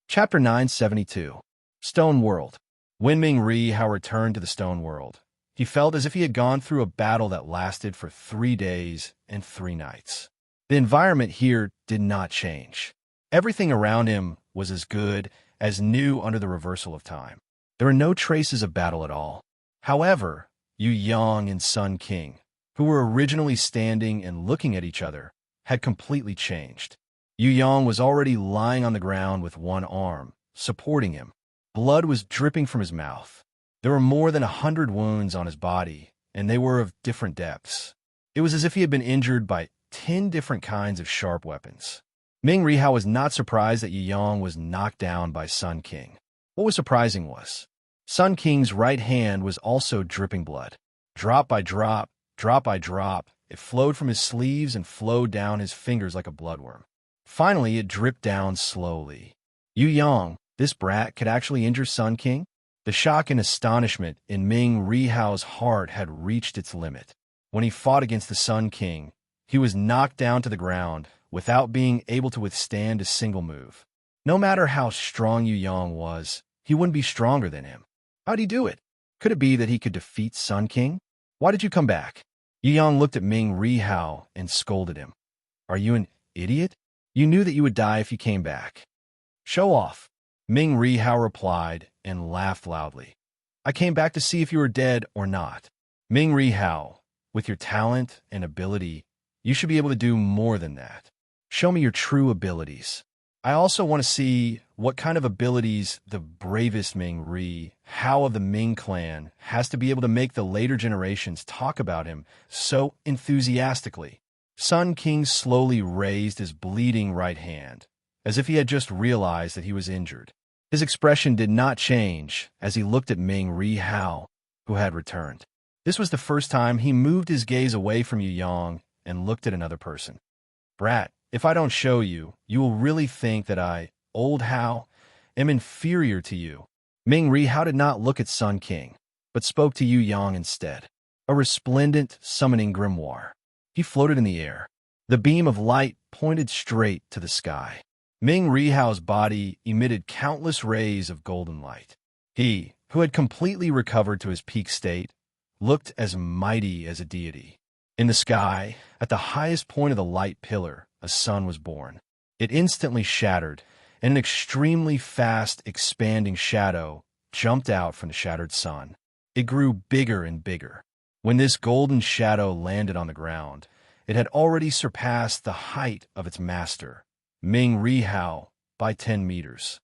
Chapter 972. Stone World. When Ming Ri Hao returned to the Stone World, he felt as if he had gone through a battle that lasted for 3 days and 3 nights. The environment here did not change. Everything around him was as good as new under the reversal of time. There were no traces of battle at all. However, Yu Yang and Sun King, who were originally standing and looking at each other, had completely changed. Yu Yang was already lying on the ground with one arm, supporting him. Blood was dripping from his mouth. There were more than 100 wounds on his body, and they were of different depths. It was as if he had been injured by 10 different kinds of sharp weapons. Ming Ri Hao was not surprised that Yu Yang was knocked down by Sun King. What was surprising was, Sun King's right hand was also dripping blood. Drop by drop, it flowed from his sleeves and flowed down his fingers like a bloodworm. Finally, it dripped down slowly. Yu Yang, this brat, could actually injure Sun King? The shock and astonishment in Ming Ri Hao's heart had reached its limit. When he fought against the Sun King, he was knocked down to the ground without being able to withstand a single move. No matter how strong Yu Yang was, he wouldn't be stronger than him. How'd he do it? Could it be that he could defeat Sun King? Why did you come back? Yu Yang looked at Ming Ri Hao and scolded him. Are you an idiot? You knew that you would die if you came back. Show off. Ming Ri Hao replied and laughed loudly. I came back to see if you were dead or not. Ming Ri Hao, with your talent and ability, you should be able to do more than that. Show me your true abilities. I also want to see what kind of abilities the bravest Ming Ri Hao of the Ming clan has to be able to make the later generations talk about him so enthusiastically. Sun King slowly raised his bleeding right hand, as if he had just realized that he was injured. His expression did not change as he looked at Ming Ri Hao, who had returned. This was the first time he moved his gaze away from Yu Yang and looked at another person. Brat, if I don't show you, you will really think that I, old Hao, am inferior to you. Ming Ri Hao did not look at Sun King, but spoke to Yu Yang instead. A resplendent summoning grimoire. He floated in the air. The beam of light pointed straight to the sky. Ming Ri Hao's body emitted countless rays of golden light. He, who had completely recovered to his peak state, looked as mighty as a deity. In the sky, at the highest point of the light pillar, a sun was born. It instantly shattered, and an extremely fast, expanding shadow jumped out from the shattered sun. It grew bigger and bigger. When this golden shadow landed on the ground, it had already surpassed the height of its master, Ming Ri Hao, by 10 meters.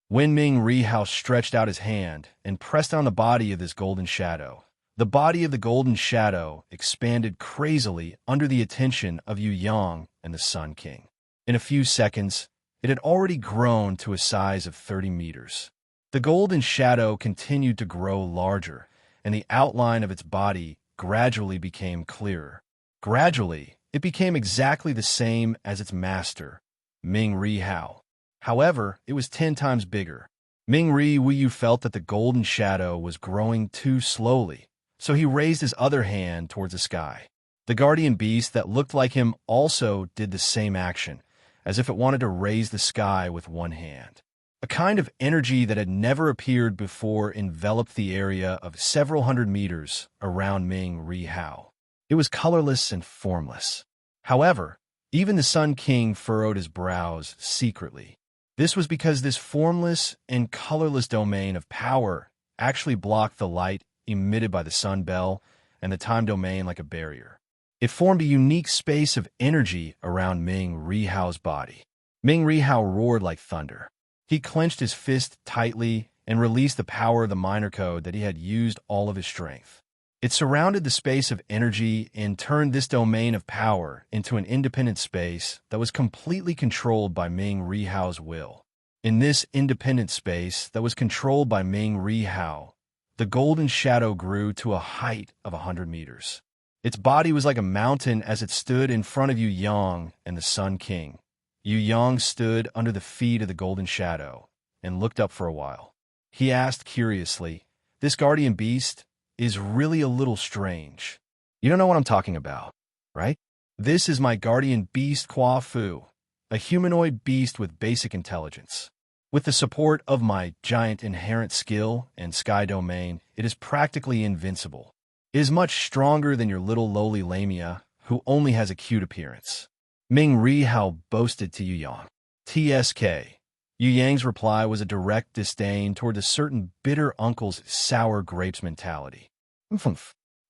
When Ming Ri Hao stretched out his hand and pressed on the body of this golden shadow, the body of the golden shadow expanded crazily under the attention of Yu Yang and the Sun King. In a few seconds, it had already grown to a size of 30 meters. The golden shadow continued to grow larger, and the outline of its body gradually became clearer. Gradually, it became exactly the same as its master, Ming Ri Hao. However, it was 10 times bigger. Ming-Ri Wuyu felt that the golden shadow was growing too slowly, so he raised his other hand towards the sky. The guardian beast that looked like him also did the same action, as if it wanted to raise the sky with one hand. A kind of energy that had never appeared before enveloped the area of several hundred meters around Ming-Ri Hao. It was colorless and formless. However, even the Sun King furrowed his brows secretly. This was because this formless and colorless domain of power actually blocked the light emitted by the sun bell and the time domain like a barrier. It formed a unique space of energy around Ming-Ri Hao's body. Ming-Ri Hao roared like thunder. He clenched his fist tightly and released the power of the minor code that he had used all of his strength. It surrounded the space of energy and turned this domain of power into an independent space that was completely controlled by Ming-Ri Hao's will. In this independent space that was controlled by Ming-Ri Hao, the golden shadow grew to a height of 100 meters. Its body was like a mountain as it stood in front of Yu Yang and the Sun King. Yu Yang stood under the feet of the golden shadow and looked up for a while. He asked curiously, "This guardian beast is really a little strange. You don't know what I'm talking about, right? This is my guardian beast Kwa Fu, a humanoid beast with basic intelligence. With the support of my giant inherent skill and sky domain, it is practically invincible. It is much stronger than your little lowly Lamia, who only has a cute appearance." Ming-Ri Hao boasted to Yu Yang. TSK. Yu Yang's reply was a direct disdain toward a certain bitter uncle's sour grapes mentality.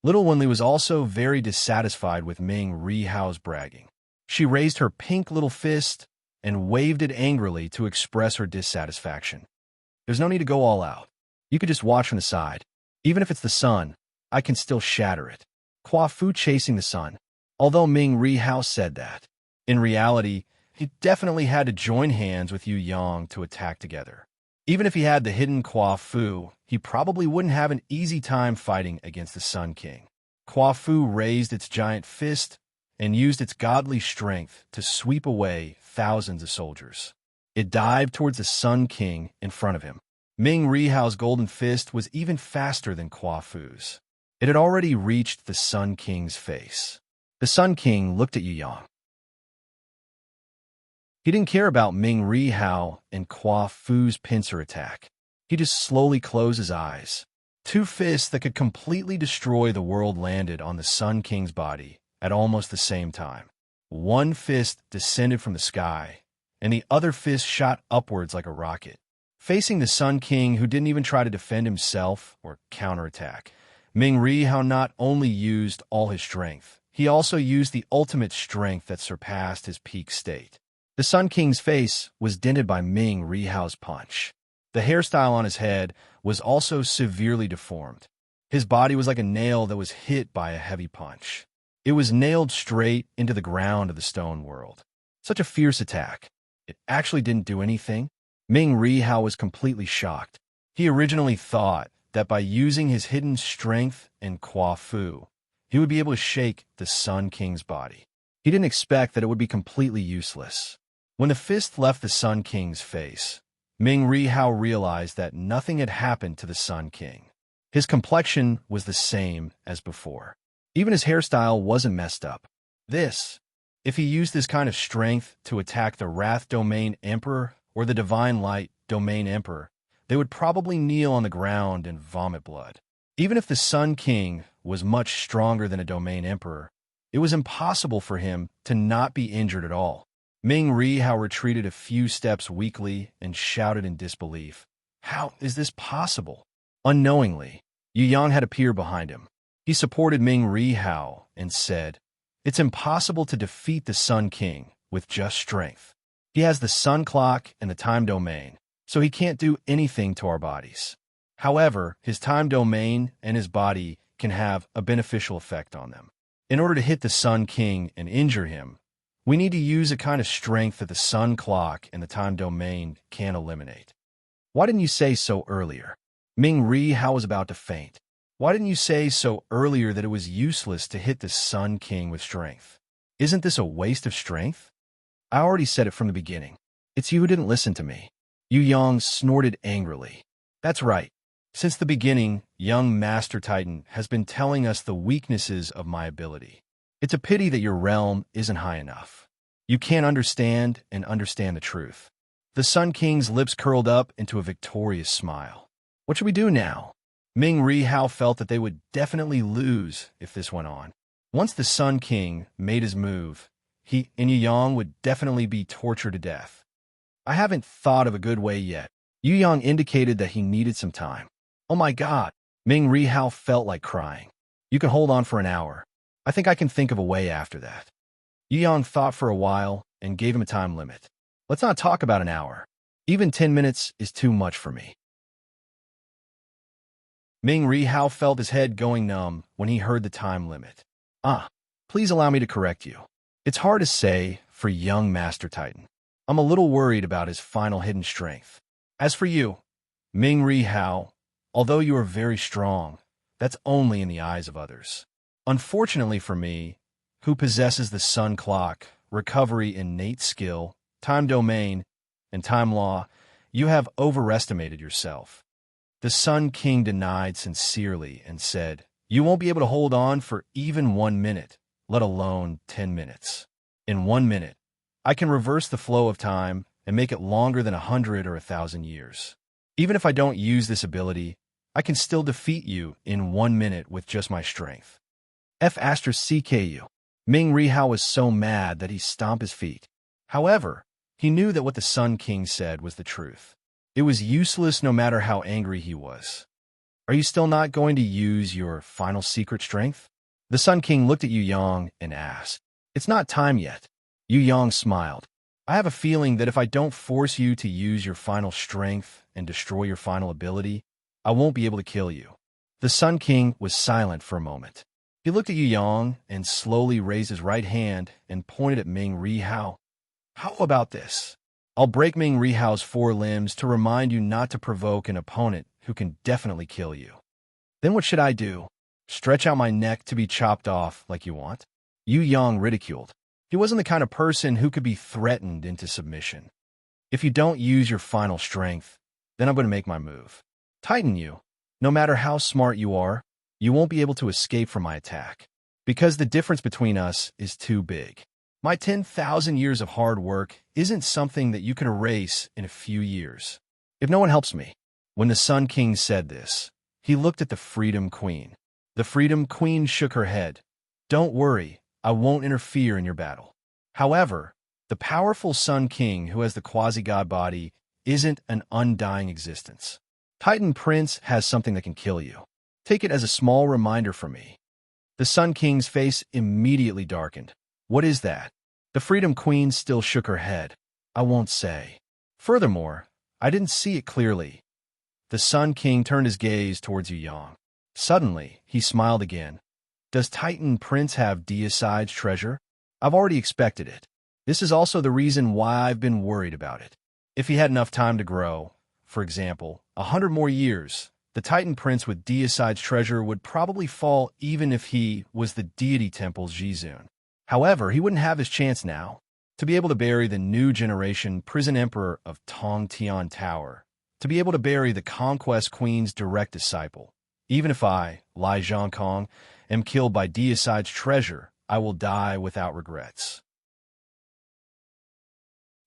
Little Wenli was also very dissatisfied with Ming-Ri Hao's bragging. She raised her pink little fist and waved it angrily to express her dissatisfaction. "There's no need to go all out. You could just watch from the side. Even if it's the sun, I can still shatter it." Kwa Fu chasing the sun. Although Ming-Ri Hao said that, in reality, he definitely had to join hands with Yu Yang to attack together. Even if he had the hidden Kwa Fu, he probably wouldn't have an easy time fighting against the Sun King. Kwa Fu raised its giant fist and used its godly strength to sweep away thousands of soldiers. It dived towards the Sun King in front of him. Ming-Ri Hao's golden fist was even faster than Kwa Fu's. It had already reached the Sun King's face. The Sun King looked at Yu Yang. He didn't care about Ming-Ri Hao and Kwa Fu's pincer attack. He just slowly closed his eyes. Two fists that could completely destroy the world landed on the Sun King's body at almost the same time. One fist descended from the sky, and the other fist shot upwards like a rocket. Facing the Sun King, who didn't even try to defend himself or counterattack, Ming-Ri Hao not only used all his strength, he also used the ultimate strength that surpassed his peak state. The Sun King's face was dented by Ming-Ri Hao's punch. The hairstyle on his head was also severely deformed. His body was like a nail that was hit by a heavy punch. It was nailed straight into the ground of the stone world. Such a fierce attack. It actually didn't do anything. Ming-Ri Hao was completely shocked. He originally thought that by using his hidden strength and Kwa Fu, he would be able to shake the Sun King's body. He didn't expect that it would be completely useless. When the fist left the Sun King's face, Ming-Ri Hao realized that nothing had happened to the Sun King. His complexion was the same as before. Even his hairstyle wasn't messed up. If he used this kind of strength to attack the Wrath Domain Emperor or the Divine Light Domain Emperor, they would probably kneel on the ground and vomit blood. Even if the Sun King was much stronger than a Domain Emperor, it was impossible for him to not be injured at all. Ming-Ri Hao retreated a few steps weakly and shouted in disbelief, "How is this possible?" Unknowingly, Yu Yang had appeared behind him. He supported Ming-Ri Hao and said, "It's impossible to defeat the Sun King with just strength. He has the sun clock and the time domain, so he can't do anything to our bodies. However, his time domain and his body can have a beneficial effect on them. In order to hit the Sun King and injure him, we need to use a kind of strength that the sun clock and the time domain can't eliminate." "Why didn't you say so earlier?" Ming-Ri Hao was about to faint. "Why didn't you say so earlier that it was useless to hit the Sun King with strength? Isn't this a waste of strength?" "I already said it from the beginning. It's you who didn't listen to me. Yu Yang snorted angrily. That's right. Since the beginning, young Master Titan has been telling us the weaknesses of my ability. It's a pity that your realm isn't high enough. You can't understand the truth. The Sun King's lips curled up into a victorious smile. What should we do now? Ming Rihao felt that they would definitely lose if this went on. Once the Sun King made his move, he and Yu Yang would definitely be tortured to death. I haven't thought of a good way yet. Yu Yang indicated that he needed some time. Oh my God! Ming Rihao felt like crying. You can hold on for an hour. I think I can think of a way after that. Yu Yang thought for a while and gave him a time limit. Let's not talk about an hour. Even 10 minutes is too much for me. Ming Rihao felt his head going numb when he heard the time limit. Please allow me to correct you. It's hard to say for young Master Titan. I'm a little worried about his final hidden strength. As for you, Ming Rihao, although you are very strong, that's only in the eyes of others. Unfortunately for me, who possesses the Sun Clock, recovery innate skill, time domain, and time law, you have overestimated yourself. The Sun King denied sincerely and said, you won't be able to hold on for even 1 minute, let alone 10 minutes. In 1 minute, I can reverse the flow of time and make it longer than 100 or 1,000 years. Even if I don't use this ability, I can still defeat you in 1 minute with just my strength. CKU. Ming Rihao was so mad that he stomped his feet. However, he knew that what the Sun King said was the truth. It was useless no matter how angry he was. Are you still not going to use your final secret strength? The Sun King looked at Yu Yang and asked. It's not time yet. Yu Yang smiled. I have a feeling that if I don't force you to use your final strength and destroy your final ability, I won't be able to kill you. The Sun King was silent for a moment. He looked at Yu Yang and slowly raised his right hand and pointed at Ming Rihao. How about this? I'll break Ming Rihao's 4 limbs to remind you not to provoke an opponent who can definitely kill you. Then what should I do? Stretch out my neck to be chopped off like you want? Yu Yang ridiculed. He wasn't the kind of person who could be threatened into submission. If you don't use your final strength, then I'm going to make my move. Titan you. No matter how smart you are, you won't be able to escape from my attack. Because the difference between us is too big. My 10,000 years of hard work isn't something that you can erase in a few years. If no one helps me. When the Sun King said this, he looked at the Freedom Queen. The Freedom Queen shook her head. Don't worry, I won't interfere in your battle. However, the powerful Sun King who has the quasi-god body isn't an undying existence. Titan Prince has something that can kill you. Take it as a small reminder from me. The Sun King's face immediately darkened. What is that? The Freedom Queen still shook her head. I won't say. Furthermore, I didn't see it clearly. The Sun King turned his gaze towards Yu Yang. Suddenly, he smiled again. Does Titan Prince have Deicide's treasure? I've already expected it. This is also the reason why I've been worried about it. If he had enough time to grow, for example, 100 more years, the Titan Prince with Deicide's treasure would probably fall even if he was the deity temple's Jizun. However, he wouldn't have his chance now to be able to bury the new generation prison emperor of Tongtian Tower, to be able to bury the Conquest Queen's direct disciple. Even if I, Lai Zhongkong, am killed by Deicide's treasure, I will die without regrets.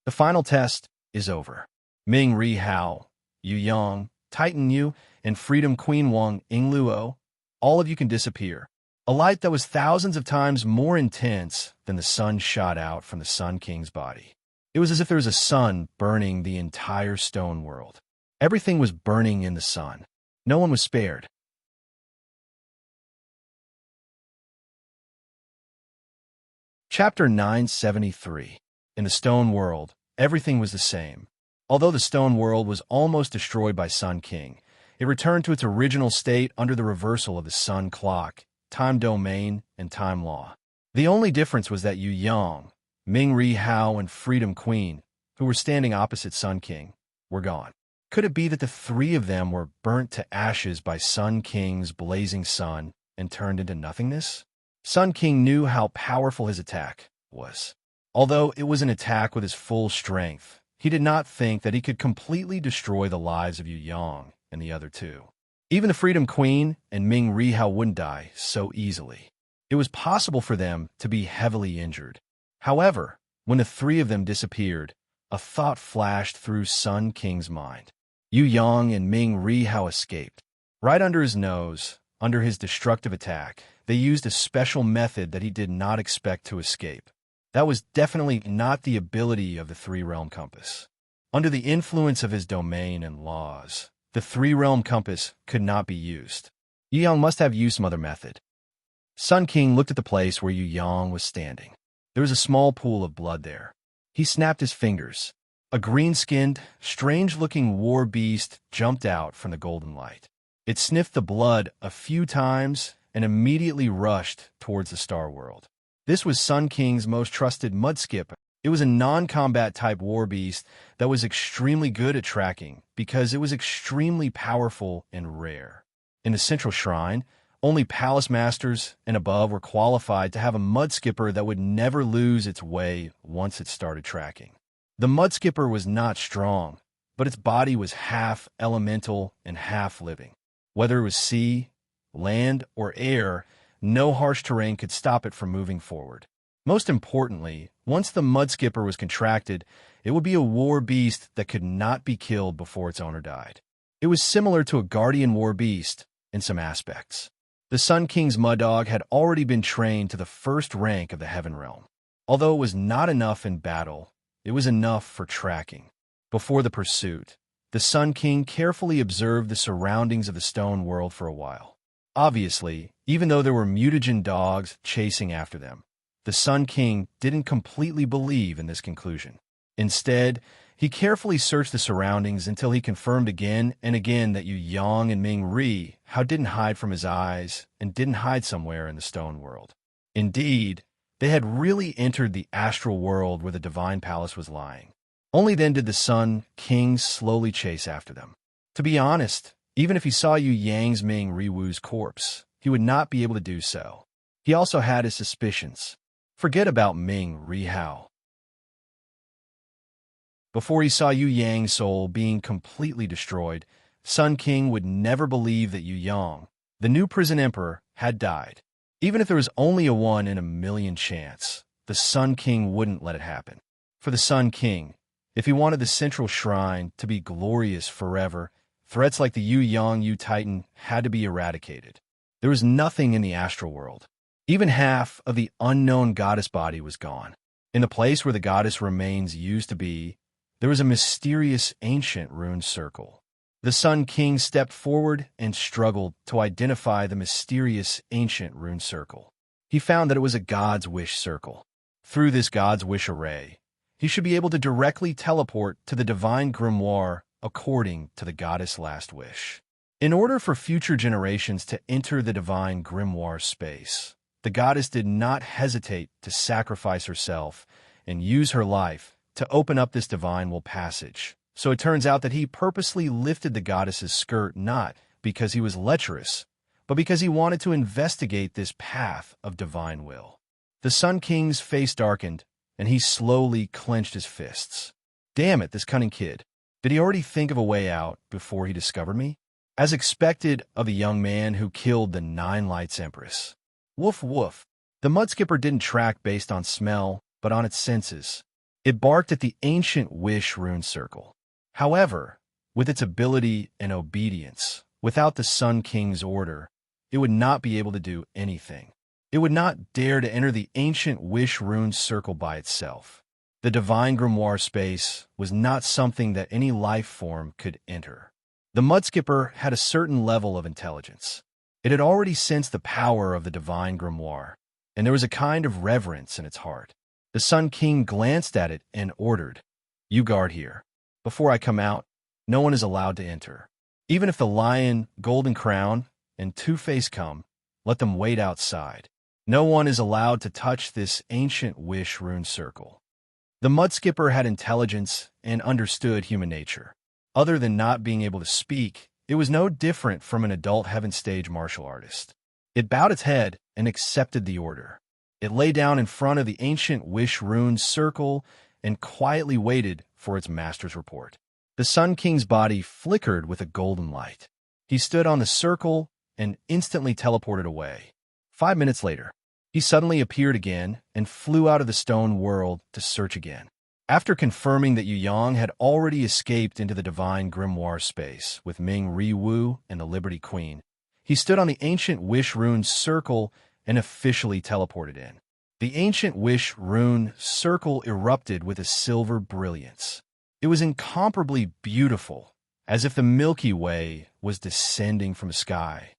The final test is over. Ming Rihao, Yu Yang, Titan Yu, and Freedom Queen Wang Ingluo, all of you can disappear. A light that was thousands of times more intense than the sun shot out from the Sun King's body. It was as if there was a sun burning the entire stone world. Everything was burning in the sun. No one was spared. Chapter 973. In the stone world, everything was the same. Although the stone world was almost destroyed by Sun King, it returned to its original state under the reversal of the Sun Clock, time domain, and time law. The only difference was that Yu Yang, Ming Rihao, and Freedom Queen, who were standing opposite Sun King, were gone. Could it be that the 3 of them were burnt to ashes by Sun King's blazing sun and turned into nothingness? Sun King knew how powerful his attack was. Although it was an attack with his full strength, he did not think that he could completely destroy the lives of Yu Yang and the other two. Even the Freedom Queen and Ming Rihao wouldn't die so easily. It was possible for them to be heavily injured. However, when the three of them disappeared, a thought flashed through Sun King's mind. Yu Yang and Ming Rihao escaped. Right under his nose, under his destructive attack, they used a special method that he did not expect to escape. That was definitely not the ability of the three-realm compass. Under the influence of his domain and laws, the three-realm compass could not be used. Yu Yang must have used some other method. Sun King looked at the place where Yu Yang was standing. There was a small pool of blood there. He snapped his fingers. A green-skinned, strange-looking war beast jumped out from the golden light. It sniffed the blood a few times and immediately rushed towards the Star World. This was Sun King's most trusted mudskip. It was a non-combat type war beast that was extremely good at tracking because it was extremely powerful and rare. In the central shrine, only palace masters and above were qualified to have a mudskipper that would never lose its way once it started tracking. The mudskipper was not strong, but its body was half elemental and half living. Whether it was sea, land, or air, no harsh terrain could stop it from moving forward. Most importantly, once the mudskipper was contracted, it would be a war beast that could not be killed before its owner died. It was similar to a guardian war beast in some aspects. The Sun King's mud dog had already been trained to the first rank of the Heaven Realm. Although it was not enough in battle, it was enough for tracking. Before the pursuit, the Sun King carefully observed the surroundings of the stone world for a while. Obviously, even though there were mutagen dogs chasing after them, the Sun King didn't completely believe in this conclusion. Instead, he carefully searched the surroundings until he confirmed again and again that Yu Yang and Ming Rihao didn't hide from his eyes and didn't hide somewhere in the stone world. Indeed, they had really entered the astral world where the divine palace was lying. Only then did the Sun King slowly chase after them. To be honest, even if he saw Yu Yang's Ming Riwu's corpse, he would not be able to do so. He also had his suspicions. Forget about Ming Rihao. Before he saw Yu Yang's soul being completely destroyed, Sun King would never believe that Yu Yang, the new prison emperor, had died. Even if there was only a 1 in a million chance, the Sun King wouldn't let it happen. For the Sun King, if he wanted the central shrine to be glorious forever, threats like the Yu Yang Yu Titan had to be eradicated. There was nothing in the astral world. Even half of the unknown goddess body was gone. In the place where the goddess remains used to be, there was a mysterious ancient rune circle. The Sun King stepped forward and struggled to identify the mysterious ancient rune circle. He found that it was a God's Wish circle. Through this God's Wish array, he should be able to directly teleport to the divine grimoire according to the goddess' last wish. In order for future generations to enter the divine grimoire space, the goddess did not hesitate to sacrifice herself and use her life to open up this divine will passage. So it turns out that he purposely lifted the goddess's skirt not because he was lecherous, but because he wanted to investigate this path of divine will. The Sun King's face darkened, and he slowly clenched his fists. Damn it, this cunning kid. Did he already think of a way out before he discovered me? As expected of the young man who killed the Nine Lights Empress. Woof woof. The mudskipper didn't track based on smell, but on its senses. It barked at the ancient wish rune circle. However, with its ability and obedience, without the Sun King's order, it would not be able to do anything. It would not dare to enter the ancient wish rune circle by itself. The divine grimoire space was not something that any life form could enter. The mudskipper had a certain level of intelligence. It had already sensed the power of the divine grimoire, and there was a kind of reverence in its heart. The Sun King glanced at it and ordered, "You guard here. Before I come out, no one is allowed to enter. Even if the lion, golden crown, and Two-Face come, let them wait outside. No one is allowed to touch this ancient wish rune circle." The mudskipper had intelligence and understood human nature. Other than not being able to speak, it was no different from an adult heaven stage martial artist. It bowed its head and accepted the order. It lay down in front of the ancient wish rune circle and quietly waited for its master's report. The Sun King's body flickered with a golden light. He stood on the circle and instantly teleported away. 5 minutes later, he suddenly appeared again and flew out of the stone world to search again. After confirming that Yu Yang had already escaped into the divine grimoire space with Ming Ri Wu and the Liberty Queen, he stood on the ancient wish rune circle and officially teleported in. The ancient wish rune circle erupted with a silver brilliance. It was incomparably beautiful, as if the Milky Way was descending from the sky.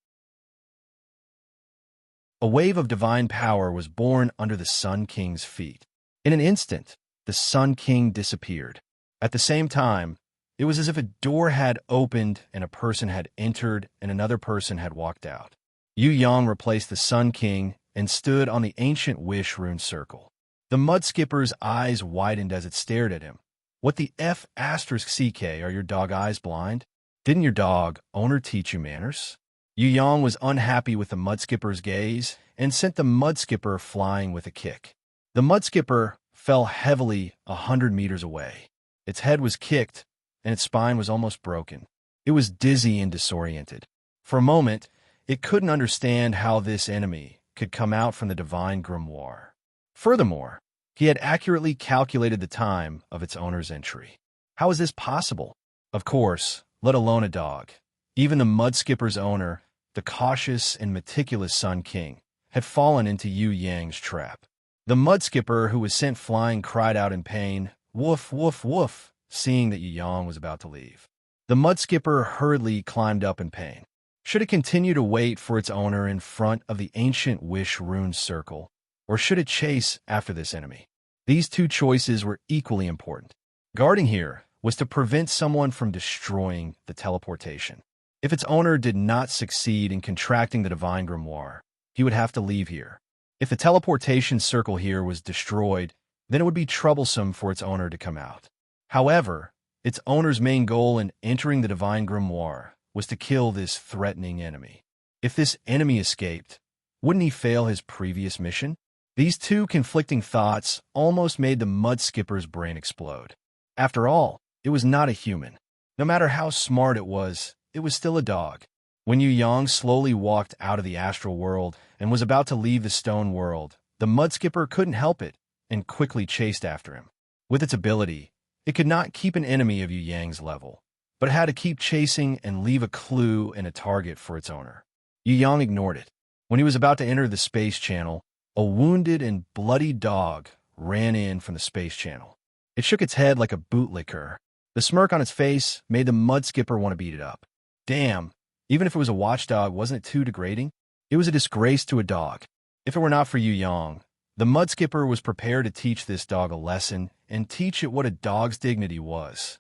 A wave of divine power was born under the Sun King's feet. In an instant, the Sun King disappeared. At the same time, it was as if a door had opened and a person had entered and another person had walked out. Yu Yang replaced the Sun King and stood on the ancient wish rune circle. The mud skipper's eyes widened as it stared at him. What the F***CK, are your dog eyes blind? Didn't your dog owner teach you manners? Yu Yang was unhappy with the mud skipper's gaze and sent the mud skipper flying with a kick. The mud skipper fell heavily 100 meters away. Its head was kicked, and its spine was almost broken. It was dizzy and disoriented. For a moment, it couldn't understand how this enemy could come out from the divine grimoire. Furthermore, he had accurately calculated the time of its owner's entry. How is this possible? Of course, let alone a dog. Even the mud skipper's owner, the cautious and meticulous Sun King, had fallen into Yu Yang's trap. The mud skipper who was sent flying cried out in pain, "Woof, woof, woof," seeing that Yu Yang was about to leave. The mud skipper hurriedly climbed up in pain. Should it continue to wait for its owner in front of the ancient wish rune circle, or should it chase after this enemy? These two choices were equally important. Guarding here was to prevent someone from destroying the teleportation. If its owner did not succeed in contracting the divine grimoire, he would have to leave here. If the teleportation circle here was destroyed, then it would be troublesome for its owner to come out. However, its owner's main goal in entering the divine grimoire was to kill this threatening enemy. If this enemy escaped, wouldn't he fail his previous mission? These two conflicting thoughts almost made the mud skipper's brain explode. After all, it was not a human. No matter how smart it was still a dog. When Yu Yang slowly walked out of the astral world and was about to leave the stone world, the mud skipper couldn't help it and quickly chased after him. With its ability, it could not keep an enemy of Yu Yang's level, but it had to keep chasing and leave a clue and a target for its owner. Yu Yang ignored it. When he was about to enter the space channel, a wounded and bloody dog ran in from the space channel. It shook its head like a bootlicker. The smirk on its face made the mud skipper want to beat it up. Damn, even if it was a watchdog, wasn't it too degrading? It was a disgrace to a dog. If it were not for Yu Yang, the mud skipper was prepared to teach this dog a lesson and teach it what a dog's dignity was.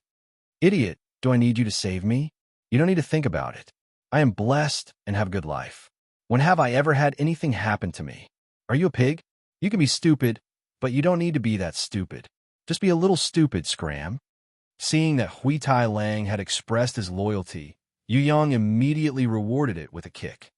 Idiot, do I need you to save me? You don't need to think about it. I am blessed and have a good life. When have I ever had anything happen to me? Are you a pig? You can be stupid, but you don't need to be that stupid. Just be a little stupid, Scram. Seeing that Hui Tai Lang had expressed his loyalty, Yu Yang immediately rewarded it with a kick.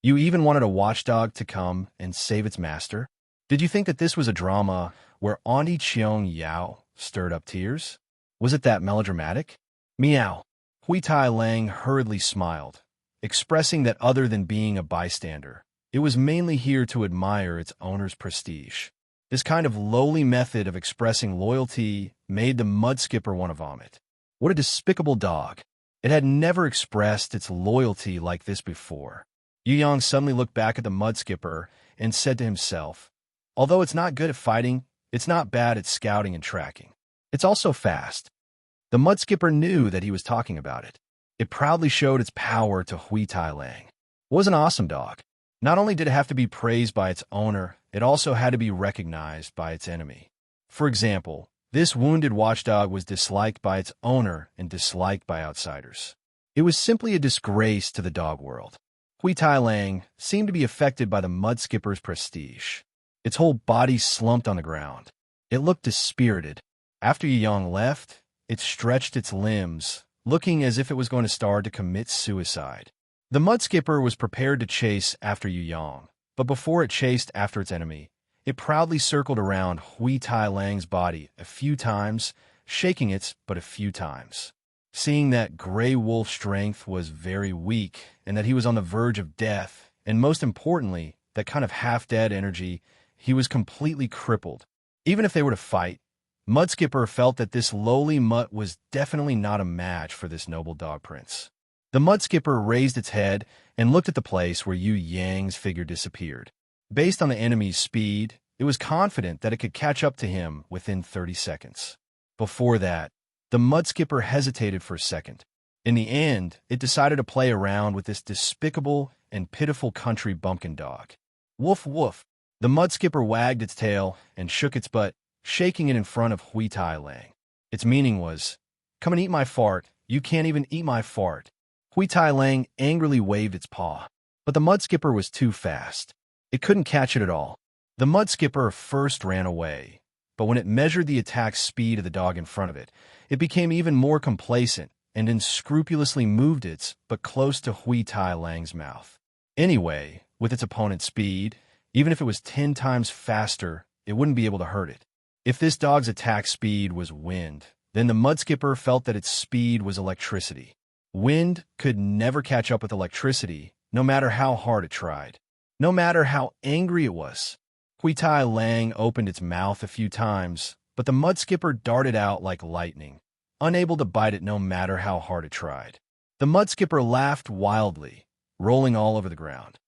You even wanted a watchdog to come and save its master? Did you think that this was a drama where Auntie Cheong Yao stirred up tears? Was it that melodramatic? Meow. Hui Tai Lang hurriedly smiled, expressing that other than being a bystander, it was mainly here to admire its owner's prestige. This kind of lowly method of expressing loyalty made the mud skipper want to vomit. What a despicable dog. It had never expressed its loyalty like this before. Yu Yang suddenly looked back at the mud skipper and said to himself, although it's not good at fighting, it's not bad at scouting and tracking. It's also fast. The mud skipper knew that he was talking about it. It proudly showed its power to Hui Tai Lang. It was an awesome dog. Not only did it have to be praised by its owner, it also had to be recognized by its enemy. For example, this wounded watchdog was disliked by its owner and disliked by outsiders. It was simply a disgrace to the dog world. Hui Tai Lang seemed to be affected by the mud skipper's prestige. Its whole body slumped on the ground. It looked dispirited. After Yu Yang left, it stretched its limbs, looking as if it was going to start to commit suicide. The mud skipper was prepared to chase after Yu Yang, but before it chased after its enemy, It proudly circled around Hui Tai Lang's body a few times, shaking it but a few times. Seeing that Grey Wolf's strength was very weak and that he was on the verge of death, and most importantly, that kind of half-dead energy, he was completely crippled. Even if they were to fight, Mudskipper felt that this lowly mutt was definitely not a match for this noble dog prince. The Mudskipper raised its head and looked at the place where Yu Yang's figure disappeared. Based on the enemy's speed, it was confident that it could catch up to him within 30 seconds. Before that, the Mudskipper hesitated for a second. In the end, it decided to play around with this despicable and pitiful country bumpkin dog. Woof woof! The Mudskipper wagged its tail and shook its butt, shaking it in front of Hui Tai Lang. Its meaning was, "Come and eat my fart. You can't even eat my fart." Hui Tai Lang angrily waved its paw. But the Mudskipper was too fast. It couldn't catch it at all. The Mudskipper first ran away, but when it measured the attack speed of the dog in front of it, it became even more complacent and unscrupulously moved its but close to Hui Tai Lang's mouth. Anyway, with its opponent's speed, even if it was 10 times faster, it wouldn't be able to hurt it. If this dog's attack speed was wind, then the Mudskipper felt that its speed was electricity. Wind could never catch up with electricity, no matter how hard it tried. No matter how angry it was. Hui Tai Lang opened its mouth a few times, but the Mudskipper darted out like lightning, unable to bite it no matter how hard it tried. The Mudskipper laughed wildly, rolling all over the ground.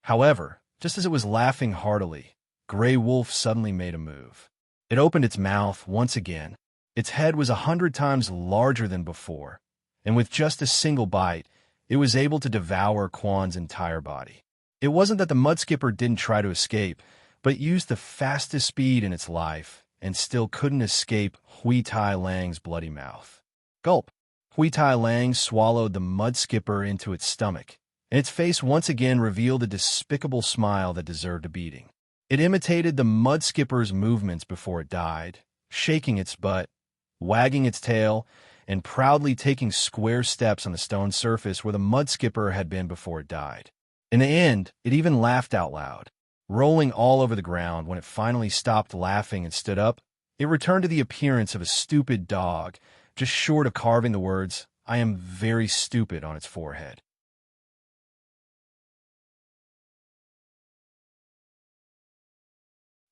However, just as it was laughing heartily, Grey Wolf suddenly made a move. It opened its mouth once again. Its head was 100 times larger than before, and with just a single bite, it was able to devour Quan's entire body. It wasn't that the Mudskipper didn't try to escape, but it used the fastest speed in its life and still couldn't escape Hui Tai Lang's bloody mouth. Gulp! Hui Tai Lang swallowed the Mudskipper into its stomach, and its face once again revealed a despicable smile that deserved a beating. It imitated the Mudskipper's movements before it died, shaking its butt, wagging its tail, and proudly taking square steps on the stone surface where the Mudskipper had been before it died. In the end, it even laughed out loud. Rolling all over the ground when it finally stopped laughing and stood up, it returned to the appearance of a stupid dog, just short of carving the words, "I am very stupid," on its forehead.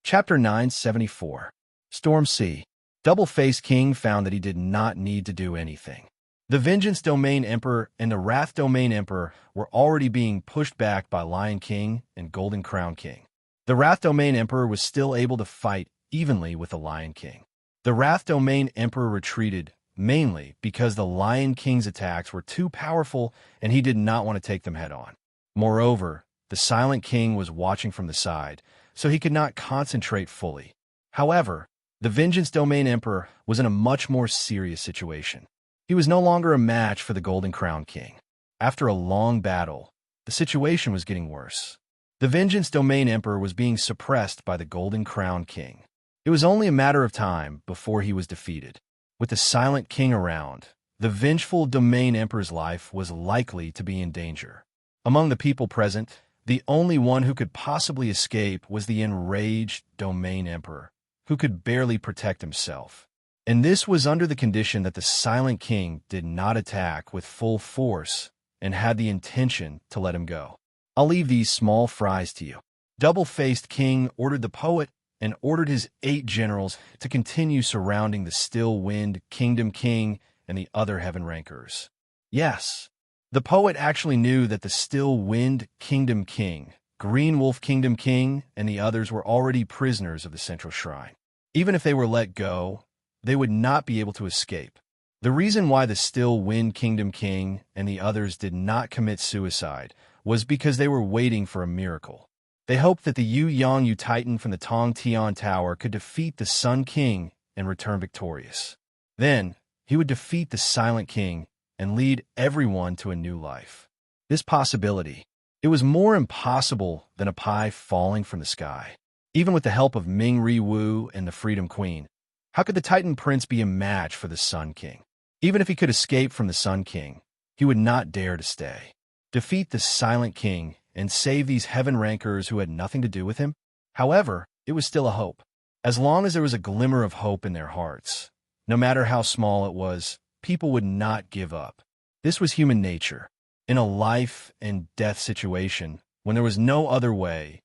Chapter 974. Storm Sea. Double-Faced King found that he did not need to do anything. The Vengeance Domain Emperor and the Wrath Domain Emperor were already being pushed back by Lion King and Golden Crown King. The Wrath Domain Emperor was still able to fight evenly with the Lion King. The Wrath Domain Emperor retreated, mainly because the Lion King's attacks were too powerful and he did not want to take them head-on. Moreover, the Silent King was watching from the side, so he could not concentrate fully. However, the Vengeance Domain Emperor was in a much more serious situation. He was no longer a match for the Golden Crown King. After a long battle, the situation was getting worse. The Vengeance Domain Emperor was being suppressed by the Golden Crown King. It was only a matter of time before he was defeated. With the Silent King around, the vengeful Domain Emperor's life was likely to be in danger. Among the people present, the only one who could possibly escape was the enraged Domain Emperor, who could barely protect himself. And this was under the condition that the Silent King did not attack with full force and had the intention to let him go. "I'll leave these small fries to you." Double-Faced King ordered the poet and ordered his 8 generals to continue surrounding the Still Wind Kingdom King and the other heaven rankers. Yes, the poet actually knew that the Still Wind Kingdom King, Green Wolf Kingdom King, and the others were already prisoners of the Central Shrine. Even if they were let go, they would not be able to escape. The reason why the Still Wind Kingdom King and the others did not commit suicide was because they were waiting for a miracle. They hoped that the Yu Yang Yu Titan from the Tong Tian Tower could defeat the Sun King and return victorious. Then, he would defeat the Silent King and lead everyone to a new life. This possibility, it was more impossible than a pie falling from the sky. Even with the help of Ming Ri Wu and the Freedom Queen, how could the Titan Prince be a match for the Sun King? Even if he could escape from the Sun King, he would not dare to stay. Defeat the Silent King, and save these heaven rankers who had nothing to do with him? However, it was still a hope. As long as there was a glimmer of hope in their hearts, no matter how small it was, people would not give up. This was human nature. In a life and death situation, when there was no other way,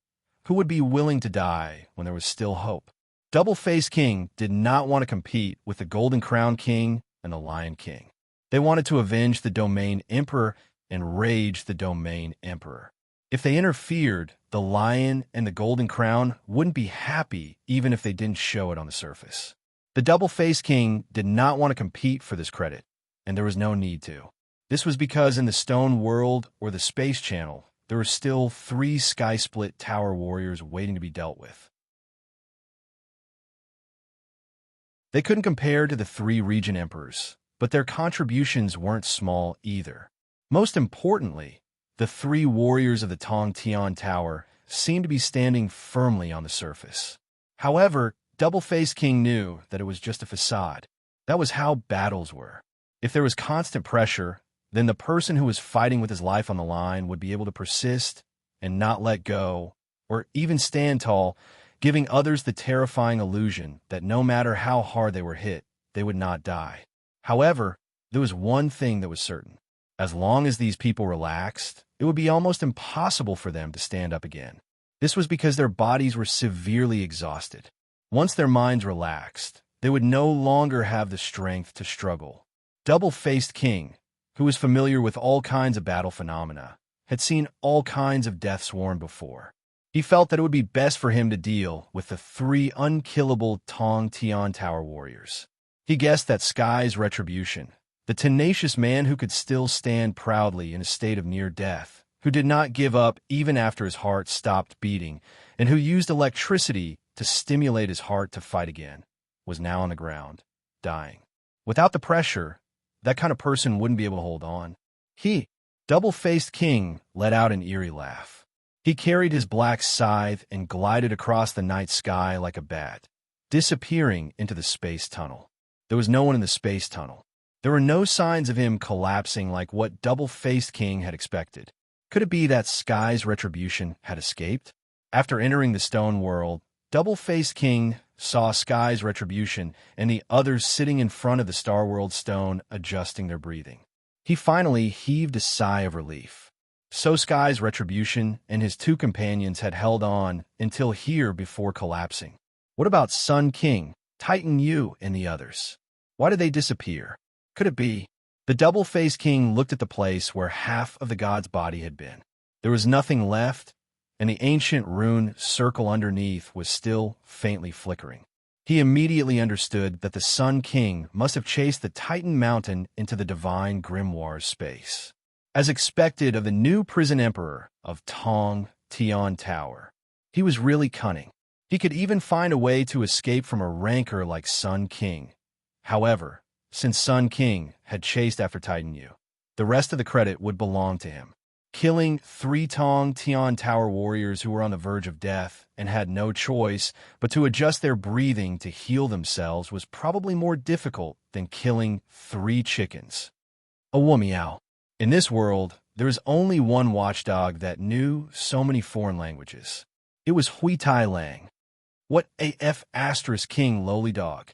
who would be willing to die when there was still hope? Double-Faced King did not want to compete with the Golden Crown King and the Lion King. They wanted to avenge the Domain Emperor and rage the Domain Emperor. If they interfered, the Lion and the Golden Crown wouldn't be happy even if they didn't show it on the surface. The Double-Faced King did not want to compete for this credit, and there was no need to. This was because in the Stone World or the Space Channel, there were still 3 Sky-Split Tower warriors waiting to be dealt with. They couldn't compare to the 3 Region Emperors, but their contributions weren't small either. Most importantly, the 3 warriors of the Tong Tian Tower seemed to be standing firmly on the surface. However, Double-Faced King knew that it was just a facade. That was how battles were. If there was constant pressure, then the person who was fighting with his life on the line would be able to persist and not let go, or even stand tall, giving others the terrifying illusion that no matter how hard they were hit, they would not die. However, there was one thing that was certain. As long as these people relaxed, it would be almost impossible for them to stand up again. This was because their bodies were severely exhausted. Once their minds relaxed, they would no longer have the strength to struggle. Double-Faced King, who was familiar with all kinds of battle phenomena, had seen all kinds of death sworn before. He felt that it would be best for him to deal with the 3 unkillable Tong Tian Tower warriors. He guessed that Sky's retribution, the tenacious man who could still stand proudly in a state of near death, who did not give up even after his heart stopped beating, and who used electricity to stimulate his heart to fight again, was now on the ground, dying. Without the pressure, that kind of person wouldn't be able to hold on. Double-Faced King, let out an eerie laugh. He carried his black scythe and glided across the night sky like a bat, disappearing into the space tunnel. There was no one in the space tunnel. There were no signs of him collapsing like what Double-Faced King had expected. Could it be that Sky's retribution had escaped? After entering the Stone World, Double-Faced King saw Sky's retribution and the others sitting in front of the Star World stone adjusting their breathing. He finally heaved a sigh of relief. So Sky's retribution and his 2 companions had held on until here before collapsing. What about Sun King, Titan Yu, and the others? Why did they disappear? Could it be? The Double-Faced King looked at the place where half of the god's body had been. There was nothing left, and the ancient rune circle underneath was still faintly flickering. He immediately understood that the Sun King must have chased the Titan Mountain into the divine grimoire's space. As expected of the new prison emperor of Tong Tian Tower, he was really cunning. He could even find a way to escape from a rancor like Sun King. However, since Sun King had chased after Titan Yu, the rest of the credit would belong to him. Killing 3 Tong Tian Tower warriors who were on the verge of death and had no choice but to adjust their breathing to heal themselves was probably more difficult than killing 3 chickens. A meow. In this world, there was only one watchdog that knew so many foreign languages. It was Hui Tai Lang. What AF * King lowly dog.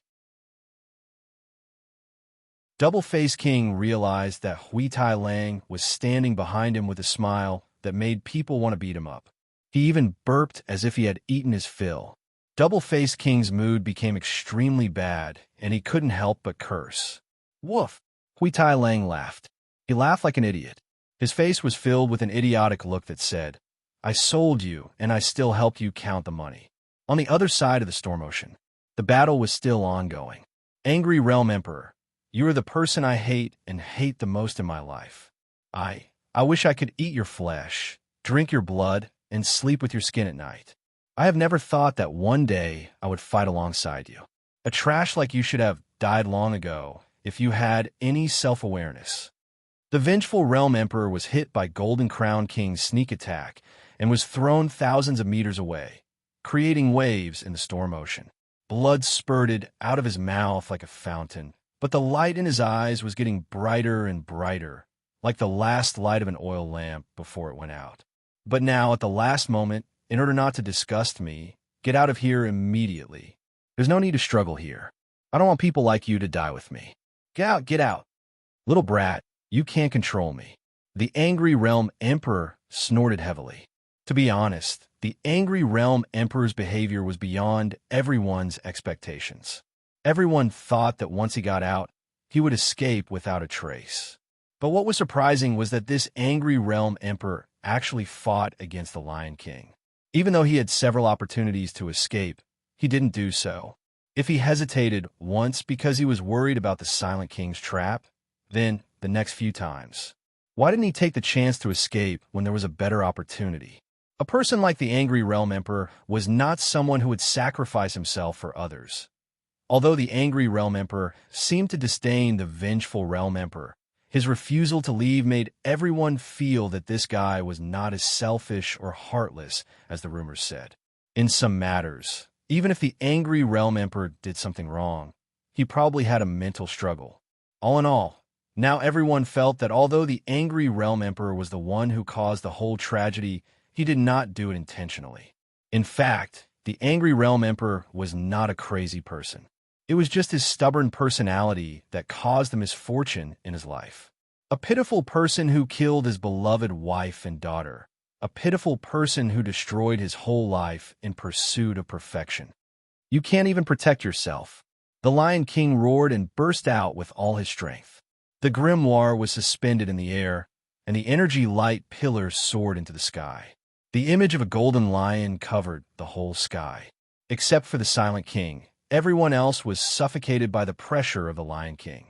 Double-Faced King realized that Hui Tai Lang was standing behind him with a smile that made people want to beat him up. He even burped as if he had eaten his fill. Double-Faced King's mood became extremely bad, and he couldn't help but curse. Woof! Hui Tai Lang laughed. He laughed like an idiot. His face was filled with an idiotic look that said, "I sold you, and I still helped you count the money." On the other side of the storm ocean, the battle was still ongoing. Angry Realm Emperor, you are the person I hate and hate the most in my life. I wish I could eat your flesh, drink your blood, and sleep with your skin at night. I have never thought that one day I would fight alongside you. A trash like you should have died long ago if you had any self-awareness. The vengeful Realm Emperor was hit by Golden Crown King's sneak attack and was thrown thousands of meters away, creating waves in the storm ocean. Blood spurted out of his mouth like a fountain, but the light in his eyes was getting brighter and brighter, like the last light of an oil lamp before it went out. But now, at the last moment, in order not to disgust me, get out of here immediately. There's no need to struggle here. I don't want people like you to die with me. Get out, get out. Little brat, you can't control me. The angry realm emperor snorted heavily. To be honest, the angry realm emperor's behavior was beyond everyone's expectations. Everyone thought that once he got out, he would escape without a trace. But what was surprising was that this angry realm emperor actually fought against the Lion King. Even though he had several opportunities to escape, he didn't do so. If he hesitated once because he was worried about the Silent King's trap, then the next few times. Why didn't he take the chance to escape when there was a better opportunity? A person like the angry realm emperor was not someone who would sacrifice himself for others. Although the angry realm emperor seemed to disdain the vengeful realm emperor, his refusal to leave made everyone feel that this guy was not as selfish or heartless as the rumors said. In some matters, even if the angry realm emperor did something wrong, he probably had a mental struggle. All in all, now everyone felt that although the angry realm emperor was the one who caused the whole tragedy, he did not do it intentionally. In fact, the angry realm emperor was not a crazy person. It was just his stubborn personality that caused the misfortune in his life. A pitiful person who killed his beloved wife and daughter. A pitiful person who destroyed his whole life in pursuit of perfection. You can't even protect yourself. The Lion King roared and burst out with all his strength. The grimoire was suspended in the air, and the energy light pillars soared into the sky. The image of a golden lion covered the whole sky. Except for the Silent King, everyone else was suffocated by the pressure of the Lion King.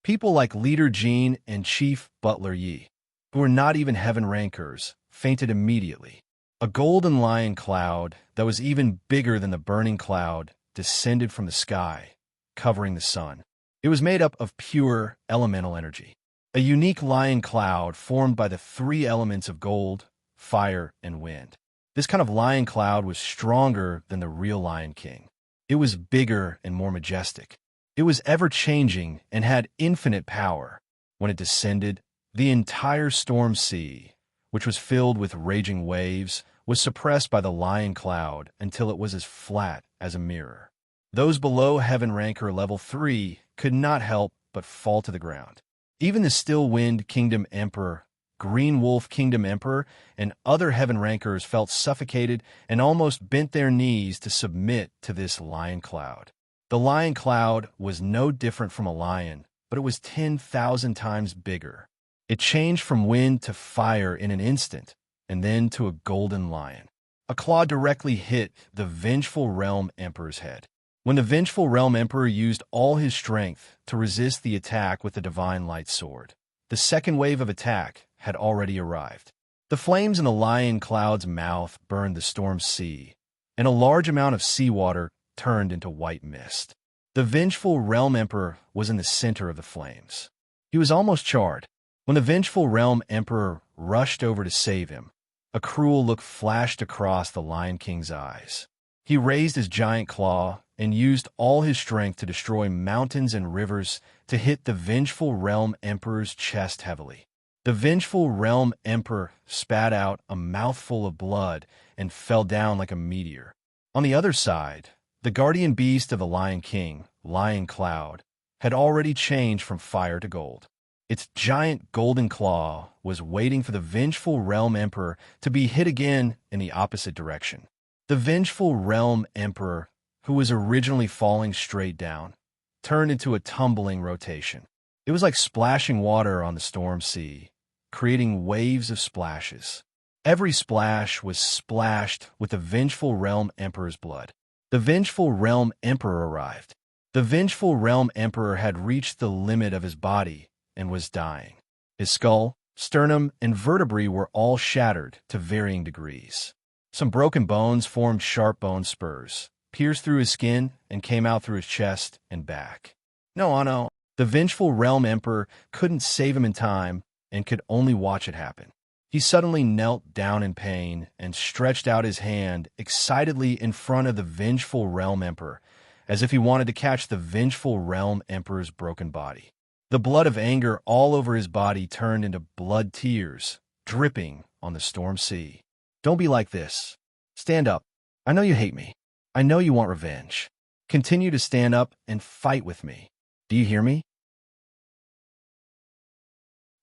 People like Leader Jean and Chief Butler Yi, who were not even heaven rankers, fainted immediately. A golden lion cloud that was even bigger than the burning cloud descended from the sky, covering the sun. It was made up of pure elemental energy. A unique lion cloud formed by the three elements of gold, fire, and wind. This kind of lion cloud was stronger than the real Lion King. It was bigger and more majestic. It was ever-changing and had infinite power. When it descended, the entire storm sea, which was filled with raging waves, was suppressed by the lion cloud until it was as flat as a mirror. Those below Heaven Ranker Level 3 could not help but fall to the ground. Even the Still Wind Kingdom Emperor, Green Wolf Kingdom Emperor, and other Heaven Rankers felt suffocated and almost bent their knees to submit to this lion cloud. The lion cloud was no different from a lion, but it was 10,000 times bigger. It changed from wind to fire in an instant, and then to a golden lion. A claw directly hit the vengeful Realm Emperor's head. When the vengeful Realm Emperor used all his strength to resist the attack with the Divine Light Sword, the second wave of attack had already arrived. The flames in the lion cloud's mouth burned the storm sea, and a large amount of seawater turned into white mist. The vengeful Realm Emperor was in the center of the flames. He was almost charred. When the vengeful Realm Emperor rushed over to save him, a cruel look flashed across the Lion King's eyes. He raised his giant claw and used all his strength to destroy mountains and rivers to hit the vengeful Realm Emperor's chest heavily. The vengeful Realm Emperor spat out a mouthful of blood and fell down like a meteor. On the other side, the guardian beast of the Lion King, Lion Cloud, had already changed from fire to gold. Its giant golden claw was waiting for the vengeful Realm Emperor to be hit again in the opposite direction. The vengeful Realm Emperor, who was originally falling straight down, turned into a tumbling rotation. It was like splashing water on the storm sea, creating waves of splashes. Every splash was splashed with the vengeful Realm Emperor's blood. The vengeful Realm Emperor arrived. The vengeful Realm Emperor had reached the limit of his body and was dying. His skull, sternum, and vertebrae were all shattered to varying degrees. Some broken bones formed sharp bone spurs, pierced through his skin, and came out through his chest and back. No. The vengeful Realm Emperor couldn't save him in time and could only watch it happen. He suddenly knelt down in pain and stretched out his hand excitedly in front of the vengeful Realm Emperor, as if he wanted to catch the vengeful Realm Emperor's broken body. The blood of anger all over his body turned into blood tears, dripping on the storm sea. Don't be like this. Stand up. I know you hate me. I know you want revenge. Continue to stand up and fight with me. Do you hear me?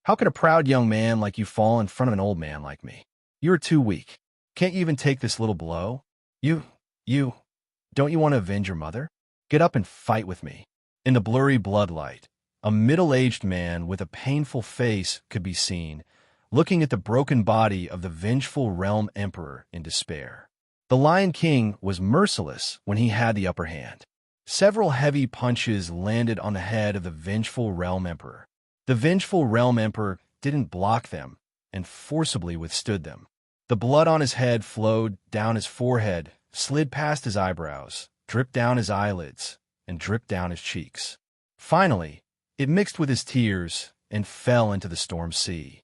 How could a proud young man like you fall in front of an old man like me? You are too weak. Can't you even take this little blow? You, don't you want to avenge your mother? Get up and fight with me. In the blurry bloodlight, a middle-aged man with a painful face could be seen, looking at the broken body of the vengeful realm emperor in despair. The Lion King was merciless when he had the upper hand. Several heavy punches landed on the head of the vengeful realm emperor. The vengeful realm emperor didn't block them and forcibly withstood them. The blood on his head flowed down his forehead, slid past his eyebrows, dripped down his eyelids, and dripped down his cheeks. Finally, it mixed with his tears and fell into the storm sea.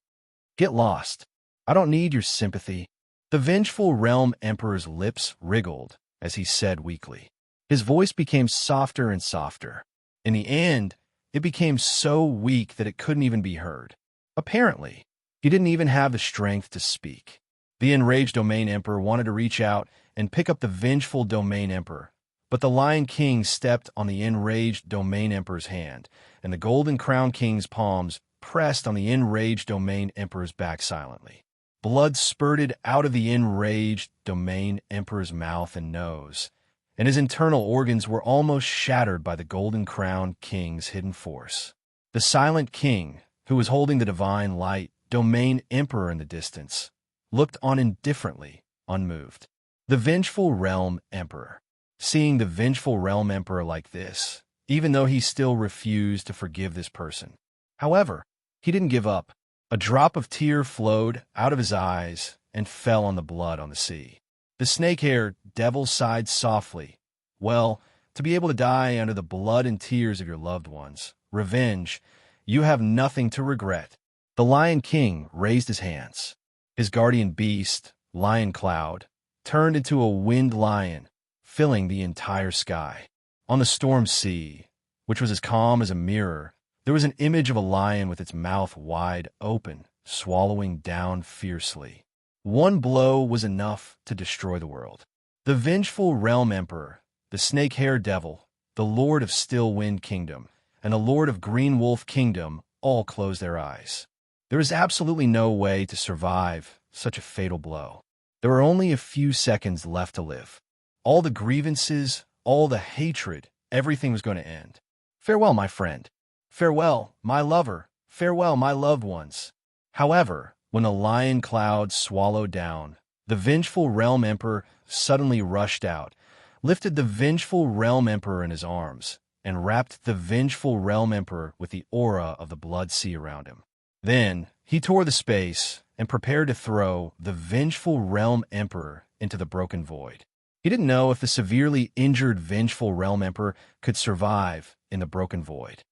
Get lost. I don't need your sympathy. The vengeful realm emperor's lips wriggled as he said weakly. His voice became softer and softer. In the end, it became so weak that it couldn't even be heard. Apparently, he didn't even have the strength to speak. The enraged domain emperor wanted to reach out and pick up the vengeful domain emperor, but the Lion King stepped on the enraged domain emperor's hand, and the golden crown king's palms pressed on the enraged domain emperor's back silently. Blood spurted out of the enraged domain emperor's mouth and nose, and his internal organs were almost shattered by the golden crown king's hidden force. The silent king, who was holding the divine light domain emperor in the distance, looked on indifferently, unmoved. The vengeful realm emperor. Seeing the vengeful realm emperor like this, even though he still refused to forgive this person. However, he didn't give up. A drop of tear flowed out of his eyes and fell on the blood on the sea. The snake-haired devil sighed softly. Well, to be able to die under the blood and tears of your loved ones, revenge, you have nothing to regret. The Lion King raised his hands. His guardian beast, Lion Cloud, turned into a winged lion, filling the entire sky. On the storm sea, which was as calm as a mirror, there was an image of a lion with its mouth wide open, swallowing down fiercely. One blow was enough to destroy the world. The vengeful realm emperor, the snake-haired devil, the lord of Still Wind Kingdom, and the lord of Green Wolf Kingdom all closed their eyes. There is absolutely no way to survive such a fatal blow. There were only a few seconds left to live. All the grievances, all the hatred, everything was going to end. Farewell, my friend. Farewell, my lover. Farewell, my loved ones. However, when the lion cloud swallowed down, the vengeful realm emperor suddenly rushed out, lifted the vengeful realm emperor in his arms, and wrapped the vengeful realm emperor with the aura of the blood sea around him. Then, he tore the space and prepared to throw the vengeful realm emperor into the broken void. He didn't know if the severely injured vengeful realm emperor could survive in the broken void.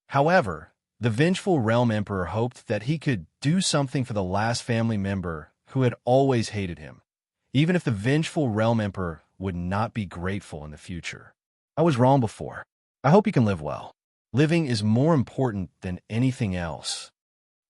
However, the vengeful realm emperor hoped that he could do something for the last family member who had always hated him, even if the vengeful realm emperor would not be grateful in the future. I was wrong before. I hope you can live well. Living is more important than anything else.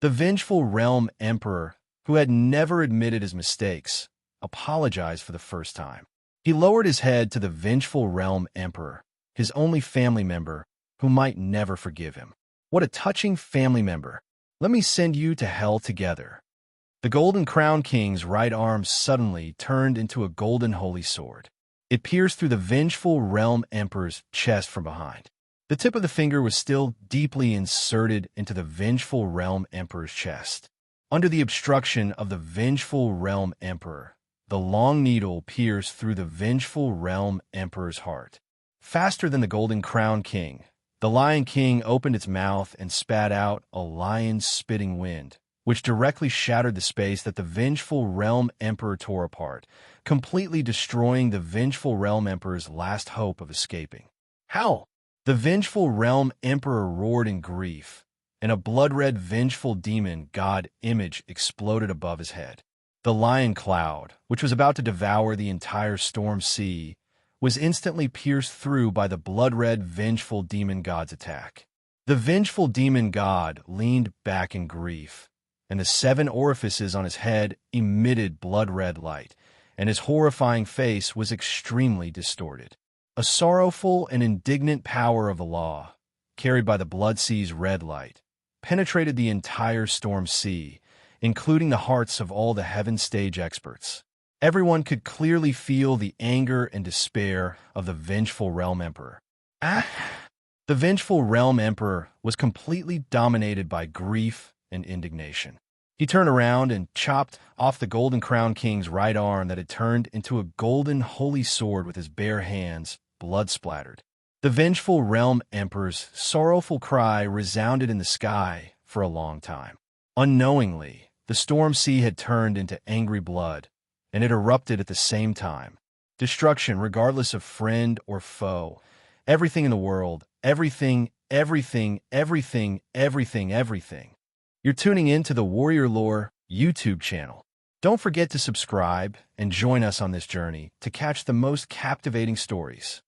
The vengeful realm emperor, who had never admitted his mistakes, apologized for the first time. He lowered his head to the vengeful realm emperor, his only family member, who might never forgive him. What a touching family member. Let me send you to hell together. The Golden Crown King's right arm suddenly turned into a golden holy sword. It pierced through the vengeful realm emperor's chest from behind. The tip of the finger was still deeply inserted into the vengeful realm emperor's chest. Under the obstruction of the vengeful realm emperor, the long needle pierced through the vengeful realm emperor's heart. Faster than the Golden Crown King, the Lion King opened its mouth and spat out a lion's spitting wind, which directly shattered the space that the vengeful realm emperor tore apart, completely destroying the vengeful realm emperor's last hope of escaping. How? The vengeful realm emperor roared in grief, and a blood-red vengeful demon god image exploded above his head. The lion cloud, which was about to devour the entire storm sea, was instantly pierced through by the blood-red, vengeful demon god's attack. The vengeful demon god leaned back in grief, and the 7 orifices on his head emitted blood-red light, and his horrifying face was extremely distorted. A sorrowful and indignant power of the law, carried by the Blood Sea's red light, penetrated the entire Storm Sea, including the hearts of all the Heaven Stage experts. Everyone could clearly feel the anger and despair of the vengeful Realm Emperor. The vengeful Realm Emperor was completely dominated by grief and indignation. He turned around and chopped off the Golden Crown King's right arm that had turned into a golden holy sword with his bare hands, blood-splattered. The vengeful Realm Emperor's sorrowful cry resounded in the sky for a long time. Unknowingly, the Storm Sea had turned into angry blood, and it erupted at the same time. Destruction, regardless of friend or foe. Everything in the world, everything. You're tuning in to the Warrior Lore YouTube channel. Don't forget to subscribe and join us on this journey to catch the most captivating stories.